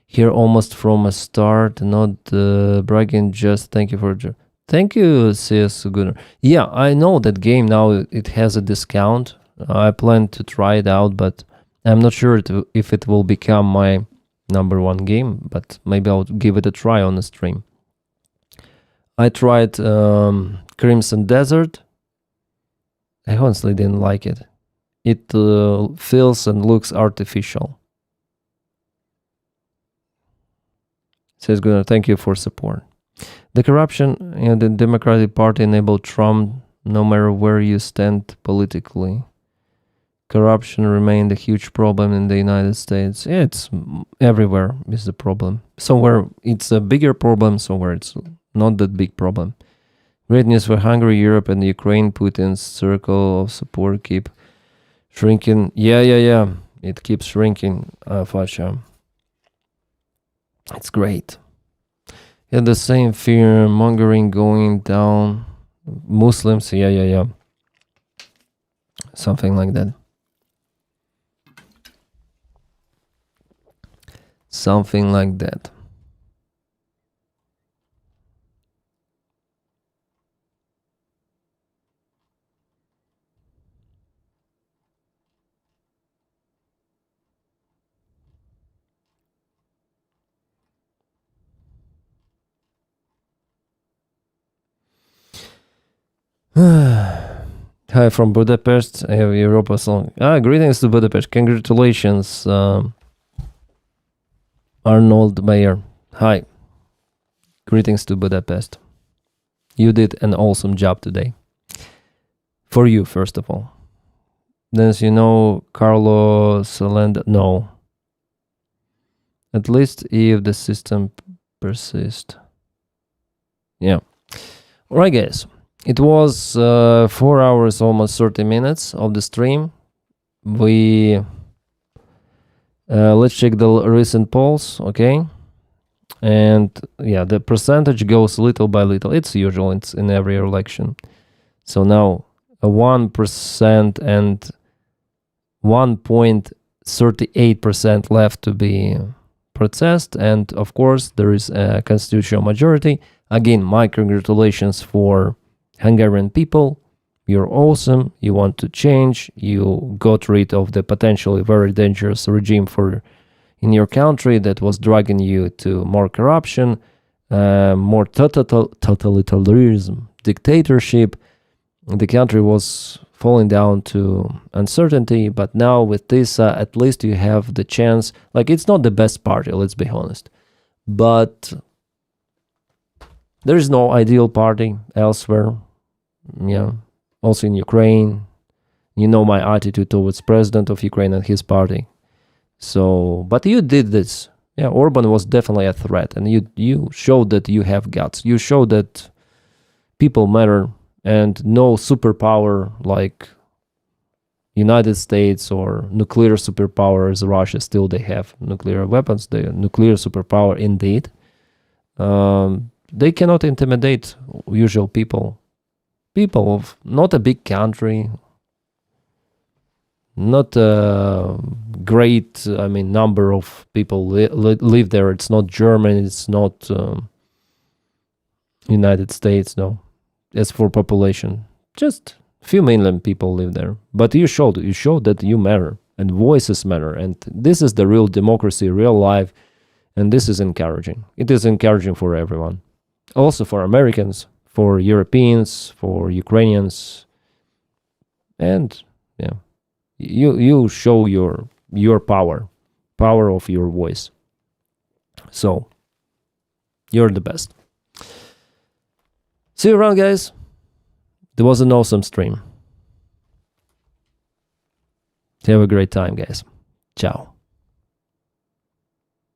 here almost from a start, not bragging, just thank you for... Thank you, CS Gunnar. Yeah, I know that game now, it has a discount. I plan to try it out, but I'm not sure if it will become my #1 game, but maybe I'll give it a try on the stream. I tried Crimson Desert. I honestly didn't like it. It feels and looks artificial. Says Gunnar, thank you for support. The corruption in the Democratic Party enabled Trump no matter where you stand politically. Corruption remained a huge problem in the United States. Yeah, it's everywhere is the problem. Somewhere it's a bigger problem, somewhere it's not that big problem. Great news for Hungary, Europe, and Ukraine. Putin's circle of support keep shrinking. Yeah. It keeps shrinking, Fasha. It's great. Yeah, the same fear mongering going down. Muslims, yeah. Something like that. Something like that. Hi from Budapest. I have Europa song. Greetings to Budapest. Congratulations, Arnold Mayer. Hi. Greetings to Budapest. You did an awesome job today. For you, first of all. Then Carlo Salenda. No. At least if the system persists. Yeah. Alright, guys. It was 4 hours, almost 30 minutes of the stream. Let's check the recent polls, okay? And yeah, the percentage goes little by little. It's usual, it's in every election. So now 1% and 1.38% left to be processed. And of course, there is a constitutional majority. Again, my congratulations for Hungarian people. You're awesome. You want to change. You got rid of the potentially very dangerous regime in your country that was dragging you to more corruption, more totalitarianism, dictatorship. The country was falling down to uncertainty, but now with this, at least you have the chance. Like, it's not the best party, let's be honest, but there is no ideal party elsewhere. Yeah, also in Ukraine, my attitude towards president of Ukraine and his party. So, but you did this. Yeah, Orban was definitely a threat, and you showed that you have guts. You showed that people matter, and no superpower like United States or nuclear superpower as Russia, still they have nuclear weapons, the nuclear superpower indeed. They cannot intimidate usual people. people of not a big country, not a great, I mean, number of people live there. It's not Germany, it's not United States, no. As for population, just a few mainland people live there. But you showed that you matter, and voices matter, and this is the real democracy, real life, and this is encouraging. It is encouraging for everyone. Also for Americans, for Europeans, for Ukrainians, and yeah, you show your power of your voice. So you're the best. See you around, guys. There was an awesome stream. Have a great time, guys. Ciao.